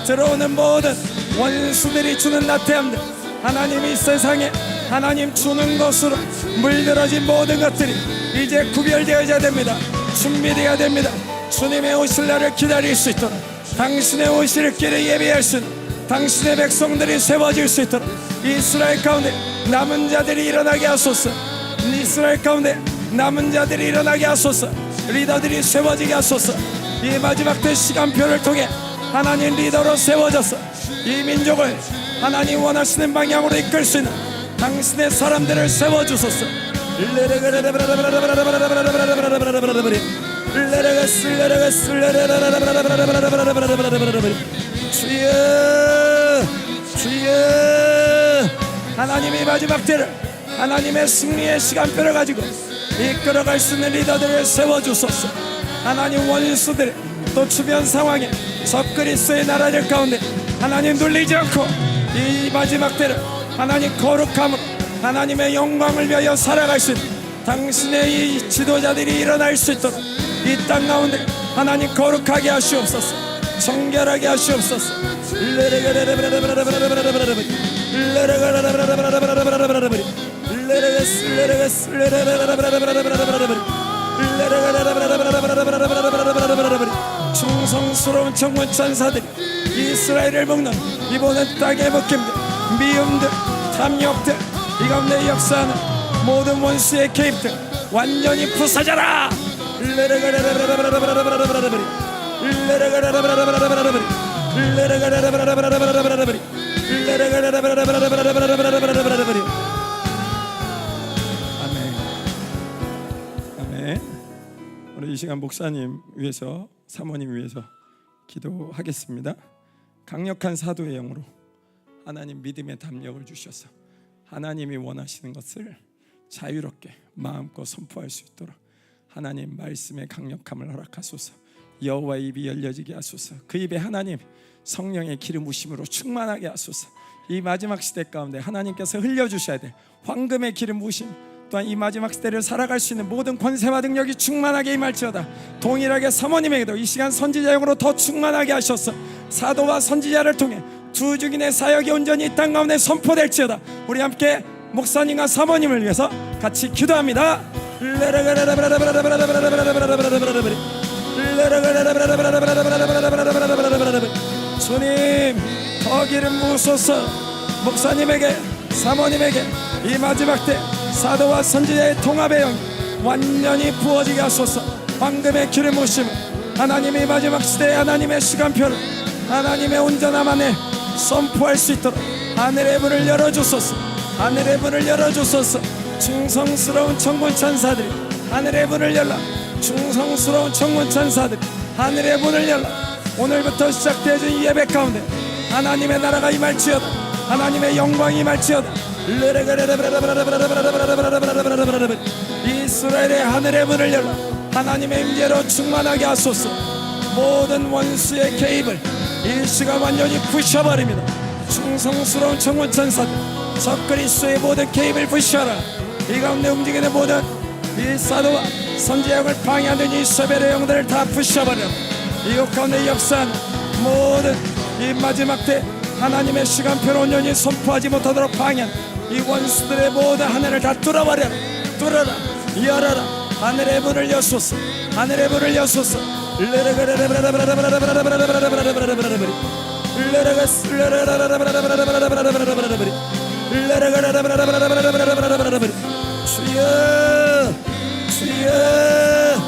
들어오는 모든 원수들이 주는 나태함들 하나님이 세상에 하나님 주는 것으로 물들어진 모든 것들이 이제 구별되어야 됩니다. 준비되어야 됩니다. 주님의 오실 날을 기다릴 수 있도록 당신의 오실 길을 예비할 수 있는 당신의 백성들이 세워질 수 있도록 이스라엘 가운데 남은 자들이 일어나게 하소서. 이스라엘 가운데 남은 자들이 일어나게 하소서. 리더들이 세워지게 하소서. 이 마지막 때 시간표를 통해 하나님 리더로 세워져서 이 민족을 하나님 원하시는 방향으로 이끌 수 있는 당신의 사람들을 세워주소서. 주여 주여 하나님이 마지막 때를 하나님의 승리의 시간표를 가지고 이끌어갈 수 있는 리더들을 세워주소서. 하나님 원수들 또 주변 상황에 적그리스도의 나라들 가운데 하나님 눌리지 않고 이 마지막 때를 하나님 거룩함으로 하나님의 영광을 위하여 살아갈 수 있는 당신의 이 지도자들이 일어날 수 있도록 이 땅 가운데 하나님 거룩하게 하시옵소서. 정결하게 하시옵소서. 충성스러운 천군 천사들이 이스라엘을 먹는 이 모든 땅의 먹힘들 미움들 탐욕들 이 가운데 역사하는 모든 원수의 개입들 완전히 부서져라. 아멘. 오늘 이 시간 목사님 위해서 사모님 위해서 기도하겠습니다. 강력한 사도의 영으로 하나님 믿음의 담력을 주셔서 하나님이 원하시는 것을 자유롭게 마음껏 선포할 수 있도록 하나님 말씀의 강력함을 허락하소서. 여호와의 입이 열려지게 하소서. 그 입에 하나님 성령의 기름 부심으로 충만하게 하소서. 이 마지막 시대 가운데 하나님께서 흘려주셔야 될 황금의 기름 부심 또한 이 마지막 시대를 살아갈 수 있는 모든 권세와 능력이 충만하게 임할지어다. 동일하게 사모님에게도 이 시간 선지자용으로 더 충만하게 하셔서 사도와 선지자를 통해 두 증인의 사역이 온전히 이 땅 가운데 선포될지어다. 우리 함께 목사님과 사모님을 위해서 같이 기도합니다. 주님 더 기름 부으소서. 목사님에게 사모님에게 이 마지막 때 사도와 선지자의 통합의 영이 완전히 부어지게 하소서. 황금의 기름 부으심을 하나님의 마지막 시대의 하나님의 시간표를 하나님의 온전함 안에 선포할 수 있도록 하늘의 문을 열어주소서. 하늘의 문을 열어주소서. 충성스러운 천군 천사들이 하늘의 문을 열라. 충성스러운 천군 천사들이 하늘의 문을 열라. 오늘부터 시작되어진 이 예배 가운데 하나님의 나라가 임할지어다. 하나님의 영광이 임할지어다. 이스라엘의 하늘의 문을 열라. 하나님의 임재로 충만하게 하소서. 모든 원수의 개입을 이 시간 완전히 부셔버립니다. 충성스러운 천군 천사들 적그리스도의 모든 개입을 부셔라. 이 가운데 움직이는 모든 이 사도와 선지자역을 방해하는 이 세벨의 영들을 다 부셔버려. 이곳 가운데 역사하는 모든 이 마지막 때 하나님의 시간표를 온전히 선포하지 못하도록 방해한 이 원수들의 모든 하늘을 다 뚫어버려라. 뚫어라. 열어라. 하늘의 문을 여소서. 하늘의 문을 여소서. 주여 주여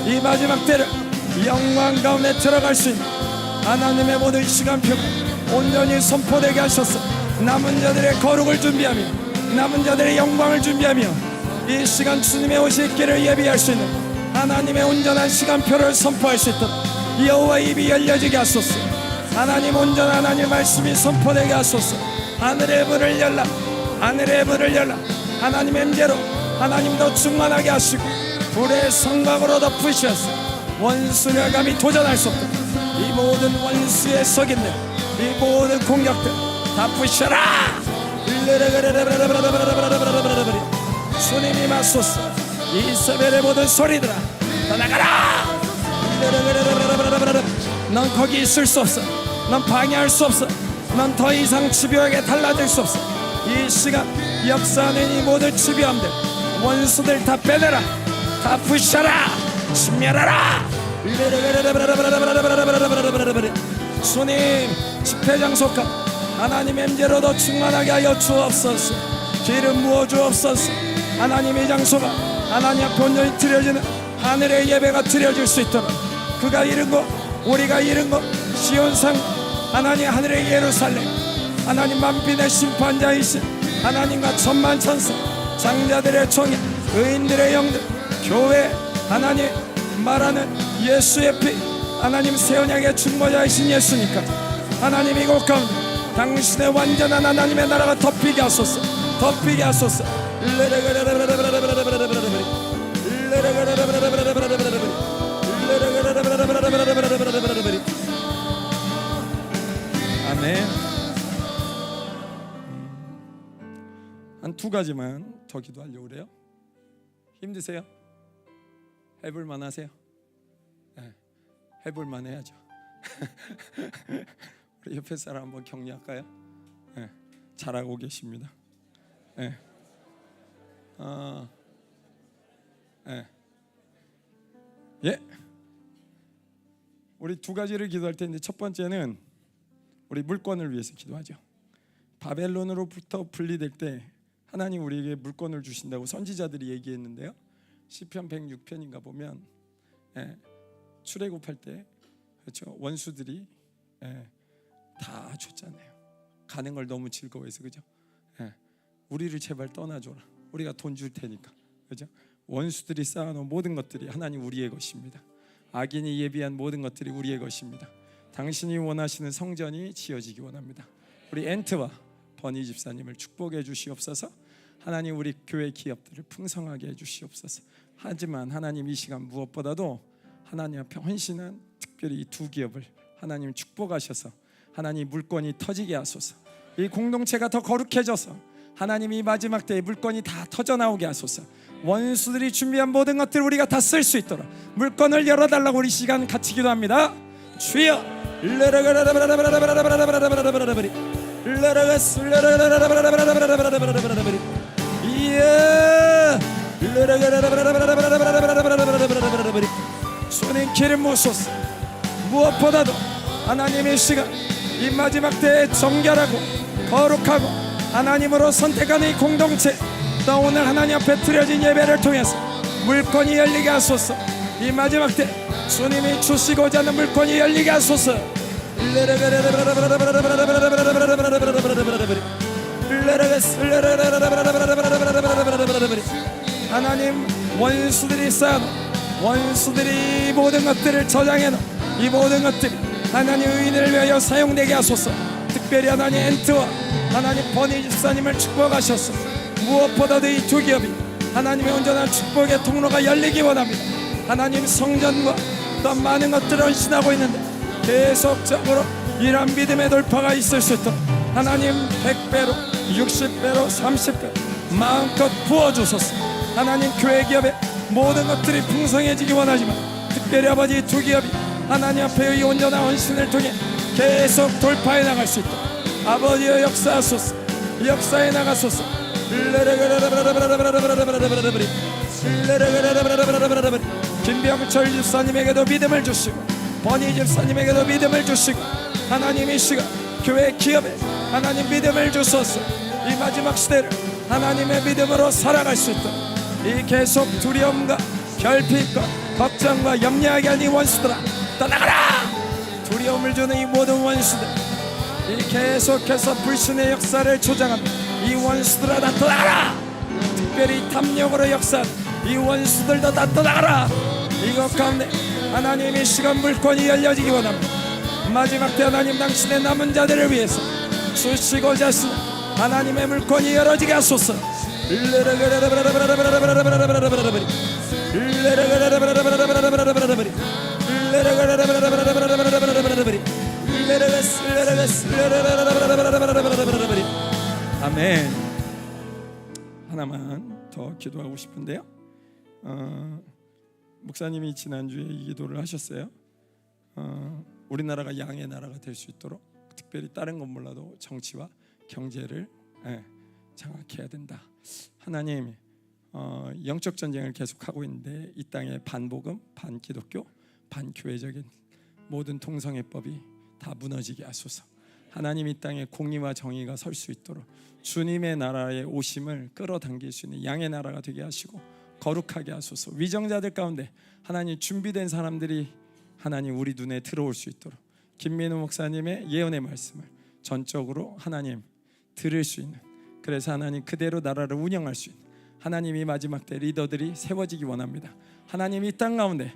이 마지막 때를 영광 가운데 들어갈 수 있는 하나님의 모든 시간표가 온전히 선포되게 하셔서 남은 자들의 거룩을 준비하며 남은 자들의 영광을 준비하며 이 시간 주님의 오실 길을 예비할 수 있는 하나님의 온전한 시간표를 선포할 수 있도록 여호와의 입이 열려지게 하소서. 하나님 온전한 하나님의 말씀이 선포되게 하소서. 하늘의 문을 열라. 하늘의 문을 열라. 하나님의 임재로 하나님도 충만하게 하시고 불의 성곽으로 덮으셔서 원수를 감히 도전할 수 없도록 이 모든 원수의 속임들, 이 모든 공격들 다 부셔라. 주님이 맞소서. 이스라엘의 모든 소리들아 떠나가라. 넌 거기 있을 수 없어. 넌 방해할 수 없어. 넌 더 이상 집요하게 달라질 수 없어. 이 시간 역사하는 이 모든 집요함들, 원수들 다 빼내라. 다 부셔라. 진멸하라. 주님 집회장소가 하나님의 임재로도 충만하게 하여 주옵소서. 기름 부어 주옵소서. 하나님의 장소가 하나님 앞에 온전히 드려지는 하늘의 예배가 드려질 수 있도록 그가 이룬 것, 우리가 이룬 것, 시온산 하나님 하늘의 예루살렘, 하나님 만민의 심판자이신 하나님과 천만천사, 장자들의 총회, 의인들의 영들, 교회, 하나님 말하는 예수의 피, 하나님 새 언약의 중보자이신 예수니까 하나님 이곳 가운데 당신의 완전한 하나님의 나라가 덮이게 하소서. 덮이게 하소서. 아멘. 한 두 가지만 더 기도하려고 그래요. 힘드세요? 해볼만 하세요? 네, 해볼만 해야죠. 우리 옆에 사람 한번 격려할까요? 네, 잘하고 계십니다. 네. 네. 예. 우리 두 가지를 기도할 텐데 첫 번째는 우리 물권을 위해서 기도하죠. 바벨론으로부터 분리될 때 하나님 우리에게 물권을 주신다고 선지자들이 얘기했는데요. 시편 106편인가 보면 출애굽할 때 그렇죠, 원수들이 다 줬잖아요. 가는 걸 너무 즐거워해서 그죠? 우리를 제발 떠나줘라. 우리가 돈 줄 테니까 그죠? 원수들이 쌓아놓은 모든 것들이 하나님 우리의 것입니다. 악인이 예비한 모든 것들이 우리의 것입니다. 당신이 원하시는 성전이 지어지기 원합니다. 우리 엔트와 버니 집사님을 축복해 주시옵소서. 하나님 우리 교회 기업들을 풍성하게 해 주시옵소서. 하지만 하나님 이 시간 무엇보다도 하나님 앞에 헌신한 특별히 이 두 기업을 하나님 축복하셔서 하나님 물건이 터지게 하소서. 이 공동체가 더 거룩해져서 하나님 이 마지막 때에 물건이 다 터져나오게 하소서. 원수들이 준비한 모든 것들을 우리가 다 쓸 수 있도록 물건을 열어달라고 우리 시간 같이 기도합니다. 주여 주님 기름 부으소서. 무엇보다도 하나님의 시간 이 마지막 때에 정결하고 거룩하고 하나님으로 선택하는 이 공동체 또 오늘 하나님 앞에 드려진 예배를 통해서 물건이 열리게 하소서. 이 마지막 때 주님이 주시고자 하는 물건이 열리게 하소서. 하나님 원수들이 쌓아놓은 원수들이 모든 것들을 저장해놓은 이 모든 것들이 하나님 의인을 위하여 사용되게 하소서. 특별히 하나님 엔트와 하나님 버니 집사님을 축복하셔서 무엇보다도 이 두 기업이 하나님의 온전한 축복의 통로가 열리기 원합니다. 하나님 성전과 또 많은 것들을 헌신하고 있는데 계속적으로 이러한 믿음의 돌파가 있을 수 있도록 하나님 100배로 60배로 30배 마음껏 부어주소서. 하나님 교회 기업의 모든 것들이 풍성해지기 원하지만 특별히 아버지 두 기업이 하나님 앞에 이 온전한 헌신을 통해 계속 돌파해 나갈 수 있도록 아버지의 역사하소서. 역사해 나가소서. 김병철 집사님에게도 믿음을 주시고 버니 집사님에게도 믿음을 주시고 하나님 이 시간 교회 기업에 하나님 믿음을 주소서. 이 마지막 시대를 하나님의 믿음으로 살아갈 수 있도록 이 계속 두려움과 결핍과 걱정과 염려하게 하는 이 원수들아 떠나가라. 두려움을 주는 이 모든 원수들 이 계속해서 불신의 역사를 조장하는 이 원수들아 다 떠나가라. 특별히 탐욕으로 역사하는 이 원수들도 다 떠나가라. 이것 가운데 하나님 이 시간 물권이 열려지기 원합니다. 마지막 때 하나님 당신의 남은 자들을 위해서 주시고자 하시는 하나님의 물권이 열어지게 하소서. 아멘. 하나만 더 기도하고 싶은데요. 목사님이 지난주에 이 기도를 하셨어요. 우리나라가 양의 나라가 될 수 있도록 특별히 다른 건 몰라도 정치와 경제를 장악해야 된다. 하나님, 영적 전쟁을 계속하고 있는데 이 땅에 반복음, 반기독교, 반교회적인 모든 통성애법이 다 무너지게 하소서. 하나님, 이 땅에 공의와 정의가 설 수 있도록 주님의 나라의 오심을 끌어당길 수 있는 양의 나라가 되게 하시고 거룩하게 하소서. 위정자들 가운데 하나님 준비된 사람들이 하나님 우리 눈에 들어올 수 있도록 김민우 목사님의 예언의 말씀을 전적으로 하나님 들을 수 있는, 그래서 하나님 그대로 나라를 운영할 수 있는 하나님이 마지막 때 리더들이 세워지기 원합니다. 하나님 이 땅 가운데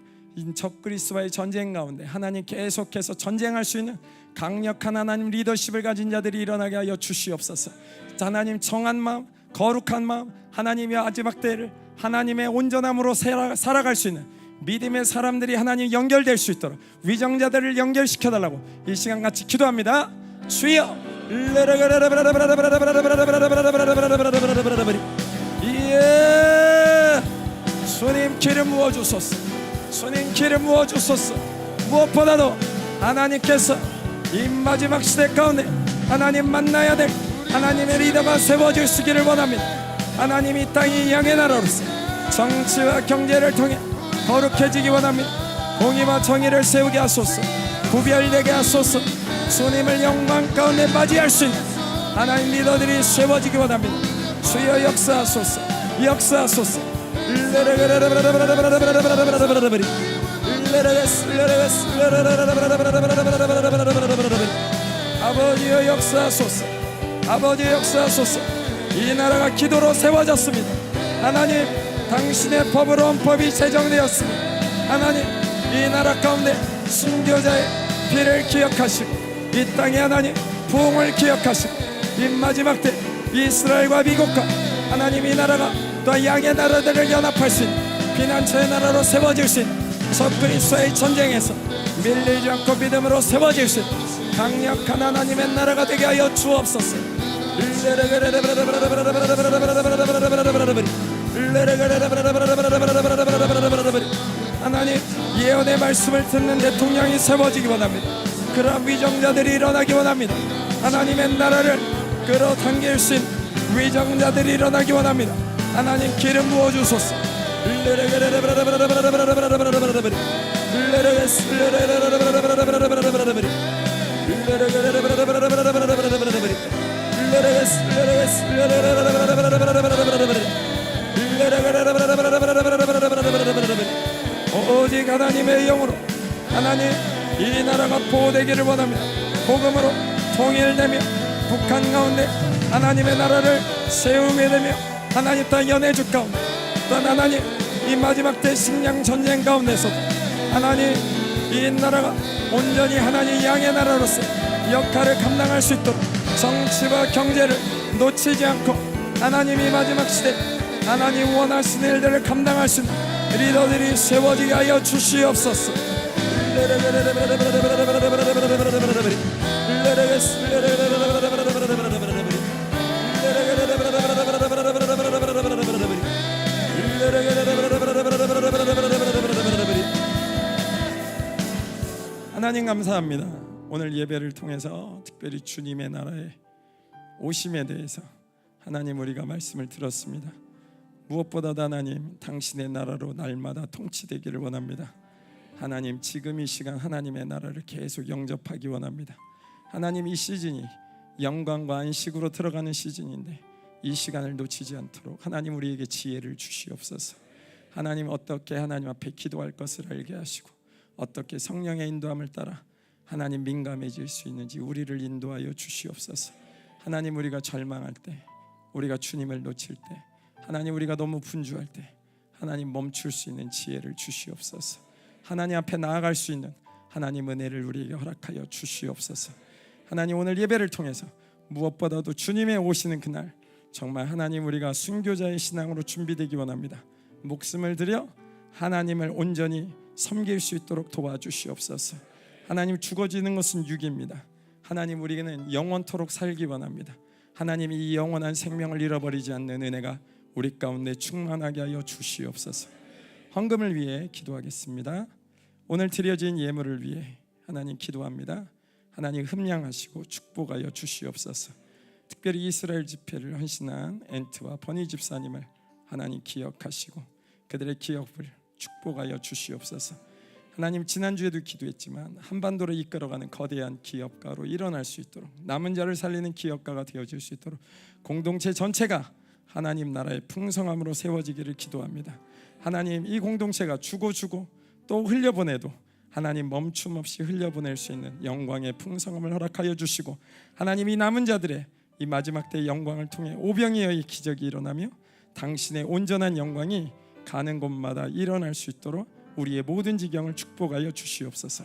적그리스도와의 전쟁 가운데 하나님 계속해서 전쟁할 수 있는 강력한 하나님 리더십을 가진 자들이 일어나게 하여 주시옵소서. 하나님 정한 마음, 거룩한 마음, 하나님의 마지막 때를 하나님의 온전함으로 살아갈 수 있는 믿음의 사람들이 하나님 연결될 수 있도록 위정자들을 연결시켜 달라고 이 시간 같이 기도합니다. 주여, 주님 기름 부어 주소서. 주님 기름 부어 주소서. 무엇보다도 하나님께서 이 마지막 시대 가운데 하나님 만나야 될 하나님의 리더가 세워지시기를 원합니다. 하나님 이 땅이 양의 나라로서 정치와 경제를 통해 거룩해지기 원합니다. 공의와 정의를 세우게 하소서. 구별되게 하소서. 주님을 영광 가운데 맞이할 수 있는 하나님 리더들이 세워지기 원합니다. 주여 역사하소서. 역사하소서. 아버지여 역사하소서. 아버지 역사하소서. 이 나라가 기도로 세워졌습니다. 하나님 당신의 법으로 헌법이 제정되었습니다. 하나님 이 나라 가운데 순교자의 피를 기억하시고 이 땅에 하나님 부흥을 기억하시고 이 마지막 때 이스라엘과 미국과 하나님 이 나라가 또 양의 나라들을 연합할 수 있는 피난처의 나라로 세워질 수 있는 적그리스도의 전쟁에서 밀리지 않고 믿음으로 세워질 수 있는 강력한 하나님의 나라가 되게 하여 주옵소서. 하나님 예언의 말씀을 듣는 대통령이 세워지기 원합니다. 그러한 위정자들이 일어나기 원합니다. 하나님의 나라를 끌어당길 수 있는 위정자들이 일어나기 원합니다. 하나님 기름 부어주소서. 오직 하나님의 영으로 하나님 이 나라가 보호되기를 원합니다. 복음으로 통일되며 북한 가운데 하나님의 나라를 세우게 되며 하나님 땅 연해주 가운데 또한 하나님 이 마지막 때 식량 전쟁 가운데서도 하나님 이 나라가 온전히 하나님 양의 나라로서 역할을 감당할 수 있도록 정치와 경제를 놓치지 않고 하나님이 마지막 시대 하나님 원하시는 일들을 감당할 수 있는 리더들이 세워지게 하여 주시옵소서. 하나님 감사합니다. 오늘 예배를 통해서 특별히 주님의 나라의 오심에 대해서 하나님 우리가 말씀을 들었습니다. 무엇보다도 하나님 당신의 나라로 날마다 통치되기를 원합니다. 하나님 지금 이 시간 하나님의 나라를 계속 영접하기 원합니다. 하나님 이 시즌이 영광과 안식으로 들어가는 시즌인데 이 시간을 놓치지 않도록 하나님 우리에게 지혜를 주시옵소서. 하나님 어떻게 하나님 앞에 기도할 것을 알게 하시고 어떻게 성령의 인도함을 따라 하나님 민감해질 수 있는지 우리를 인도하여 주시옵소서. 하나님 우리가 절망할 때, 우리가 주님을 놓칠 때, 하나님 우리가 너무 분주할 때 하나님 멈출 수 있는 지혜를 주시옵소서. 하나님 앞에 나아갈 수 있는 하나님 은혜를 우리에게 허락하여 주시옵소서. 하나님 오늘 예배를 통해서 무엇보다도 주님의 오시는 그날 정말 하나님 우리가 순교자의 신앙으로 준비되기 원합니다. 목숨을 들여 하나님을 온전히 섬길 수 있도록 도와주시옵소서. 하나님 죽어지는 것은 육입니다. 하나님 우리에게는 영원토록 살기 원합니다. 하나님 이 영원한 생명을 잃어버리지 않는 은혜가 우리 가운데 충만하게 하여 주시옵소서. 헌금을 위해 기도하겠습니다. 오늘 드려진 예물을 위해 하나님 기도합니다. 하나님 흠량하시고 축복하여 주시옵소서. 특별히 이스라엘 집회를 헌신한 엔트와 버니 집사님을 하나님 기억하시고 그들의 기업을 축복하여 주시옵소서. 하나님 지난주에도 기도했지만 한반도를 이끌어가는 거대한 기업가로 일어날 수 있도록 남은 자를 살리는 기업가가 되어질 수 있도록 공동체 전체가 하나님 나라의 풍성함으로 세워지기를 기도합니다. 하나님 이 공동체가 주고 또 흘려보내도 하나님 멈춤 없이 흘려보낼 수 있는 영광의 풍성함을 허락하여 주시고 하나님 이 남은 자들의 이 마지막 때의 영광을 통해 오병이어의 기적이 일어나며 당신의 온전한 영광이 가는 곳마다 일어날 수 있도록 우리의 모든 지경을 축복하여 주시옵소서.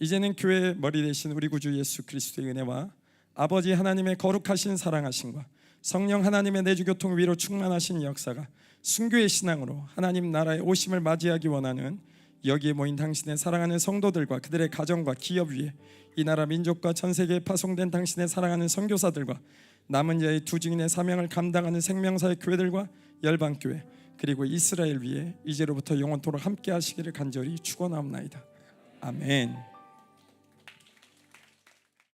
이제는 교회의 머리 되신 우리 구주 예수 그리스도의 은혜와 아버지 하나님의 거룩하신 사랑하심과 성령 하나님의 내주교통 위로 충만하신 역사가 순교의 신앙으로 하나님 나라의 오심을 맞이하기 원하는 여기에 모인 당신의 사랑하는 성도들과 그들의 가정과 기업 위에 이 나라 민족과 전 세계에 파송된 당신의 사랑하는 선교사들과 남은 자의 두 증인의 사명을 감당하는 생명사의 교회들과 열방교회 그리고 이스라엘 위에 이제로부터 영원토록 함께 하시기를 간절히 축원하옵나이다. 아멘.